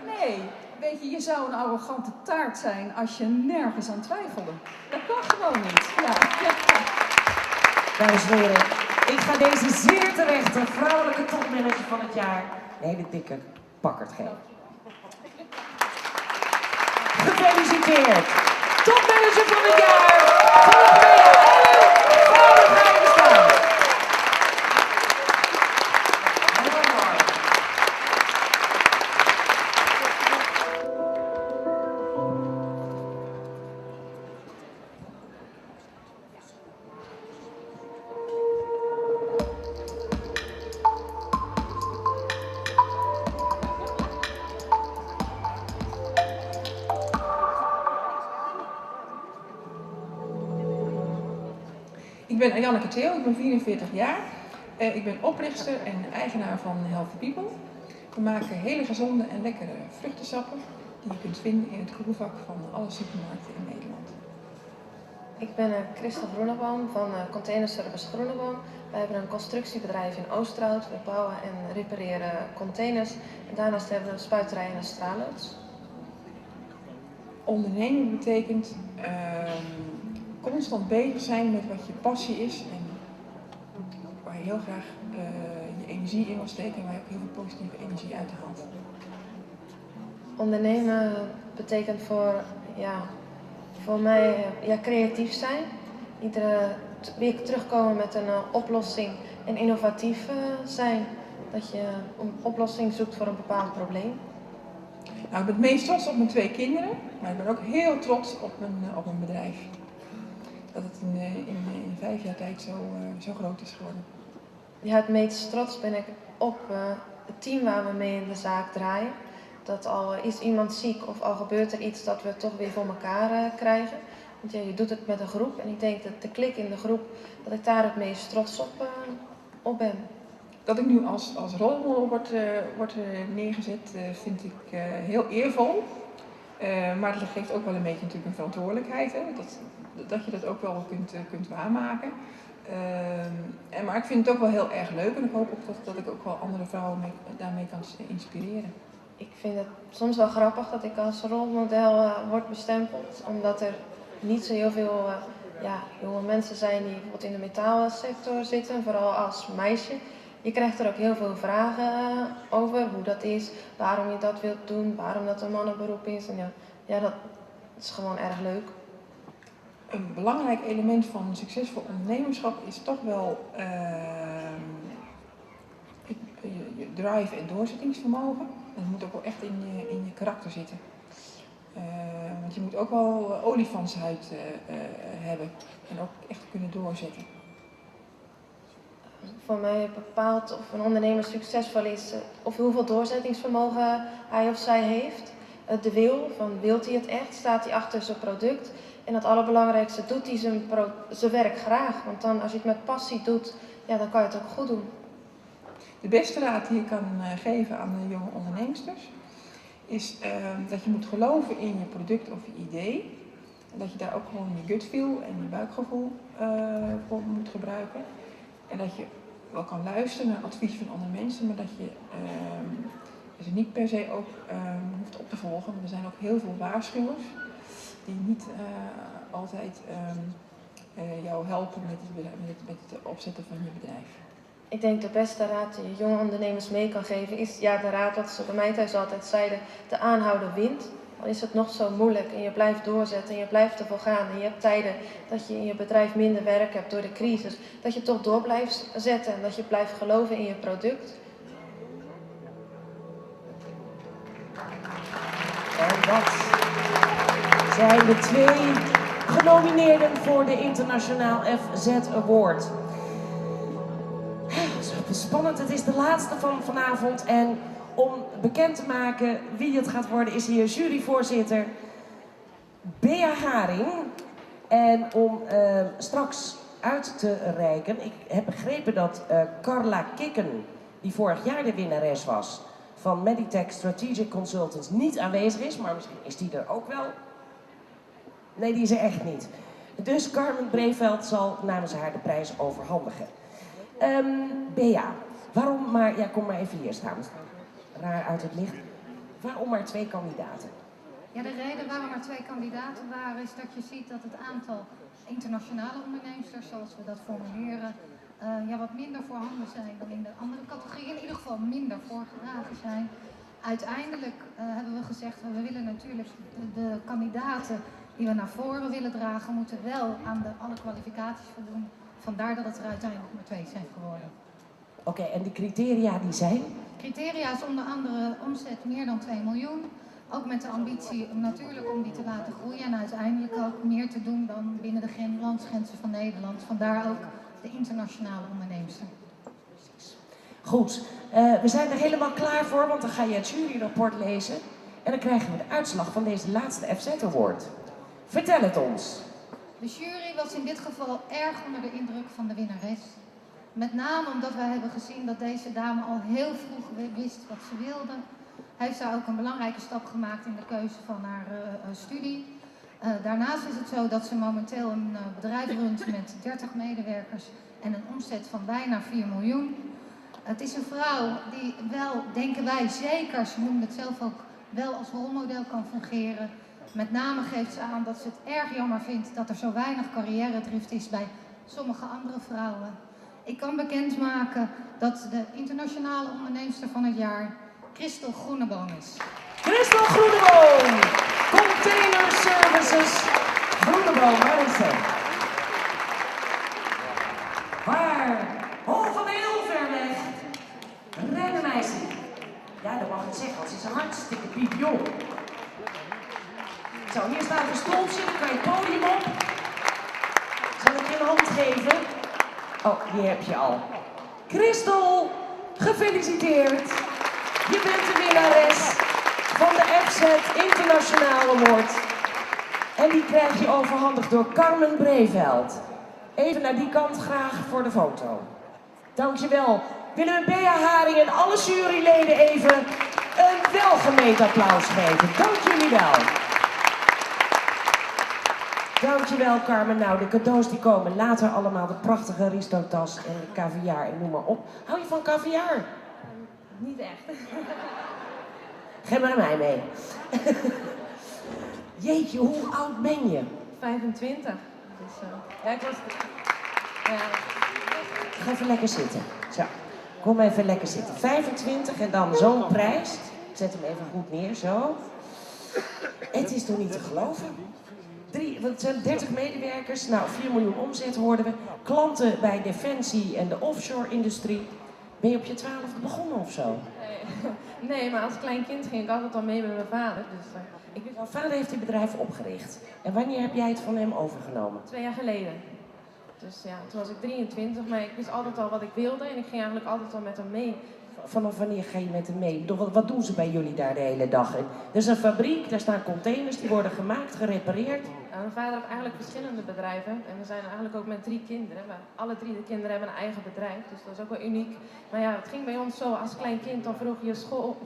Nee, weet je, je zou een arrogante taart zijn als je nergens aan twijfelde. Dat kan gewoon niet, ja. Dames en heren, ik ga deze zeer terechte vrouwelijke topmanager van het jaar een hele dikke pakkerd geven. Gefeliciteerd! Topmanager van het jaar! Volg mij Ellen Vrouwenrijnstaan! Ik ben Janneke Theo, ik ben 44 jaar. Ik ben oprichter en eigenaar van Healthy People. We maken hele gezonde en lekkere vruchtensappen die je kunt vinden in het koelvak van alle supermarkten in Nederland. Ik ben Christel Groeneboom van Containerservice Groeneboom. Wij hebben een constructiebedrijf in Oosterhout. We bouwen en repareren containers. En daarnaast hebben we een spuiterij en een straaloods. Ondernemen betekent constant bezig zijn met wat je passie is en waar je heel graag je energie in wil steken en waar je ook heel veel positieve energie uit haalt. Ondernemen betekent voor mij creatief zijn. Iedere week terugkomen met een oplossing en innovatief zijn. Dat je een oplossing zoekt voor een bepaald probleem. Nou, ik ben het meest trots op mijn 2 kinderen, maar ik ben ook heel trots op mijn bedrijf. Dat het in 5 jaar tijd zo groot is geworden. Ja, het meest trots ben ik op het team waar we mee in de zaak draaien. dat al is iemand ziek of al gebeurt er iets, dat we het toch weer voor elkaar krijgen. Want ja, je doet het met een groep en ik denk dat de klik in de groep, dat ik daar het meest trots op ben. Dat ik nu als rolmodel wordt neergezet, vind ik heel eervol. Maar dat geeft ook wel een beetje natuurlijk een verantwoordelijkheid. Hè? Dat je dat ook wel kunt waarmaken. Maar ik vind het ook wel heel erg leuk en ik hoop ook dat ik ook wel andere vrouwen daarmee kan inspireren. Ik vind het soms wel grappig dat ik als rolmodel word bestempeld, omdat er niet zo heel veel jonge mensen zijn die bijvoorbeeld in de metaalsector zitten, vooral als meisje. Je krijgt er ook heel veel vragen over, hoe dat is, waarom je dat wilt doen, waarom dat een mannenberoep is. En dat is gewoon erg leuk. Een belangrijk element van succesvol ondernemerschap is toch wel je drive en doorzettingsvermogen. Dat moet ook wel echt in je karakter zitten. Want je moet ook wel olifantshuid hebben en ook echt kunnen doorzetten. Voor mij bepaalt of een ondernemer succesvol is of hoeveel doorzettingsvermogen hij of zij heeft. De wil, wilt hij het echt? Staat hij achter zijn product? En het allerbelangrijkste, doet hij zijn werk graag? Want dan, als je het met passie doet, dan kan je het ook goed doen. De beste raad die je kan geven aan de jonge onderneemsters is dat je moet geloven in je product of je idee. En dat je daar ook gewoon je gut feel en je buikgevoel voor moet gebruiken. En dat je wel kan luisteren naar advies van andere mensen, maar dat je ze niet per se ook hoeft op te volgen. Want er zijn ook heel veel waarschuwers die niet altijd jou helpen met het opzetten van je bedrijf. Ik denk de beste raad die je jonge ondernemers mee kan geven is de raad wat ze bij mij thuis altijd zeiden, de aanhouder wint. Al is het nog zo moeilijk en je blijft doorzetten en je blijft ervoor gaan en je hebt tijden dat je in je bedrijf minder werk hebt door de crisis, dat je toch door blijft zetten en dat je blijft geloven in je product. En dat zijn de 2 genomineerden voor de Internationaal FZ Award. Spannend, het is de laatste van vanavond en om bekend te maken wie het gaat worden is hier juryvoorzitter Bea Haring. En om straks uit te reiken, ik heb begrepen dat Carla Kikken, die vorig jaar de winnares was van Meditech Strategic Consultants, niet aanwezig is, maar misschien is die er ook wel. Nee, die is er echt niet. Dus Carmen Breveld zal namens haar de prijs overhandigen. Bea, waarom maar, kom maar even hier staan. Raar uit het licht. Waarom maar 2 kandidaten? Ja, de reden waarom er 2 kandidaten waren is dat je ziet dat het aantal internationale onderneemsters, zoals we dat formuleren, wat minder voorhanden zijn dan in de andere categorieën. In ieder geval minder voorgedragen zijn. Uiteindelijk hebben we gezegd, we willen natuurlijk de kandidaten die we naar voren willen dragen, moeten wel aan alle kwalificaties voldoen. Vandaar dat het er uiteindelijk maar 2 zijn geworden. Oké, en de criteria die zijn? Criteria is onder andere omzet meer dan 2 miljoen. Ook met de ambitie om die te laten groeien en uiteindelijk ook meer te doen dan binnen de landsgrenzen van Nederland. Vandaar ook de internationale onderneemster. Goed, we zijn er helemaal klaar voor, want dan ga je het juryrapport lezen. En dan krijgen we de uitslag van deze laatste FZ Award. Vertel het ons. De jury was in dit geval erg onder de indruk van de winnares. Met name omdat wij hebben gezien dat deze dame al heel vroeg wist wat ze wilde. Heeft zij ook een belangrijke stap gemaakt in de keuze van haar studie. Daarnaast is het zo dat ze momenteel een bedrijf runt met 30 medewerkers en een omzet van bijna 4 miljoen. Het is een vrouw die wel, denken wij zeker, ze noemde het zelf ook, wel als rolmodel kan fungeren. Met name geeft ze aan dat ze het erg jammer vindt dat er zo weinig carrièredrift is bij sommige andere vrouwen. Ik kan bekendmaken dat de internationale onderneemster van het jaar Christel Groeneboom is. Christel Groeneboom! Container Services Groeneboom, waar is ze? Waar? Oh, van heel ver weg. Rennen meisje. Ja, dat mag ik zeggen, want ze is een hartstikke piepjong. Zo, hier staat een stoeltje, dan kan je het podium op. Zal ik je een hand geven? Oh, die heb je al. Christel, gefeliciteerd. Je bent de winnares van de FZ Internationaal Award. En die krijg je overhandigd door Carmen Breveld. Even naar die kant graag voor de foto. Dankjewel. Willen we Bea Haring en alle juryleden even een welgemeend applaus geven. Dank jullie wel. Dankjewel Carmen. Nou, de cadeaus die komen later allemaal. De prachtige Risto-tas en de caviar en noem maar op. Hou je van caviar? Niet echt. Geef maar aan mij mee. Jeetje, hoe oud ben je? 25. Dus, ja, ik was... Ga even lekker zitten. Zo, kom even lekker zitten. 25 en dan zo'n prijs. Ik zet hem even goed neer, zo. Het is toch niet te geloven? Want het zijn 30 medewerkers, nou 4 miljoen omzet hoorden we. Klanten bij Defensie en de offshore-industrie. Ben je op je 12e begonnen of zo? Nee, maar als klein kind ging ik altijd al mee met mijn vader. Dus, Jouw vader heeft dit bedrijf opgericht. En wanneer heb jij het van hem overgenomen? 2 jaar geleden. Dus ja, toen was ik 23, maar ik wist altijd al wat ik wilde en ik ging eigenlijk altijd al met hem mee. Vanaf wanneer ga je met hem mee? Wat doen ze bij jullie daar de hele dag? Er is een fabriek, daar staan containers, die worden gemaakt, gerepareerd. Nou, mijn vader heeft eigenlijk verschillende bedrijven en we zijn eigenlijk ook met 3 kinderen. Maar alle 3 de kinderen hebben een eigen bedrijf, dus dat is ook wel uniek. Maar ja, het ging bij ons zo, als klein kind dan vroeg je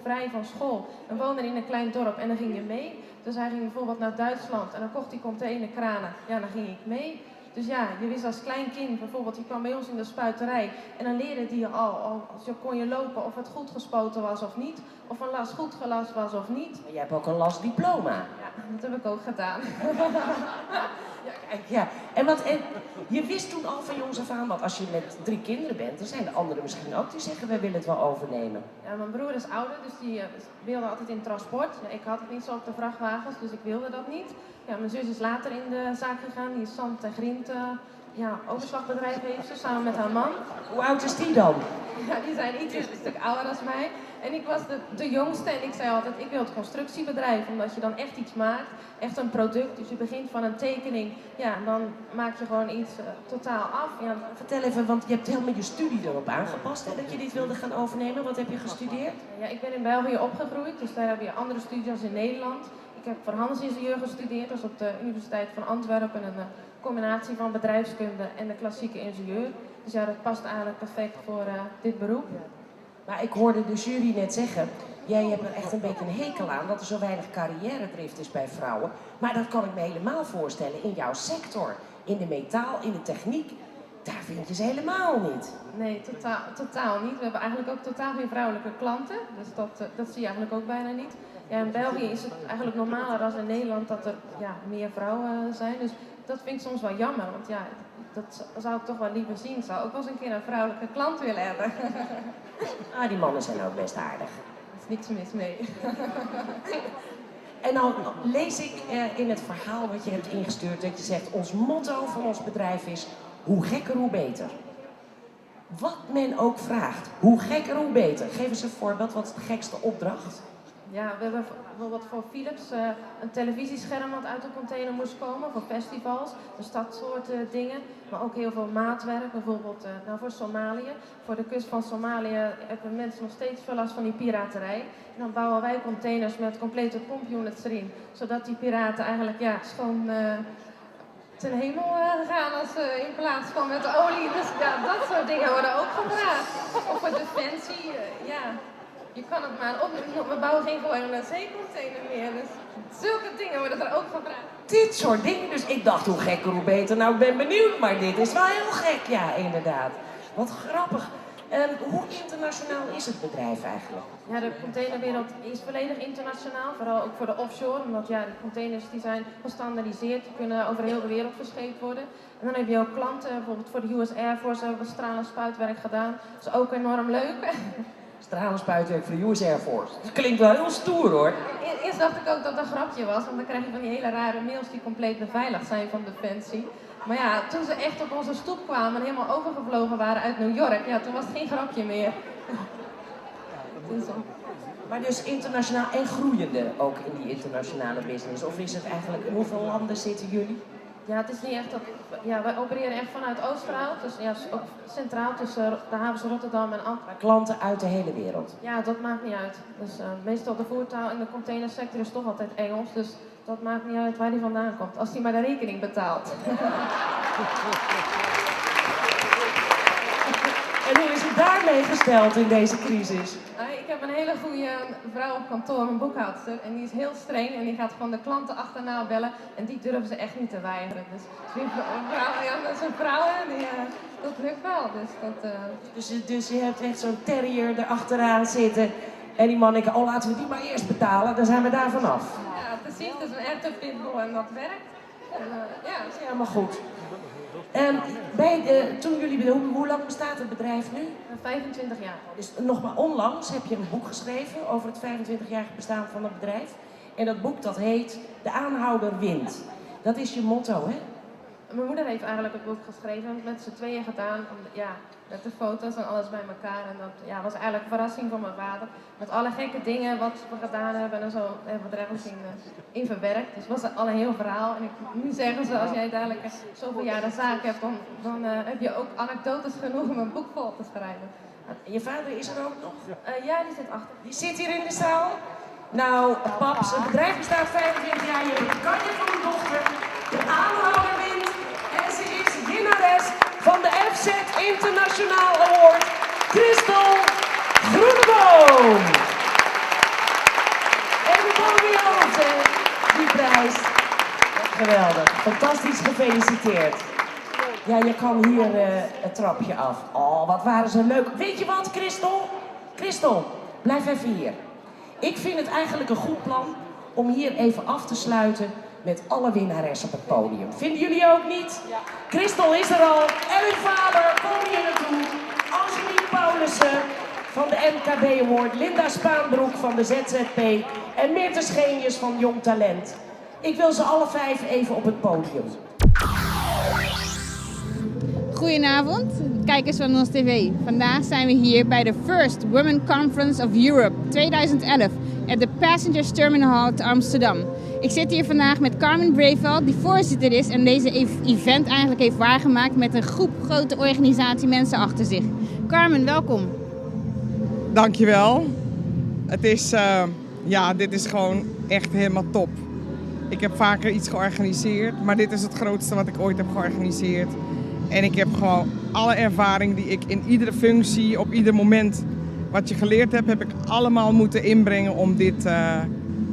vrij van school. We woonden in een klein dorp en dan ging je mee. Dus hij ging bijvoorbeeld naar Duitsland en dan kocht hij containerkranen. Ja, dan ging ik mee. Dus ja, je wist als klein kind bijvoorbeeld, je kwam bij ons in de spuiterij en dan leerde je al kon je lopen of het goed gespoten was of niet, of een las goed gelast was of niet. Maar jij hebt ook een lasdiploma. Ja, dat heb ik ook gedaan. Ja, en je wist toen al van jongs af aan, want als je met 3 kinderen bent, dan zijn de anderen misschien ook die zeggen, wij willen het wel overnemen. Ja, mijn broer is ouder, dus die wilde altijd in transport. Ja, ik had het niet zo op de vrachtwagens, dus ik wilde dat niet. Ja, mijn zus is later in de zaak gegaan, die is zand en grind, overslagbedrijf heeft ze, samen met haar man. Hoe oud is die dan? Ja, die zijn iets een stuk ouder dan mij. En ik was de jongste en ik zei altijd, ik wil het constructiebedrijf, omdat je dan echt iets maakt, echt een product. Dus je begint van een tekening, ja, en dan maak je gewoon iets totaal af. Ja. Vertel even, want je hebt helemaal je studie erop aangepast, hè, dat je dit wilde gaan overnemen. Wat heb je gestudeerd? Ja, ik ben in België opgegroeid, dus daar heb je andere studies als in Nederland. Ik heb verhandelingsingenieur gestudeerd, dus op de Universiteit van Antwerpen, een combinatie van bedrijfskunde en de klassieke ingenieur. Dus ja, dat past eigenlijk perfect voor dit beroep. Maar ik hoorde de jury net zeggen, jij hebt er echt een beetje een hekel aan dat er zo weinig carrière-drift is bij vrouwen. Maar dat kan ik me helemaal voorstellen in jouw sector, in de metaal, in de techniek. Daar vind je ze helemaal niet. Nee, totaal niet. We hebben eigenlijk ook totaal geen vrouwelijke klanten, dus dat zie je eigenlijk ook bijna niet. Ja, in België is het eigenlijk normaler dan in Nederland dat er meer vrouwen zijn. Dus dat vind ik soms wel jammer, want ja, dat zou ik toch wel liever zien. Ik zou ook wel eens een keer een vrouwelijke klant willen hebben. Die mannen zijn ook best aardig. Er is niks mis mee. En dan lees ik in het verhaal wat je hebt ingestuurd dat je zegt, ons motto van ons bedrijf is, hoe gekker hoe beter. Wat men ook vraagt, hoe gekker hoe beter. Geef eens een voorbeeld, wat is de gekste opdracht? Ja, we hebben bijvoorbeeld voor Philips een televisiescherm wat uit de container moest komen voor festivals. Dus dat soort dingen. Maar ook heel veel maatwerk, bijvoorbeeld voor Somalië. Voor de kust van Somalië hebben mensen nog steeds veel last van die piraterij. En dan bouwen wij containers met complete pompunits erin. Zodat die piraten eigenlijk schoon ten hemel gaan als in plaats van met olie. Dus ja, dat soort dingen worden ook gevraagd. Of voor Defensie, je kan het maar opnemen. We bouwen geen gewone zeecontainer meer. Dus zulke dingen worden er ook gevraagd. Dit soort dingen, dus ik dacht hoe gekker hoe beter. Nou, ik ben benieuwd, maar dit is wel heel gek, ja, inderdaad. Wat grappig. Hoe internationaal is het bedrijf eigenlijk? Ja, de containerwereld is volledig internationaal, vooral ook voor de offshore, omdat de containers die zijn gestandaardiseerd, die kunnen over heel de wereld verscheept worden. En dan heb je ook klanten, bijvoorbeeld voor de US Air Force hebben we stralend spuitwerk gedaan. Dat is ook enorm leuk. Stralend spuitwerk voor de US Air Force. Dat klinkt wel heel stoer hoor. Eerst dacht ik ook dat dat een grapje was, want dan krijg je van die hele rare mails die compleet beveiligd zijn van Defensie. Maar ja, toen ze echt op onze stoep kwamen en helemaal overgevlogen waren uit New York, ja, toen was het geen grapje meer. Maar dus internationaal en groeiende ook in die internationale business? Of is het eigenlijk, in hoeveel landen zitten jullie? Ja, het is niet echt dat. Ja, wij opereren echt vanuit Oosterhout, dus ja, ook centraal tussen de havens Rotterdam en Antwerpen. Klanten uit de hele wereld. Ja, dat maakt niet uit. Dus meestal de voertaal in de containersector is toch altijd Engels, dus dat maakt niet uit waar die vandaan komt, als die maar de rekening betaalt. En hoe is het daarmee gesteld in deze crisis? Ik heb een hele goede vrouw op kantoor, een boekhoudster, en die is heel streng en die gaat gewoon de klanten achterna bellen en die durven ze echt niet te weigeren. Dus dat is een vrouw en dat lukt wel. Dus je hebt echt zo'n terrier erachteraan zitten en die man denkt, oh laten we die maar eerst betalen, dan zijn we daar vanaf. Ja, precies, dat is een echte pitbull en dat werkt. Ja, Dat is helemaal goed. Toen jullie, hoe lang bestaat het bedrijf nu? 25 jaar. Dus nog maar onlangs heb je een boek geschreven over het 25-jarige bestaan van het bedrijf. En dat boek dat heet De aanhouder wint. Dat is je motto, hè? Mijn moeder heeft eigenlijk het boek geschreven, met z'n tweeën gedaan. Ja, met de foto's en alles bij elkaar. En dat was eigenlijk een verrassing van mijn vader. Met alle gekke dingen wat we gedaan hebben en zo hebben we er eigenlijk in verwerkt. Dus het was al een heel verhaal. En ik moet nu zeggen, als jij uiteindelijk zoveel jaar de zaak hebt, dan heb je ook anekdotes genoeg om een boek vol te schrijven. Je vader is er ook nog? Ja, die zit achter. Die zit hier in de zaal? Nou, paps, het bedrijf bestaat 25 jaar. Je hebt een kanje van een dochter. De aanhouder wint. En ze is winnares van de FZ Internationaal Award. Christel Groeneboom. En de bovenjaarse, die prijs. Geweldig. Fantastisch gefeliciteerd. Ja, je kan hier het trapje af. Oh, wat waren ze leuk. Weet je wat, Christel? Christel, blijf even hier. Ik vind het eigenlijk een goed plan om hier even af te sluiten met alle winnaressen op het podium. Vinden jullie ook niet? Ja. Christel is er al. En uw vader, kom hier naartoe. Angelique Paulussen van de MKB Award. Linda Spaanbroek van de ZZP. En Meerte Scheenius van Jong Talent. Ik wil ze alle 5 even op het podium. Goedenavond, kijkers van Nos TV. Vandaag zijn we hier bij de First Women Conference of Europe 2011 at the Passengers Terminal Hall te Amsterdam. Ik zit hier vandaag met Carmen Breveld, die voorzitter is en deze event eigenlijk heeft waargemaakt met een grote organisatie mensen achter zich. Carmen, welkom. Dankjewel. Het is, dit is gewoon echt helemaal top. Ik heb vaker iets georganiseerd, maar dit is het grootste wat ik ooit heb georganiseerd. En ik heb gewoon alle ervaring die ik in iedere functie, op ieder moment wat je geleerd hebt, heb ik allemaal moeten inbrengen om dit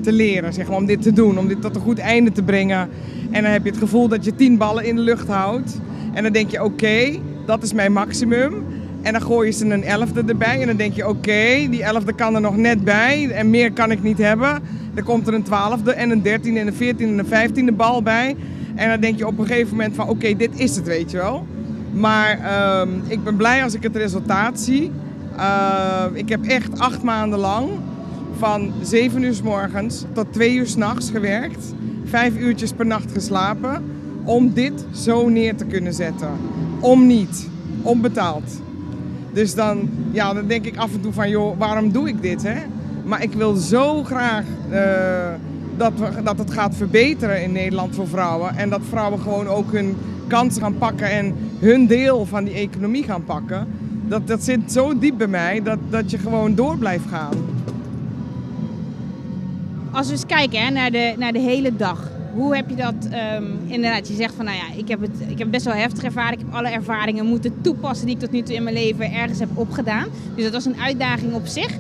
te leren. Zeg maar, om dit te doen, om dit tot een goed einde te brengen. En dan heb je het gevoel dat je 10 ballen in de lucht houdt. En dan denk je, oké, dat is mijn maximum. En dan gooi je ze een 11e erbij. En dan denk je, oké, die 11e kan er nog net bij. En meer kan ik niet hebben. Dan komt er een 12e en een 13e en een 14e en een 15e bal bij. En dan denk je op een gegeven moment van oké, dit is het, weet je wel. Maar ik ben blij als ik het resultaat zie. Ik heb echt 8 maanden lang van 7 uur 's morgens tot 2 uur 's nachts gewerkt. 5 uurtjes per nacht geslapen om dit zo neer te kunnen zetten. Om niet, onbetaald. Dus dan denk ik af en toe van joh, waarom doe ik dit, hè? Maar ik wil zo graag dat het gaat verbeteren in Nederland voor vrouwen. En dat vrouwen gewoon ook hun kansen gaan pakken en hun deel van die economie gaan pakken. Dat zit zo diep bij mij dat je gewoon door blijft gaan. Als we eens kijken naar de hele dag. Hoe heb je dat inderdaad? Je zegt van ik heb best wel heftige ervaring. Ik heb alle ervaringen moeten toepassen die ik tot nu toe in mijn leven ergens heb opgedaan. Dus dat was een uitdaging op zich.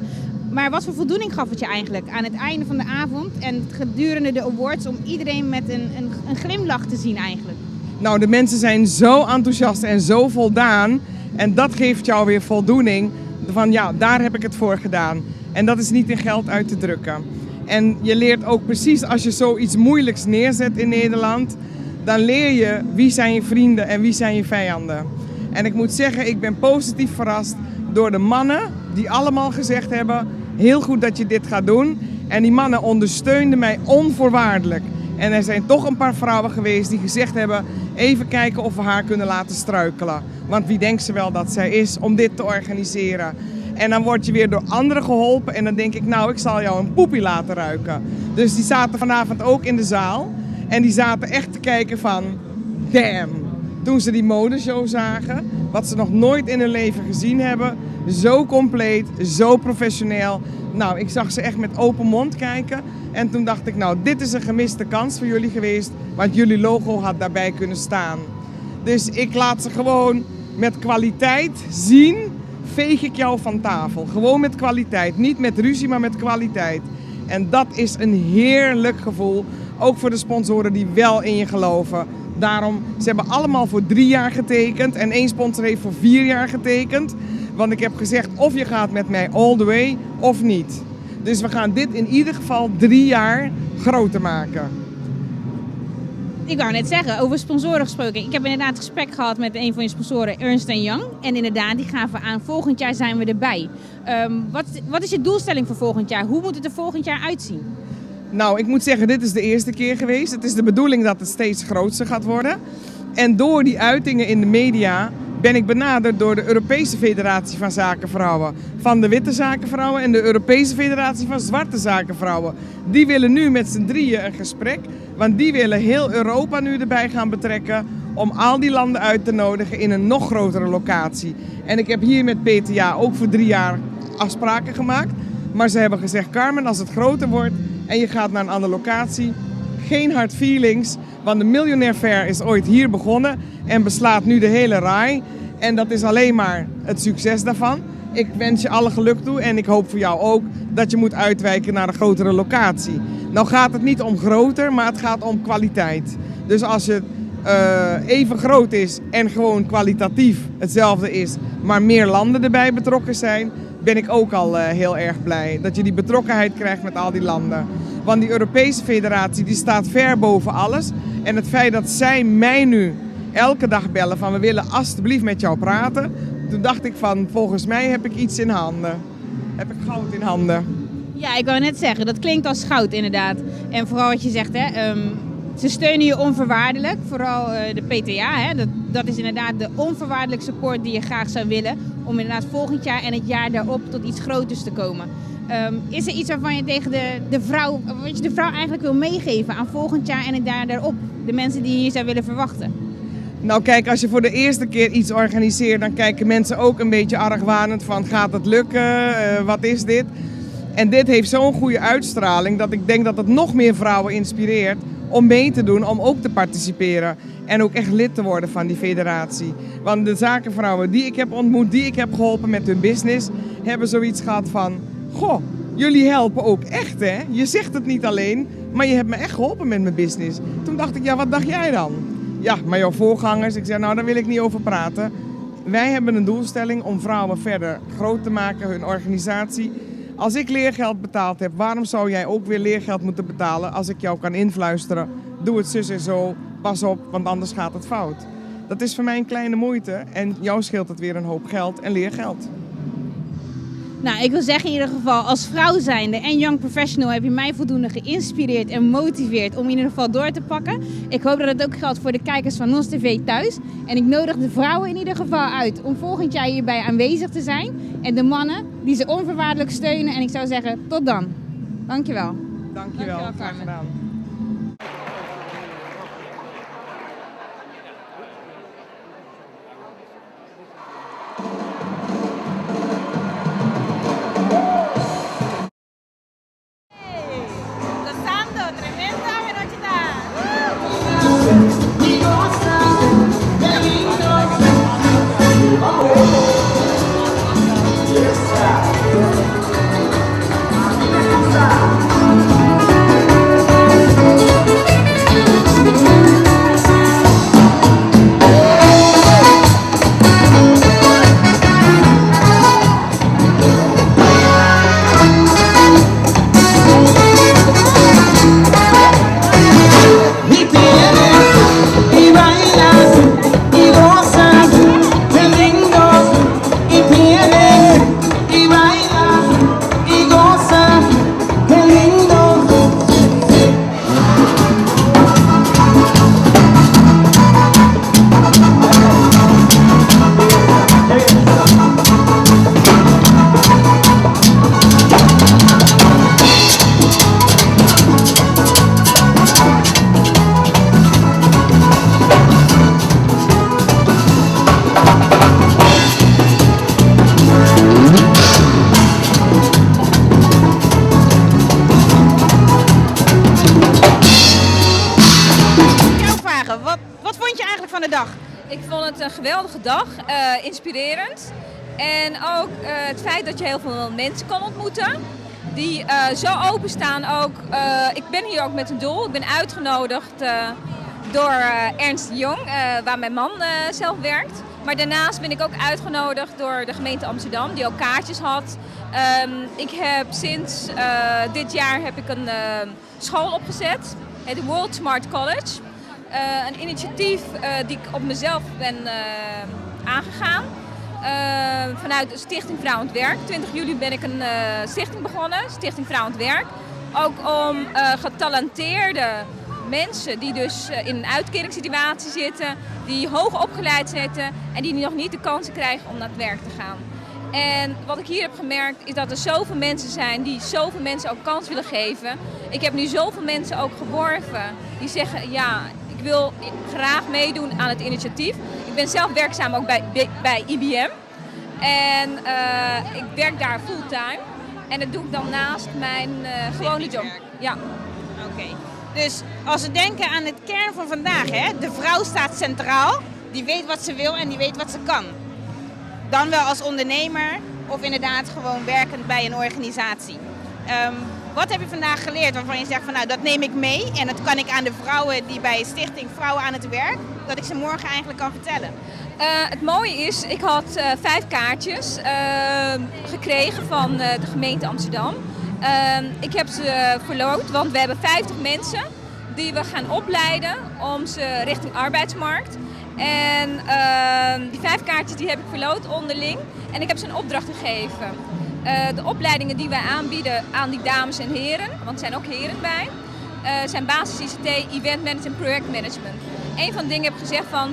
Maar wat voor voldoening gaf het je eigenlijk aan het einde van de avond en gedurende de awards om iedereen met een glimlach te zien eigenlijk? Nou, de mensen zijn zo enthousiast en zo voldaan en dat geeft jou weer voldoening van daar heb ik het voor gedaan. En dat is niet in geld uit te drukken. En je leert ook precies als je zoiets moeilijks neerzet in Nederland, dan leer je wie zijn je vrienden en wie zijn je vijanden. En ik moet zeggen, ik ben positief verrast door de mannen die allemaal gezegd hebben, heel goed dat je dit gaat doen. En die mannen ondersteunden mij onvoorwaardelijk. En er zijn toch een paar vrouwen geweest die gezegd hebben, even kijken of we haar kunnen laten struikelen. Want wie denkt ze wel dat zij is om dit te organiseren? En dan word je weer door anderen geholpen en dan denk ik, ik zal jou een poepie laten ruiken. Dus die zaten vanavond ook in de zaal en die zaten echt te kijken van, damn. Toen ze die modeshow zagen, wat ze nog nooit in hun leven gezien hebben. Zo compleet, zo professioneel. Nou, ik zag ze echt met open mond kijken. En toen dacht ik, nou, dit is een gemiste kans voor jullie geweest. Want jullie logo had daarbij kunnen staan. Dus ik laat ze gewoon met kwaliteit zien, veeg ik jou van tafel. Gewoon met kwaliteit. Niet met ruzie, maar met kwaliteit. En dat is een heerlijk gevoel. Ook voor de sponsoren die wel in je geloven. Daarom, ze hebben allemaal voor 3 jaar getekend. En 1 sponsor heeft voor 4 jaar getekend. Want ik heb gezegd, of je gaat met mij all the way, of niet. Dus we gaan dit in ieder geval 3 jaar groter maken. Ik wou net zeggen, over sponsoren gesproken. Ik heb inderdaad een gesprek gehad met een van je sponsoren, Ernst & Young. En inderdaad, die gaven aan, volgend jaar zijn we erbij. Wat is je doelstelling voor volgend jaar? Hoe moet het er volgend jaar uitzien? Nou, ik moet zeggen, dit is de eerste keer geweest. Het is de bedoeling dat het steeds groter gaat worden. En door die uitingen in de media ben ik benaderd door de Europese Federatie van Zakenvrouwen. Van de Witte Zakenvrouwen en de Europese Federatie van Zwarte Zakenvrouwen. Die willen nu met z'n drieën een gesprek. Want die willen heel Europa nu erbij gaan betrekken om al die landen uit te nodigen in een nog grotere locatie. En ik heb hier met PTA ook voor 3 jaar afspraken gemaakt. Maar ze hebben gezegd, Carmen, als het groter wordt en je gaat naar een andere locatie, geen hard feelings. Want de Millionaire Fair is ooit hier begonnen en beslaat nu de hele RAI. En dat is alleen maar het succes daarvan. Ik wens je alle geluk toe en ik hoop voor jou ook dat je moet uitwijken naar een grotere locatie. Nou gaat het niet om groter, maar het gaat om kwaliteit. Dus als het even groot is en gewoon kwalitatief hetzelfde is, maar meer landen erbij betrokken zijn, ben ik ook al heel erg blij. Dat je die betrokkenheid krijgt met al die landen. Want die Europese Federatie die staat ver boven alles. En het feit dat zij mij nu elke dag bellen van we willen alstublieft met jou praten. Toen dacht ik van volgens mij heb ik iets in handen. Heb ik goud in handen. Ja, ik wou net zeggen, dat klinkt als goud inderdaad. En vooral wat je zegt, hè, ze steunen je onvoorwaardelijk. Vooral de PTA, hè, dat is inderdaad de onvoorwaardelijke support die je graag zou willen. Om inderdaad volgend jaar en het jaar daarop tot iets groters te komen. Is er iets waarvan je tegen de vrouw, wat je de vrouw eigenlijk wil meegeven aan volgend jaar en het jaar daarop? De mensen die je hier zou willen verwachten? Nou kijk, als je voor de eerste keer iets organiseert, dan kijken mensen ook een beetje argwanend van gaat het lukken, wat is dit? En dit heeft zo'n goede uitstraling dat ik denk dat het nog meer vrouwen inspireert om mee te doen, om ook te participeren. En ook echt lid te worden van die federatie. Want de zakenvrouwen die ik heb ontmoet, die ik heb geholpen met hun business, hebben zoiets gehad van, goh, jullie helpen ook echt hè. Je zegt het niet alleen, maar je hebt me echt geholpen met mijn business. Toen dacht ik, ja wat dacht jij dan? Ja, maar jouw voorgangers, ik zei nou daar wil ik niet over praten. Wij hebben een doelstelling om vrouwen verder groot te maken, hun organisatie. Als ik leergeld betaald heb, waarom zou jij ook weer leergeld moeten betalen als ik jou kan influisteren? Doe het zus en zo, pas op, want anders gaat het fout. Dat is voor mij een kleine moeite en jou scheelt het weer een hoop geld en leergeld. Nou, ik wil zeggen in ieder geval, als vrouw zijnde en young professional heb je mij voldoende geïnspireerd en motiveerd om in ieder geval door te pakken. Ik hoop dat het ook geldt voor de kijkers van NOS TV thuis. En ik nodig de vrouwen in ieder geval uit om volgend jaar hierbij aanwezig te zijn. En de mannen die ze onvoorwaardelijk steunen. En ik zou zeggen, tot dan. Dankjewel. Dankjewel, graag gedaan. Ik vond het een geweldige dag, inspirerend. En ook het feit dat je heel veel mensen kan ontmoeten die zo openstaan ook. Ik ben hier ook met een doel. Ik ben uitgenodigd door Ernst de Jong, waar mijn man zelf werkt. Maar daarnaast ben ik ook uitgenodigd door de gemeente Amsterdam, die ook kaartjes had. Ik heb sinds dit jaar heb ik een school opgezet, het World Smart College. Een initiatief die ik op mezelf ben aangegaan. Vanuit de Stichting Vrouw aan het Werk. 20 juli ben ik een stichting begonnen, Stichting Vrouw aan het Werk. Ook om getalenteerde mensen die dus in een uitkeringssituatie zitten, die hoog opgeleid zitten en die nog niet de kansen krijgen om naar het werk te gaan. En wat ik hier heb gemerkt is dat er zoveel mensen zijn die zoveel mensen ook kans willen geven. Ik heb nu zoveel mensen ook geworven die zeggen, ja, ik wil graag meedoen aan het initiatief. Ik ben zelf werkzaam ook bij IBM en ik werk daar fulltime. En dat doe ik dan naast mijn gewone job. Ja. Oké. Dus als we denken aan het kern van vandaag, hè, de vrouw staat centraal, die weet wat ze wil en die weet wat ze kan. Dan wel als ondernemer of inderdaad gewoon werkend bij een organisatie. Wat heb je vandaag geleerd waarvan je zegt van nou dat neem ik mee en dat kan ik aan de vrouwen die bij Stichting Vrouwen aan het Werk, dat ik ze morgen eigenlijk kan vertellen? Het mooie is, ik had 5 kaartjes gekregen van de gemeente Amsterdam. Ik heb ze verloot, want we hebben 50 mensen die we gaan opleiden om ze richting arbeidsmarkt. En die 5 kaartjes die heb ik verloot onderling en ik heb ze een opdracht gegeven. De opleidingen die wij aanbieden aan die dames en heren, want er zijn ook heren bij, zijn basis ICT, event management en projectmanagement. Een van de dingen heb ik gezegd van,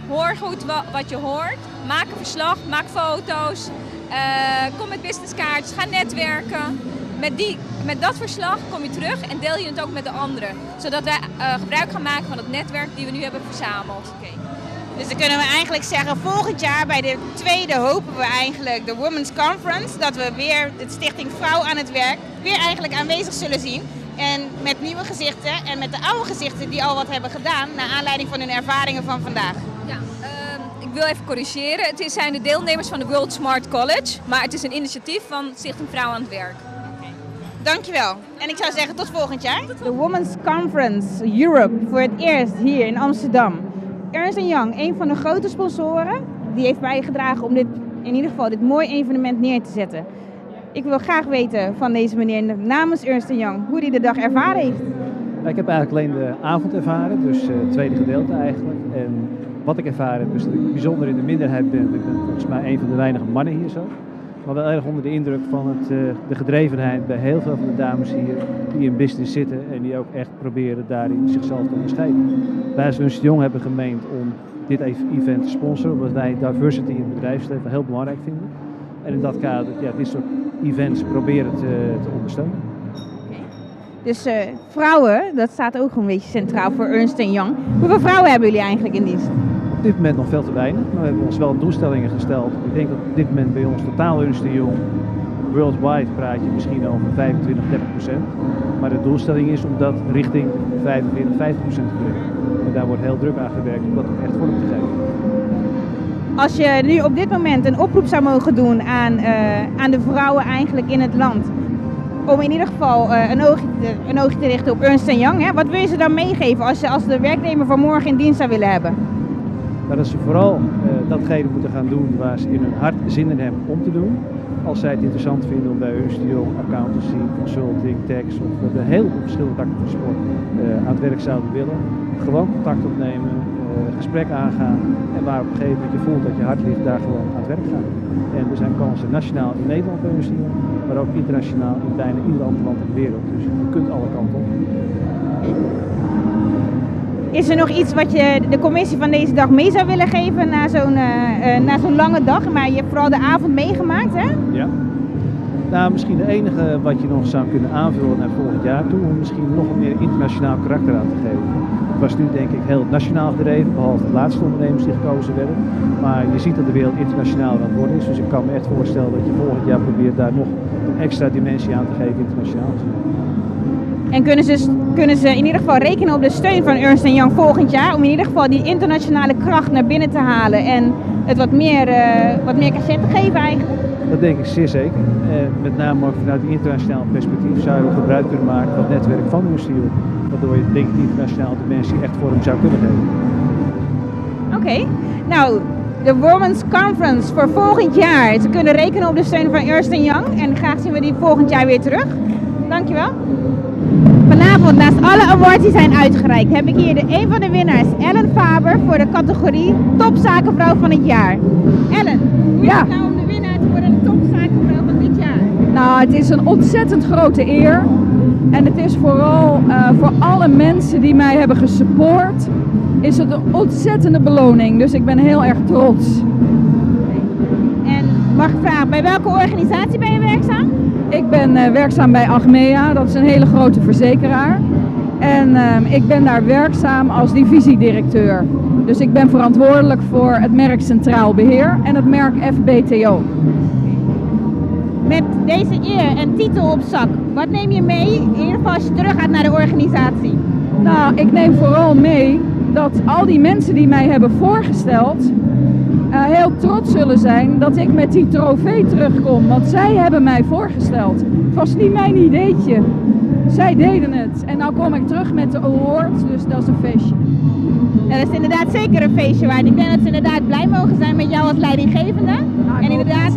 hoor goed wat je hoort, maak een verslag, maak foto's, kom met businesskaartjes, ga netwerken. Met dat verslag kom je terug en deel je het ook met de anderen. Zodat wij gebruik gaan maken van het netwerk die we nu hebben verzameld. Okay. Dus dan kunnen we eigenlijk zeggen, volgend jaar bij de tweede hopen we eigenlijk de Women's Conference. Dat we weer het Stichting Vrouw aan het Werk weer eigenlijk aanwezig zullen zien. En met nieuwe gezichten en met de oude gezichten die al wat hebben gedaan naar aanleiding van hun ervaringen van vandaag. Ja, ik wil even corrigeren. Het zijn de deelnemers van de World Smart College. Maar het is een initiatief van Stichting Vrouw aan het Werk. Dankjewel. En ik zou zeggen tot volgend jaar. De Women's Conference Europe voor het eerst hier in Amsterdam. Ernst & Young, een van de grote sponsoren, die heeft bijgedragen om in ieder geval dit mooie evenement neer te zetten. Ik wil graag weten van deze meneer namens Ernst & Young hoe hij de dag ervaren heeft. Ik heb eigenlijk alleen de avond ervaren, dus het tweede gedeelte eigenlijk. En wat ik ervaren heb is dat ik bijzonder in de minderheid ben. Ik ben volgens mij een van de weinige mannen hier zo. Maar wel erg onder de indruk van de gedrevenheid bij heel veel van de dames hier die in business zitten en die ook echt proberen daarin zichzelf te onderscheiden. Wij als Ernst & Young hebben gemeend om dit event te sponsoren, omdat wij diversity in het bedrijfsleven heel belangrijk vinden. En in dat kader, ja, dit soort events proberen te ondersteunen. Dus vrouwen, dat staat ook een beetje centraal voor Ernst & Young. Hoeveel vrouwen hebben jullie eigenlijk in dienst? Op dit moment nog veel te weinig, maar we hebben ons wel doelstellingen gesteld. Ik denk dat op dit moment bij ons totaal Ernst & Young, worldwide praat je misschien over 25-30%. Maar de doelstelling is om dat richting 45-50% te brengen. En daar wordt heel druk aan gewerkt om dat ook echt vorm te geven. Als je nu op dit moment een oproep zou mogen doen aan de vrouwen eigenlijk in het land, om in ieder geval een oogje te richten op Ernst & Young, hè? Wat wil je ze dan meegeven als de werknemer van morgen in dienst zou willen hebben? Dat ze vooral datgene moeten gaan doen waar ze in hun hart zin in hebben om te doen. Als zij het interessant vinden om bij Ernst & Young, accountancy, consulting, tax of de heel verschillende takken van sport aan het werk zouden willen. Gewoon contact opnemen, gesprek aangaan en waar op een gegeven moment je voelt dat je hart ligt, daar gewoon aan het werk gaan. En er zijn kansen nationaal in Nederland bij Ernst & Young, maar ook internationaal in bijna ieder ander land in de wereld. Dus je kunt alle kanten op. Is er nog iets wat je de commissie van deze dag mee zou willen geven na zo'n lange dag? Maar je hebt vooral de avond meegemaakt, hè? Ja. Nou, misschien het enige wat je nog zou kunnen aanvullen naar volgend jaar toe, om misschien nog wat meer internationaal karakter aan te geven. Het was nu denk ik heel nationaal gedreven, behalve de laatste ondernemers die gekozen werden. Maar je ziet dat de wereld internationaal aan het worden is, dus ik kan me echt voorstellen dat je volgend jaar probeert daar nog een extra dimensie aan te geven internationaal. En kunnen ze in ieder geval rekenen op de steun van Ernst & Young volgend jaar om in ieder geval die internationale kracht naar binnen te halen en het wat meer cachet te geven eigenlijk? Dat denk ik zeer zeker. Met name ook vanuit het internationaal perspectief zou je gebruik kunnen maken van het netwerk van Ernst & Young, waardoor je denk ik internationaal dimensie echt vorm zou kunnen geven. Oké, nou de Women's Conference voor volgend jaar. Ze kunnen rekenen op de steun van Ernst & Young en graag zien we die volgend jaar weer terug. Dankjewel. Vanavond, naast alle awards die zijn uitgereikt, heb ik hier een van de winnaars, Ellen Faber, voor de categorie Topzakenvrouw van het jaar. Ellen, hoe is het nou om de winnaar te worden, de Topzakenvrouw van dit jaar? Nou, het is een ontzettend grote eer. En het is vooral voor alle mensen die mij hebben gesupport, is het een ontzettende beloning. Dus ik ben heel erg trots. En mag ik vragen, bij welke organisatie ben je werkzaam? Ik ben werkzaam bij Achmea, dat is een hele grote verzekeraar. En ik ben daar werkzaam als divisiedirecteur. Dus ik ben verantwoordelijk voor het merk Centraal Beheer en het merk FBTO. Met deze eer en titel op zak, wat neem je mee, in ieder geval als je terug gaat naar de organisatie? Nou, ik neem vooral mee dat al die mensen die mij hebben voorgesteld heel trots zullen zijn dat ik met die trofee terugkom. Want zij hebben mij voorgesteld. Het was niet mijn ideetje. Zij deden het. En nou kom ik terug met de award, dus dat is een feestje. Ja, dat is inderdaad zeker een feestje waard. Ik denk dat ze inderdaad blij mogen zijn met jou als leidinggevende. Nou, en inderdaad,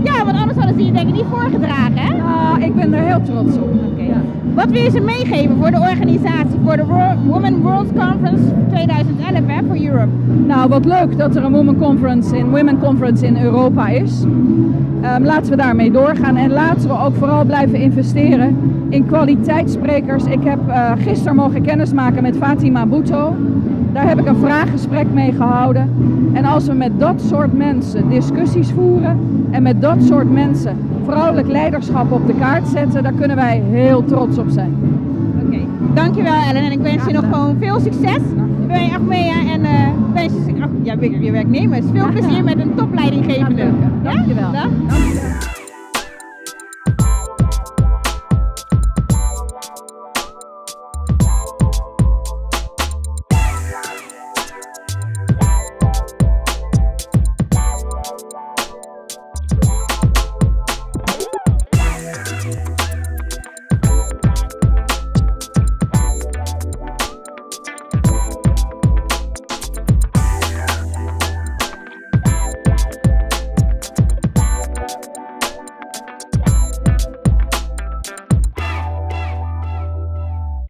ja, want anders hadden ze je denk ik niet voorgedragen, hè? Ja, ik ben er heel trots op. Okay. Ja. Wat wil je ze meegeven voor de organisatie, voor de Women World Conference 2011 hè, voor Europe? Nou, wat leuk dat er een Women Conference in Europa is. Laten we daarmee doorgaan en laten we ook vooral blijven investeren in kwaliteitssprekers. Ik heb gisteren mogen kennismaken met Fatima Bhutto. Daar heb ik een vraaggesprek mee gehouden. En als we met dat soort mensen discussies voeren en met dat soort mensen vrouwelijk leiderschap op de kaart zetten, daar kunnen wij heel trots op zijn. Oké, dankjewel Ellen en ik wens je nog gewoon veel succes bij Achmea en wens je werknemers veel plezier met een topleidinggevende. Ja, dankjewel. Ja? Dankjewel.